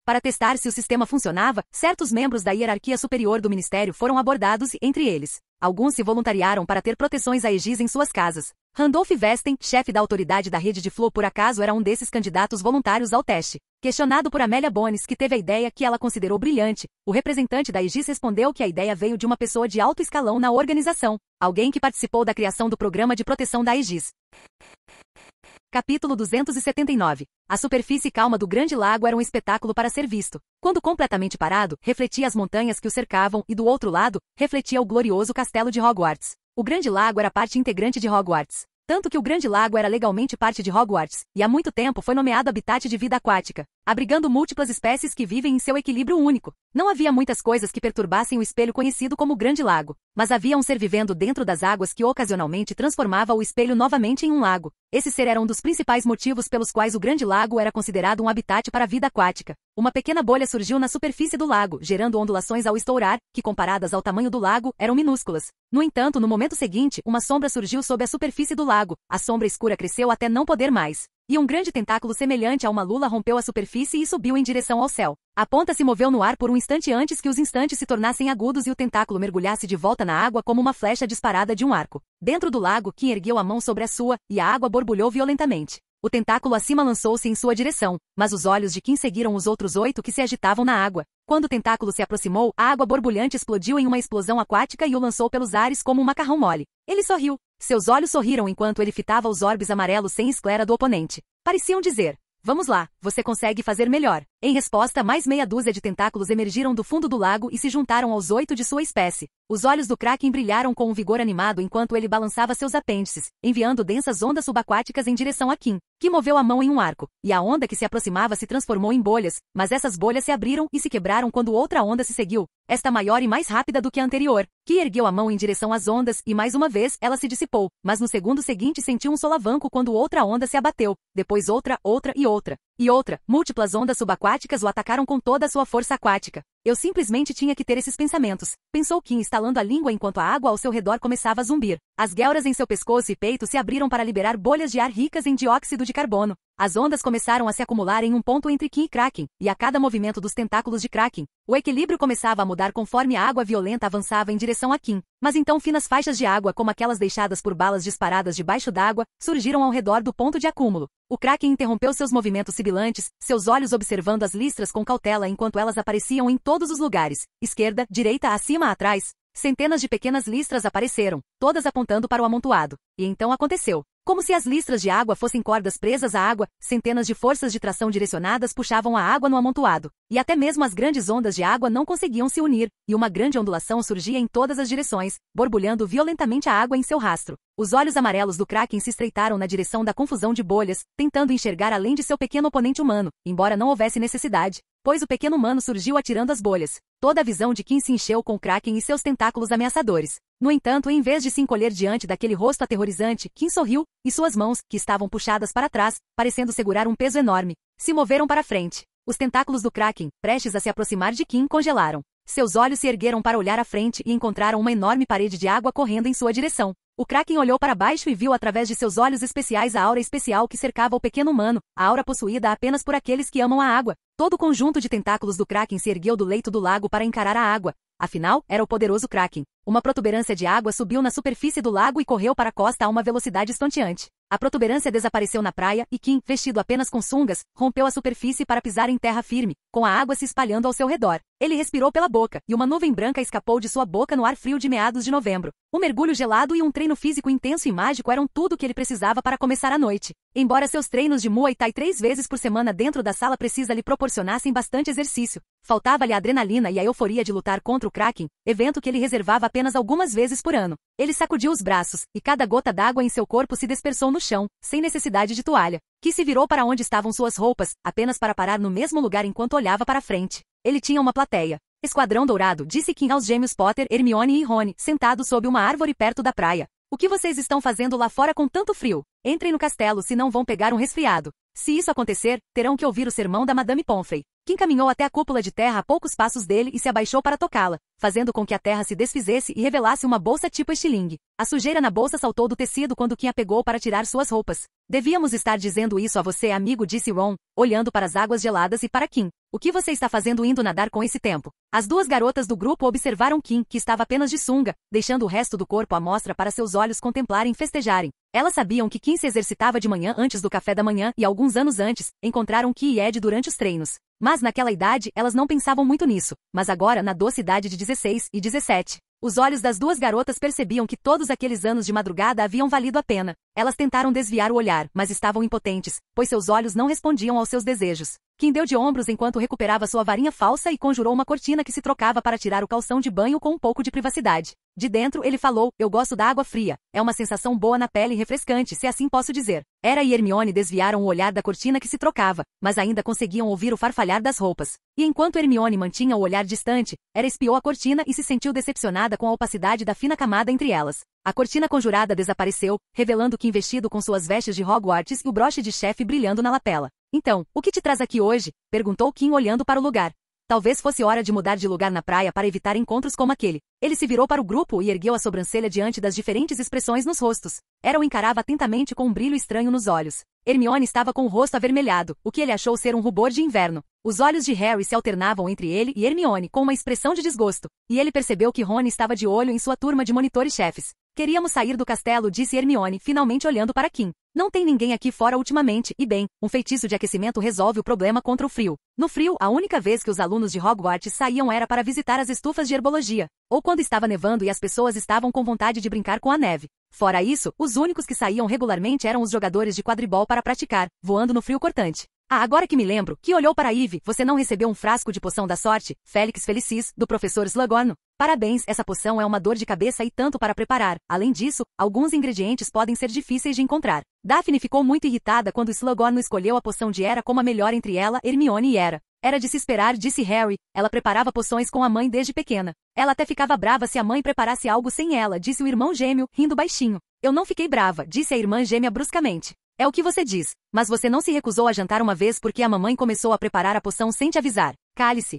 Para testar se o sistema funcionava, certos membros da hierarquia superior do ministério foram abordados e, entre eles, alguns se voluntariaram para ter proteções Aegis em suas casas. Randolph Westen, chefe da autoridade da rede de Flo, por acaso era um desses candidatos voluntários ao teste. Questionado por Amelia Bones, que teve a ideia que ela considerou brilhante, o representante da Aegis respondeu que a ideia veio de uma pessoa de alto escalão na organização, alguém que participou da criação do programa de proteção da Aegis. Capítulo 279. A superfície calma do Grande Lago era um espetáculo para ser visto. Quando completamente parado, refletia as montanhas que o cercavam e, do outro lado, refletia o glorioso castelo de Hogwarts. O Grande Lago era parte integrante de Hogwarts. Tanto que o Grande Lago era legalmente parte de Hogwarts, e há muito tempo foi nomeado habitat de vida aquática, abrigando múltiplas espécies que vivem em seu equilíbrio único. Não havia muitas coisas que perturbassem o espelho conhecido como Grande Lago, mas havia um ser vivendo dentro das águas que ocasionalmente transformava o espelho novamente em um lago. Esse ser era um dos principais motivos pelos quais o Grande Lago era considerado um habitat para a vida aquática. Uma pequena bolha surgiu na superfície do lago, gerando ondulações ao estourar, que comparadas ao tamanho do lago, eram minúsculas. No entanto, no momento seguinte, uma sombra surgiu sob a superfície do lago. A sombra escura cresceu até não poder mais. E um grande tentáculo semelhante a uma lula rompeu a superfície e subiu em direção ao céu. A ponta se moveu no ar por um instante antes que os instantes se tornassem agudos e o tentáculo mergulhasse de volta na água como uma flecha disparada de um arco. Dentro do lago, Kim ergueu a mão sobre a sua, e a água borbulhou violentamente. O tentáculo acima lançou-se em sua direção, mas os olhos de Kim seguiram os outros 8 que se agitavam na água. Quando o tentáculo se aproximou, a água borbulhante explodiu em uma explosão aquática e o lançou pelos ares como um macarrão mole. Ele sorriu. Seus olhos sorriram enquanto ele fitava os orbes amarelos sem esclera do oponente. Pareciam dizer: "Vamos lá, você consegue fazer melhor." Em resposta, mais meia dúzia de tentáculos emergiram do fundo do lago e se juntaram aos 8 de sua espécie. Os olhos do Kraken brilharam com um vigor animado enquanto ele balançava seus apêndices, enviando densas ondas subaquáticas em direção a Kim, que moveu a mão em um arco, e a onda que se aproximava se transformou em bolhas, mas essas bolhas se abriram e se quebraram quando outra onda se seguiu, esta maior e mais rápida do que a anterior. Kim ergueu a mão em direção às ondas e mais uma vez ela se dissipou, mas no segundo seguinte sentiu um solavanco quando outra onda se abateu, depois outra e outra. E outra, múltiplas ondas subaquáticas o atacaram com toda a sua força aquática. Eu simplesmente tinha que ter esses pensamentos, pensou Kim estalando a língua enquanto a água ao seu redor começava a zumbir. As guelras em seu pescoço e peito se abriram para liberar bolhas de ar ricas em dióxido de carbono. As ondas começaram a se acumular em um ponto entre Kim e Kraken, e a cada movimento dos tentáculos de Kraken, o equilíbrio começava a mudar conforme a água violenta avançava em direção a Kim. Mas então finas faixas de água como aquelas deixadas por balas disparadas debaixo d'água, surgiram ao redor do ponto de acúmulo. O Kraken interrompeu seus movimentos sibilantes, seus olhos observando as listras com cautela enquanto elas apareciam em todos os lugares, esquerda, direita, acima, atrás. Centenas de pequenas listras apareceram, todas apontando para o amontoado. E então aconteceu. Como se as listras de água fossem cordas presas à água, centenas de forças de tração direcionadas puxavam a água no amontoado. E até mesmo as grandes ondas de água não conseguiam se unir, e uma grande ondulação surgia em todas as direções, borbulhando violentamente a água em seu rastro. Os olhos amarelos do Kraken se estreitaram na direção da confusão de bolhas, tentando enxergar além de seu pequeno oponente humano, embora não houvesse necessidade, pois o pequeno humano surgiu atirando as bolhas. Toda a visão de Kim se encheu com o Kraken e seus tentáculos ameaçadores. No entanto, em vez de se encolher diante daquele rosto aterrorizante, Kim sorriu, e suas mãos, que estavam puxadas para trás, parecendo segurar um peso enorme, se moveram para frente. Os tentáculos do Kraken, prestes a se aproximar de Kim, congelaram. Seus olhos se ergueram para olhar à frente e encontraram uma enorme parede de água correndo em sua direção. O Kraken olhou para baixo e viu através de seus olhos especiais a aura especial que cercava o pequeno humano, a aura possuída apenas por aqueles que amam a água. Todo o conjunto de tentáculos do Kraken se ergueu do leito do lago para encarar a água. Afinal, era o poderoso Kraken. Uma protuberância de água subiu na superfície do lago e correu para a costa a uma velocidade estonteante. A protuberância desapareceu na praia e Kim, vestido apenas com sungas, rompeu a superfície para pisar em terra firme, com a água se espalhando ao seu redor. Ele respirou pela boca, e uma nuvem branca escapou de sua boca no ar frio de meados de novembro. Um mergulho gelado e um treino físico intenso e mágico eram tudo o que ele precisava para começar a noite. Embora seus treinos de Muay Thai 3 vezes por semana dentro da sala precisa lhe proporcionassem bastante exercício, faltava-lhe a adrenalina e a euforia de lutar contra o Kraken, evento que ele reservava apenas algumas vezes por ano. Ele sacudiu os braços, e cada gota d'água em seu corpo se dispersou no chão, sem necessidade de toalha. Ki se virou para onde estavam suas roupas, apenas para parar no mesmo lugar enquanto olhava para frente. Ele tinha uma plateia. Esquadrão Dourado, disse Kim aos gêmeos Potter, Hermione e Rony, sentados sob uma árvore perto da praia. O que vocês estão fazendo lá fora com tanto frio? Entrem no castelo, senão vão pegar um resfriado. Se isso acontecer, terão que ouvir o sermão da Madame Pomfrey. Kim caminhou até a cúpula de terra a poucos passos dele e se abaixou para tocá-la, fazendo com que a terra se desfizesse e revelasse uma bolsa tipo estilingue. A sujeira na bolsa saltou do tecido quando Kim a pegou para tirar suas roupas. Devíamos estar dizendo isso a você, amigo, disse Ron, olhando para as águas geladas e para Kim. O que você está fazendo indo nadar com esse tempo? As duas garotas do grupo observaram Kim, que estava apenas de sunga, deixando o resto do corpo à mostra para seus olhos contemplarem e festejarem. Elas sabiam que Kim se exercitava de manhã antes do café da manhã e alguns anos antes, encontraram Ki e Ed durante os treinos. Mas naquela idade, elas não pensavam muito nisso, mas agora na doce idade de 16 e 17. Os olhos das duas garotas percebiam que todos aqueles anos de madrugada haviam valido a pena. Elas tentaram desviar o olhar, mas estavam impotentes, pois seus olhos não respondiam aos seus desejos. Kim deu de ombros enquanto recuperava sua varinha falsa e conjurou uma cortina que se trocava para tirar o calção de banho com um pouco de privacidade. De dentro, ele falou, eu gosto da água fria. É uma sensação boa na pele e refrescante, se assim posso dizer. Hera e Hermione desviaram o olhar da cortina que se trocava, mas ainda conseguiam ouvir o farfalhar das roupas. E enquanto Hermione mantinha o olhar distante, Hera espiou a cortina e se sentiu decepcionada com a opacidade da fina camada entre elas. A cortina conjurada desapareceu, revelando Kim vestido com suas vestes de Hogwarts e o broche de chefe brilhando na lapela. Então, o que te traz aqui hoje? Perguntou Kim olhando para o lugar. Talvez fosse hora de mudar de lugar na praia para evitar encontros como aquele. Ele se virou para o grupo e ergueu a sobrancelha diante das diferentes expressões nos rostos. Hera o encarava atentamente com um brilho estranho nos olhos. Hermione estava com o rosto avermelhado, o que ele achou ser um rubor de inverno. Os olhos de Harry se alternavam entre ele e Hermione com uma expressão de desgosto, e ele percebeu que Rony estava de olho em sua turma de monitores-chefes. Queríamos sair do castelo, disse Hermione, finalmente olhando para Kim. Não tem ninguém aqui fora ultimamente, e bem, um feitiço de aquecimento resolve o problema contra o frio. No frio, a única vez que os alunos de Hogwarts saíam era para visitar as estufas de herbologia, ou quando estava nevando e as pessoas estavam com vontade de brincar com a neve. Fora isso, os únicos que saíam regularmente eram os jogadores de quadribol para praticar, voando no frio cortante. Ah, agora que me lembro, que olhou para Ivy, você não recebeu um frasco de poção da sorte, Félix Felicis, do professor Slughorn? Parabéns, essa poção é uma dor de cabeça e tanto para preparar. Além disso, alguns ingredientes podem ser difíceis de encontrar. Daphne ficou muito irritada quando Slughorn escolheu a poção de Hera como a melhor entre ela, Hermione e Hera. Era de se esperar, disse Harry, ela preparava poções com a mãe desde pequena. Ela até ficava brava se a mãe preparasse algo sem ela, disse o irmão gêmeo, rindo baixinho. Eu não fiquei brava, disse a irmã gêmea bruscamente. É o que você diz, mas você não se recusou a jantar uma vez porque a mamãe começou a preparar a poção sem te avisar. Cale-se.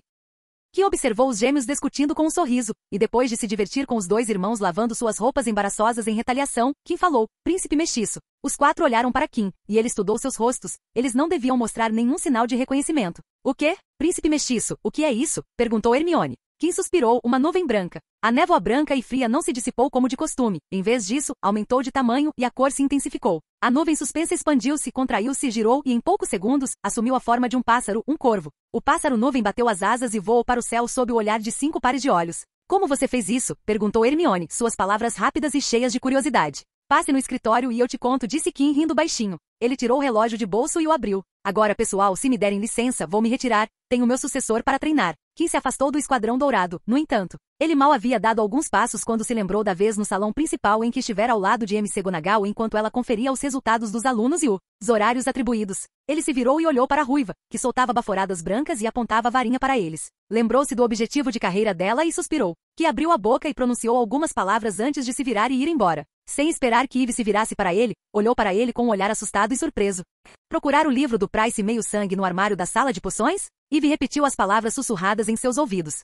Kim observou os gêmeos discutindo com um sorriso, e depois de se divertir com os dois irmãos lavando suas roupas embaraçosas em retaliação, Kim falou, príncipe mestiço. Os quatro olharam para Kim, e ele estudou seus rostos, eles não deviam mostrar nenhum sinal de reconhecimento. O quê? Príncipe mestiço, o que é isso? Perguntou Hermione. Kim suspirou, uma nuvem branca. A névoa branca e fria não se dissipou como de costume, em vez disso, aumentou de tamanho e a cor se intensificou. A nuvem suspensa expandiu-se, contraiu-se, girou e em poucos segundos, assumiu a forma de um pássaro, um corvo. O pássaro-nuvem bateu as asas e voou para o céu sob o olhar de 5 pares de olhos. Como você fez isso? Perguntou Hermione, suas palavras rápidas e cheias de curiosidade. Passe no escritório e eu te conto, disse Kim rindo baixinho. Ele tirou o relógio de bolso e o abriu. Agora, pessoal, se me derem licença, vou me retirar. Tenho meu sucessor para treinar. Kim se afastou do esquadrão dourado, no entanto. Ele mal havia dado alguns passos quando se lembrou da vez no salão principal em que estivera ao lado de MC Gonagal enquanto ela conferia os resultados dos alunos e os horários atribuídos. Ele se virou e olhou para a ruiva, que soltava baforadas brancas e apontava a varinha para eles. Lembrou-se do objetivo de carreira dela e suspirou. Que abriu a boca e pronunciou algumas palavras antes de se virar e ir embora. Sem esperar que Ivy se virasse para ele, olhou para ele com um olhar assustado e surpreso. Procurar o livro do Price Meio-Sangue no armário da sala de poções? Ivy repetiu as palavras sussurradas em seus ouvidos.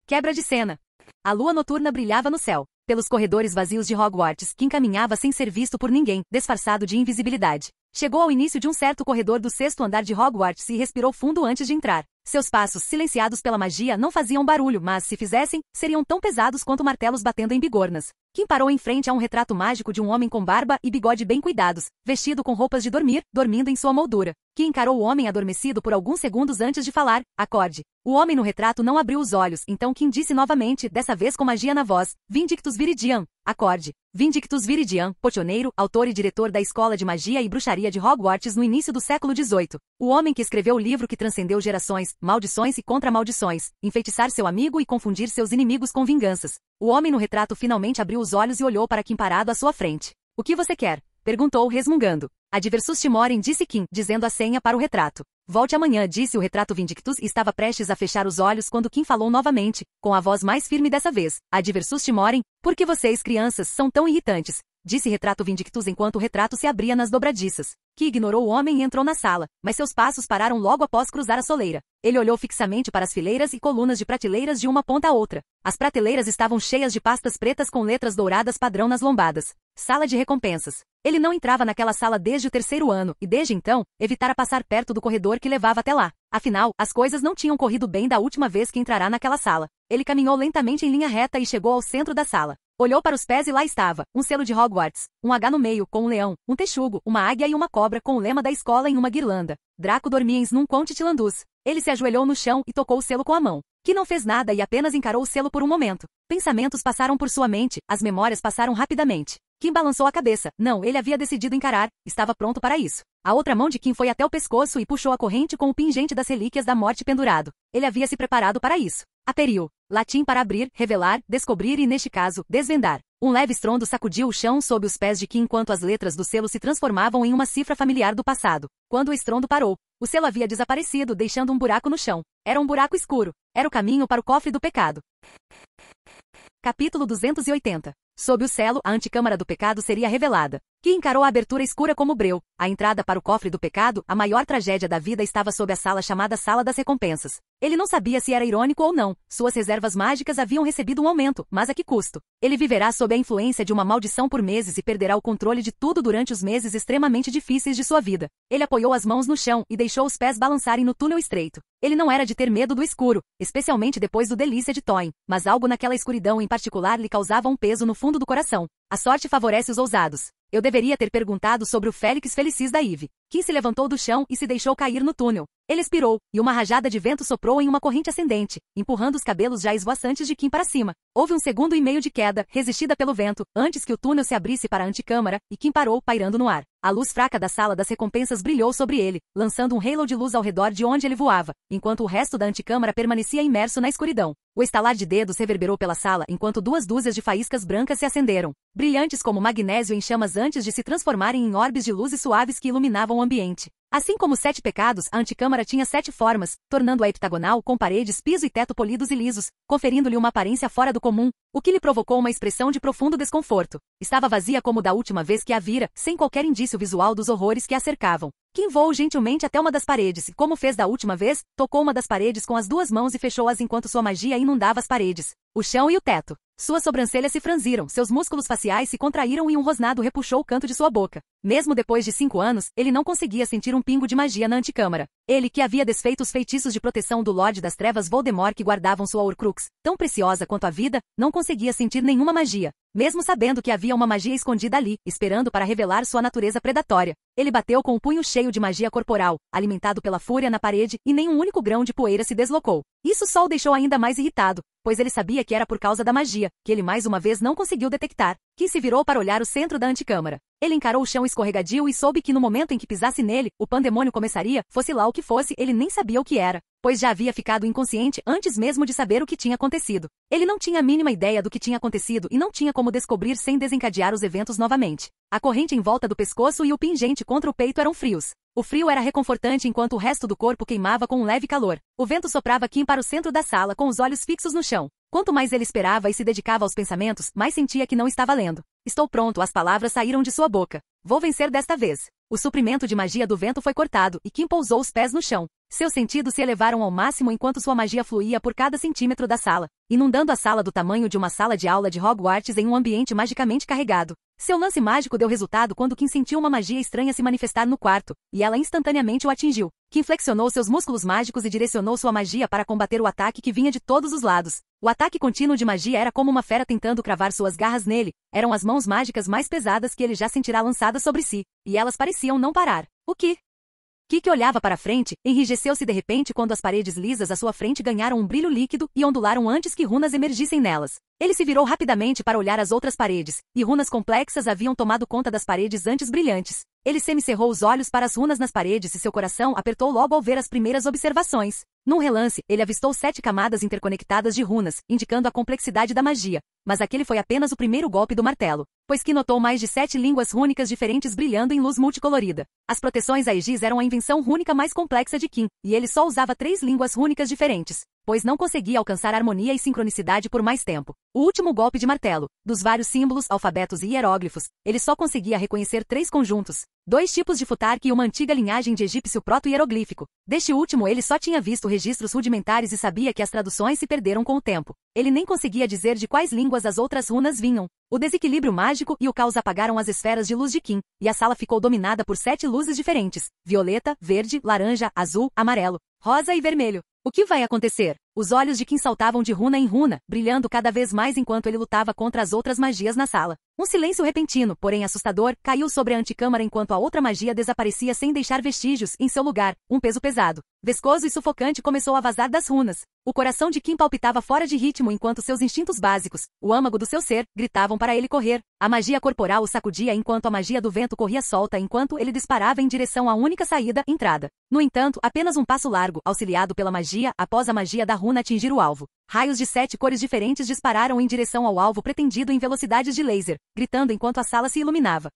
Quebra de cena. A lua noturna brilhava no céu. Pelos corredores vazios de Hogwarts, Kim caminhava sem ser visto por ninguém, disfarçado de invisibilidade. Chegou ao início de um certo corredor do 6º andar de Hogwarts e respirou fundo antes de entrar. Seus passos, silenciados pela magia, não faziam barulho, mas, se fizessem, seriam tão pesados quanto martelos batendo em bigornas. Kim parou em frente a um retrato mágico de um homem com barba e bigode bem cuidados, vestido com roupas de dormir, dormindo em sua moldura. Kim encarou o homem adormecido por alguns segundos antes de falar, acorde. O homem no retrato não abriu os olhos, então Kim disse novamente, dessa vez com magia na voz, Vindictus Viridian, acorde. Vindictus Viridian, pocioneiro, autor e diretor da Escola de Magia e Bruxaria de Hogwarts no início do século XVIII. O homem que escreveu o livro que transcendeu gerações, maldições e contra-maldições, enfeitiçar seu amigo e confundir seus inimigos com vinganças. O homem no retrato finalmente abriu os olhos e olhou para Kim parado à sua frente. O que você quer? Perguntou resmungando. Adversus Timorem, disse Kim, dizendo a senha para o retrato. Volte amanhã, disse o retrato Vindictus e estava prestes a fechar os olhos quando Kim falou novamente, com a voz mais firme dessa vez. Adversus Timorem, por que vocês, crianças, são tão irritantes? disse Retrato Vindictus enquanto o retrato se abria nas dobradiças. Ki ignorou o homem e entrou na sala, mas seus passos pararam logo após cruzar a soleira. Ele olhou fixamente para as fileiras e colunas de prateleiras de uma ponta a outra. As prateleiras estavam cheias de pastas pretas com letras douradas padrão nas lombadas. Sala de recompensas. Ele não entrava naquela sala desde o 3º ano, e desde então, evitara passar perto do corredor que levava até lá. Afinal, as coisas não tinham corrido bem da última vez que entrará naquela sala. Ele caminhou lentamente em linha reta e chegou ao centro da sala. Olhou para os pés e lá estava, um selo de Hogwarts, um H no meio, com um leão, um texugo, uma águia e uma cobra com o lema da escola em uma guirlanda. Draco Dormiens num Conte Tilandus. Ele se ajoelhou no chão e tocou o selo com a mão. Que não fez nada e apenas encarou o selo por um momento. Pensamentos passaram por sua mente, as memórias passaram rapidamente. Kim balançou a cabeça. Não, ele havia decidido encarar, estava pronto para isso. A outra mão de Kim foi até o pescoço e puxou a corrente com o pingente das relíquias da morte pendurado. Ele havia se preparado para isso. Aperiu. Latim para abrir, revelar, descobrir e, neste caso, desvendar. Um leve estrondo sacudiu o chão sob os pés de Kim enquanto as letras do selo se transformavam em uma cifra familiar do passado. Quando o estrondo parou, o selo havia desaparecido, deixando um buraco no chão. Era um buraco escuro. Era o caminho para o cofre do pecado. Capítulo 280. Sob o selo, a anticâmara do pecado seria revelada. Que encarou a abertura escura como breu. A entrada para o cofre do pecado, a maior tragédia da vida, estava sob a sala chamada Sala das Recompensas. Ele não sabia se era irônico ou não. Suas reservas mágicas haviam recebido um aumento, mas a que custo? Ele viverá sob a influência de uma maldição por meses e perderá o controle de tudo durante os meses extremamente difíceis de sua vida. Ele apoiou as mãos no chão e deixou os pés balançarem no túnel estreito. Ele não era de ter medo do escuro, especialmente depois do delícia de Thoin, mas algo naquela escuridão em particular lhe causava um peso no fundo do coração. A sorte favorece os ousados. Eu deveria ter perguntado sobre o Félix Felicis da Eve. Kim se levantou do chão e se deixou cair no túnel. Ele expirou, e uma rajada de vento soprou em uma corrente ascendente, empurrando os cabelos já esvoaçantes de Kim para cima. Houve um segundo e meio de queda, resistida pelo vento, antes que o túnel se abrisse para a anticâmara, e Kim parou, pairando no ar. A luz fraca da sala das recompensas brilhou sobre ele, lançando um halo de luz ao redor de onde ele voava, enquanto o resto da anticâmara permanecia imerso na escuridão. O estalar de dedos reverberou pela sala enquanto 2 dúzias de faíscas brancas se acenderam, brilhantes como magnésio em chamas antes de se transformarem em orbes de luzes suaves que iluminavam o ambiente. Assim como 7 pecados, a anticâmara tinha 7 formas, tornando-a heptagonal com paredes, piso e teto polidos e lisos, conferindo-lhe uma aparência fora do comum, o que lhe provocou uma expressão de profundo desconforto. Estava vazia como da última vez que a vira, sem qualquer indício visual dos horrores que a cercavam. Kim voou gentilmente até uma das paredes e, como fez da última vez, tocou uma das paredes com as 2 mãos e fechou-as enquanto sua magia inundava as paredes, o chão e o teto. Suas sobrancelhas se franziram, seus músculos faciais se contraíram e um rosnado repuxou o canto de sua boca. Mesmo depois de 5 anos, ele não conseguia sentir um pingo de magia na anticâmara. Ele, que havia desfeito os feitiços de proteção do Lorde das Trevas Voldemort que guardavam sua Horcrux, tão preciosa quanto a vida, não conseguia sentir nenhuma magia. Mesmo sabendo que havia uma magia escondida ali, esperando para revelar sua natureza predatória. Ele bateu com o punho cheio de magia corporal, alimentado pela fúria na parede, e nem um único grão de poeira se deslocou. Isso só o deixou ainda mais irritado, pois ele sabia que era por causa da magia, que ele mais uma vez não conseguiu detectar. Kim se virou para olhar o centro da anticâmara. Ele encarou o chão escorregadio e soube que no momento em que pisasse nele, o pandemônio começaria, fosse lá o que fosse, ele nem sabia o que era, pois já havia ficado inconsciente antes mesmo de saber o que tinha acontecido. Ele não tinha a mínima ideia do que tinha acontecido e não tinha como descobrir sem desencadear os eventos novamente. A corrente em volta do pescoço e o pingente contra o peito eram frios. O frio era reconfortante enquanto o resto do corpo queimava com um leve calor. O vento soprava Kim para o centro da sala com os olhos fixos no chão. Quanto mais ele esperava e se dedicava aos pensamentos, mais sentia que não estava lendo. Estou pronto, as palavras saíram de sua boca. Vou vencer desta vez. O suprimento de magia do vento foi cortado e Kim pousou os pés no chão. Seus sentidos se elevaram ao máximo enquanto sua magia fluía por cada centímetro da sala, inundando a sala do tamanho de uma sala de aula de Hogwarts em um ambiente magicamente carregado. Seu lance mágico deu resultado quando Kim sentiu uma magia estranha se manifestar no quarto, e ela instantaneamente o atingiu. Kim flexionou seus músculos mágicos e direcionou sua magia para combater o ataque que vinha de todos os lados. O ataque contínuo de magia era como uma fera tentando cravar suas garras nele. Eram as mãos mágicas mais pesadas que ele já sentirá lançadas sobre si, e elas pareciam não parar. O que? Kiki olhava para frente, enrijeceu-se de repente quando as paredes lisas à sua frente ganharam um brilho líquido e ondularam antes que runas emergissem nelas. Ele se virou rapidamente para olhar as outras paredes, e runas complexas haviam tomado conta das paredes antes brilhantes. Ele semicerrou os olhos para as runas nas paredes e seu coração apertou logo ao ver as primeiras observações. Num relance, ele avistou 7 camadas interconectadas de runas, indicando a complexidade da magia. Mas aquele foi apenas o primeiro golpe do martelo. pois Kim notou mais de 7 línguas rúnicas diferentes brilhando em luz multicolorida. As proteções Aegis eram a invenção rúnica mais complexa de Kim, e ele só usava 3 línguas rúnicas diferentes, pois não conseguia alcançar harmonia e sincronicidade por mais tempo. O último golpe de martelo, dos vários símbolos, alfabetos e hieróglifos, ele só conseguia reconhecer 3 conjuntos, 2 tipos de futark e uma antiga linhagem de egípcio proto-hieroglífico. Deste último ele só tinha visto registros rudimentares e sabia que as traduções se perderam com o tempo. Ele nem conseguia dizer de quais línguas as outras runas vinham. O desequilíbrio mágico e o caos apagaram as esferas de luz de Kim, e a sala ficou dominada por 7 luzes diferentes: violeta, verde, laranja, azul, amarelo, rosa e vermelho. O que vai acontecer? Os olhos de Kim saltavam de runa em runa, brilhando cada vez mais enquanto ele lutava contra as outras magias na sala. Um silêncio repentino, porém assustador, caiu sobre a anticâmara enquanto a outra magia desaparecia sem deixar vestígios. Em seu lugar, um peso pesado, viscoso e sufocante começou a vazar das runas. O coração de Kim palpitava fora de ritmo enquanto seus instintos básicos, o âmago do seu ser, gritavam para ele correr. A magia corporal o sacudia enquanto a magia do vento corria solta enquanto ele disparava em direção à única saída, entrada. No entanto, apenas um passo largo, auxiliado pela magia, após a magia da runa atingir o alvo. Raios de 7 cores diferentes dispararam em direção ao alvo pretendido em velocidades de laser, gritando enquanto a sala se iluminava.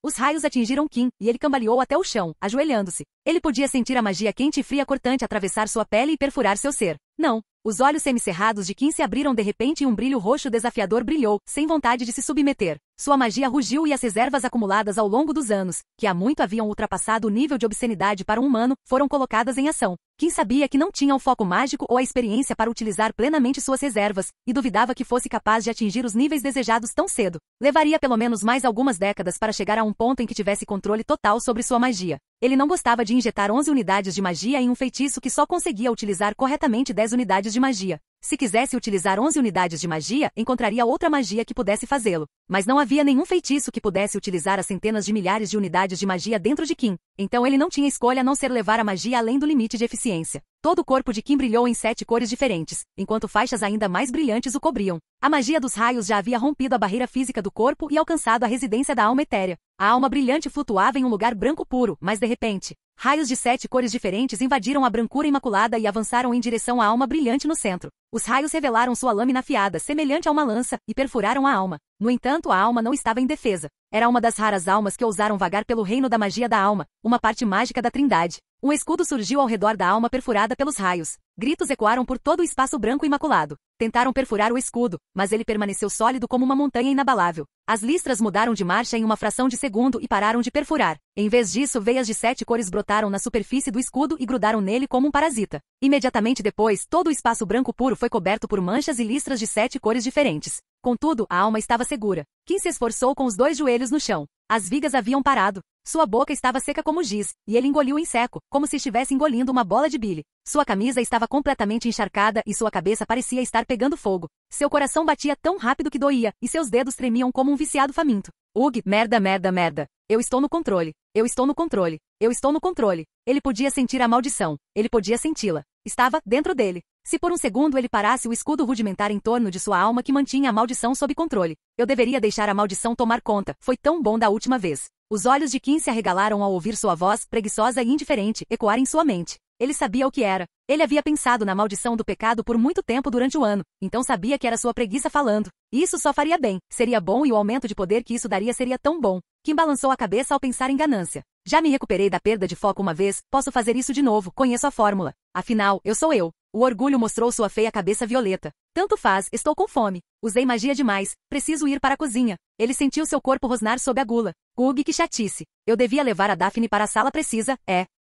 Os raios atingiram Kim, e ele cambaleou até o chão, ajoelhando-se. Ele podia sentir a magia quente e fria cortante atravessar sua pele e perfurar seu ser. Não. Os olhos semicerrados de Kim se abriram de repente e um brilho roxo desafiador brilhou, sem vontade de se submeter. Sua magia rugiu e as reservas acumuladas ao longo dos anos, que há muito haviam ultrapassado o nível de obscenidade para um humano, foram colocadas em ação. Kim sabia que não tinha o foco mágico ou a experiência para utilizar plenamente suas reservas, e duvidava que fosse capaz de atingir os níveis desejados tão cedo. Levaria pelo menos mais algumas décadas para chegar a um ponto em que tivesse controle total sobre sua magia. Ele não gostava de injetar 11 unidades de magia em um feitiço que só conseguia utilizar corretamente 10 unidades de magia. Se quisesse utilizar 11 unidades de magia, encontraria outra magia que pudesse fazê-lo. Mas não havia nenhum feitiço que pudesse utilizar as centenas de milhares de unidades de magia dentro de Kim. Então ele não tinha escolha a não ser levar a magia além do limite de eficiência. Todo o corpo de Kim brilhou em 7 cores diferentes, enquanto faixas ainda mais brilhantes o cobriam. A magia dos raios já havia rompido a barreira física do corpo e alcançado a residência da alma etérea. A alma brilhante flutuava em um lugar branco puro, mas de repente, raios de 7 cores diferentes invadiram a brancura imaculada e avançaram em direção à alma brilhante no centro. Os raios revelaram sua lâmina afiada, semelhante a uma lança, e perfuraram a alma. No entanto, a alma não estava indefesa. Era uma das raras almas que ousaram vagar pelo reino da magia da alma, uma parte mágica da Trindade. Um escudo surgiu ao redor da alma perfurada pelos raios. Gritos ecoaram por todo o espaço branco imaculado. Tentaram perfurar o escudo, mas ele permaneceu sólido como uma montanha inabalável. As listras mudaram de marcha em uma fração de segundo e pararam de perfurar. Em vez disso, veias de 7 cores brotaram na superfície do escudo e grudaram nele como um parasita. Imediatamente depois, todo o espaço branco puro foi coberto por manchas e listras de 7 cores diferentes. Contudo, a alma estava segura. Kim se esforçou com os 2 joelhos no chão. As vigas haviam parado. Sua boca estava seca como giz, e ele engoliu em seco, como se estivesse engolindo uma bola de bile. Sua camisa estava completamente encharcada e sua cabeça parecia estar pegando fogo. Seu coração batia tão rápido que doía, e seus dedos tremiam como um viciado faminto. Ugh, merda, merda, merda. Eu estou no controle. Eu estou no controle. Eu estou no controle. Ele podia sentir a maldição. Ele podia senti-la. Estava dentro dele. Se por um segundo ele parasse o escudo rudimentar em torno de sua alma que mantinha a maldição sob controle. Eu deveria deixar a maldição tomar conta. Foi tão bom da última vez. Os olhos de Kim se arregalaram ao ouvir sua voz, preguiçosa e indiferente, ecoar em sua mente. Ele sabia o que era. Ele havia pensado na maldição do pecado por muito tempo durante o ano, então sabia que era sua preguiça falando. E isso só faria bem, seria bom e o aumento de poder que isso daria seria tão bom. Kim balançou a cabeça ao pensar em ganância. Já me recuperei da perda de foco uma vez, posso fazer isso de novo, conheço a fórmula. Afinal, eu sou eu. O orgulho mostrou sua feia cabeça violeta. Tanto faz, estou com fome. Usei magia demais, preciso ir para a cozinha. Ele sentiu seu corpo rosnar sob a gula. Ugh, que chatice. Eu devia levar a Daphne para a sala precisa,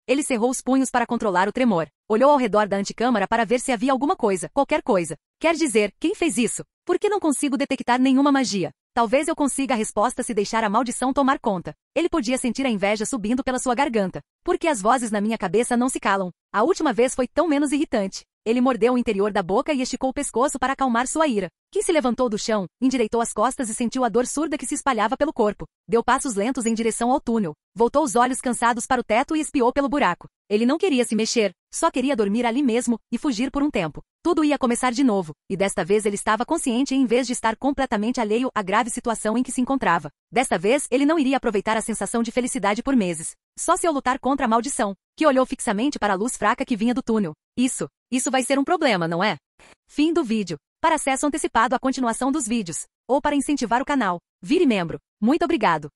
Ele cerrou os punhos para controlar o tremor. Olhou ao redor da anticâmara para ver se havia alguma coisa, qualquer coisa. Quer dizer, quem fez isso? Por que não consigo detectar nenhuma magia? Talvez eu consiga a resposta se deixar a maldição tomar conta. Ele podia sentir a inveja subindo pela sua garganta. Por que as vozes na minha cabeça não se calam? A última vez foi tão menos irritante. Ele mordeu o interior da boca e esticou o pescoço para acalmar sua ira. Kim se levantou do chão, endireitou as costas e sentiu a dor surda que se espalhava pelo corpo. Deu passos lentos em direção ao túnel. Voltou os olhos cansados para o teto e espiou pelo buraco. Ele não queria se mexer, só queria dormir ali mesmo e fugir por um tempo. Tudo ia começar de novo, e desta vez ele estava consciente em vez de estar completamente alheio à grave situação em que se encontrava. Desta vez, ele não iria aproveitar a sensação de felicidade por meses. Só se eu lutar contra a maldição, que olhou fixamente para a luz fraca que vinha do túnel. Isso vai ser um problema, não é? Fim do vídeo. Para acesso antecipado à continuação dos vídeos, ou para incentivar o canal, Vire membro. Muito obrigado.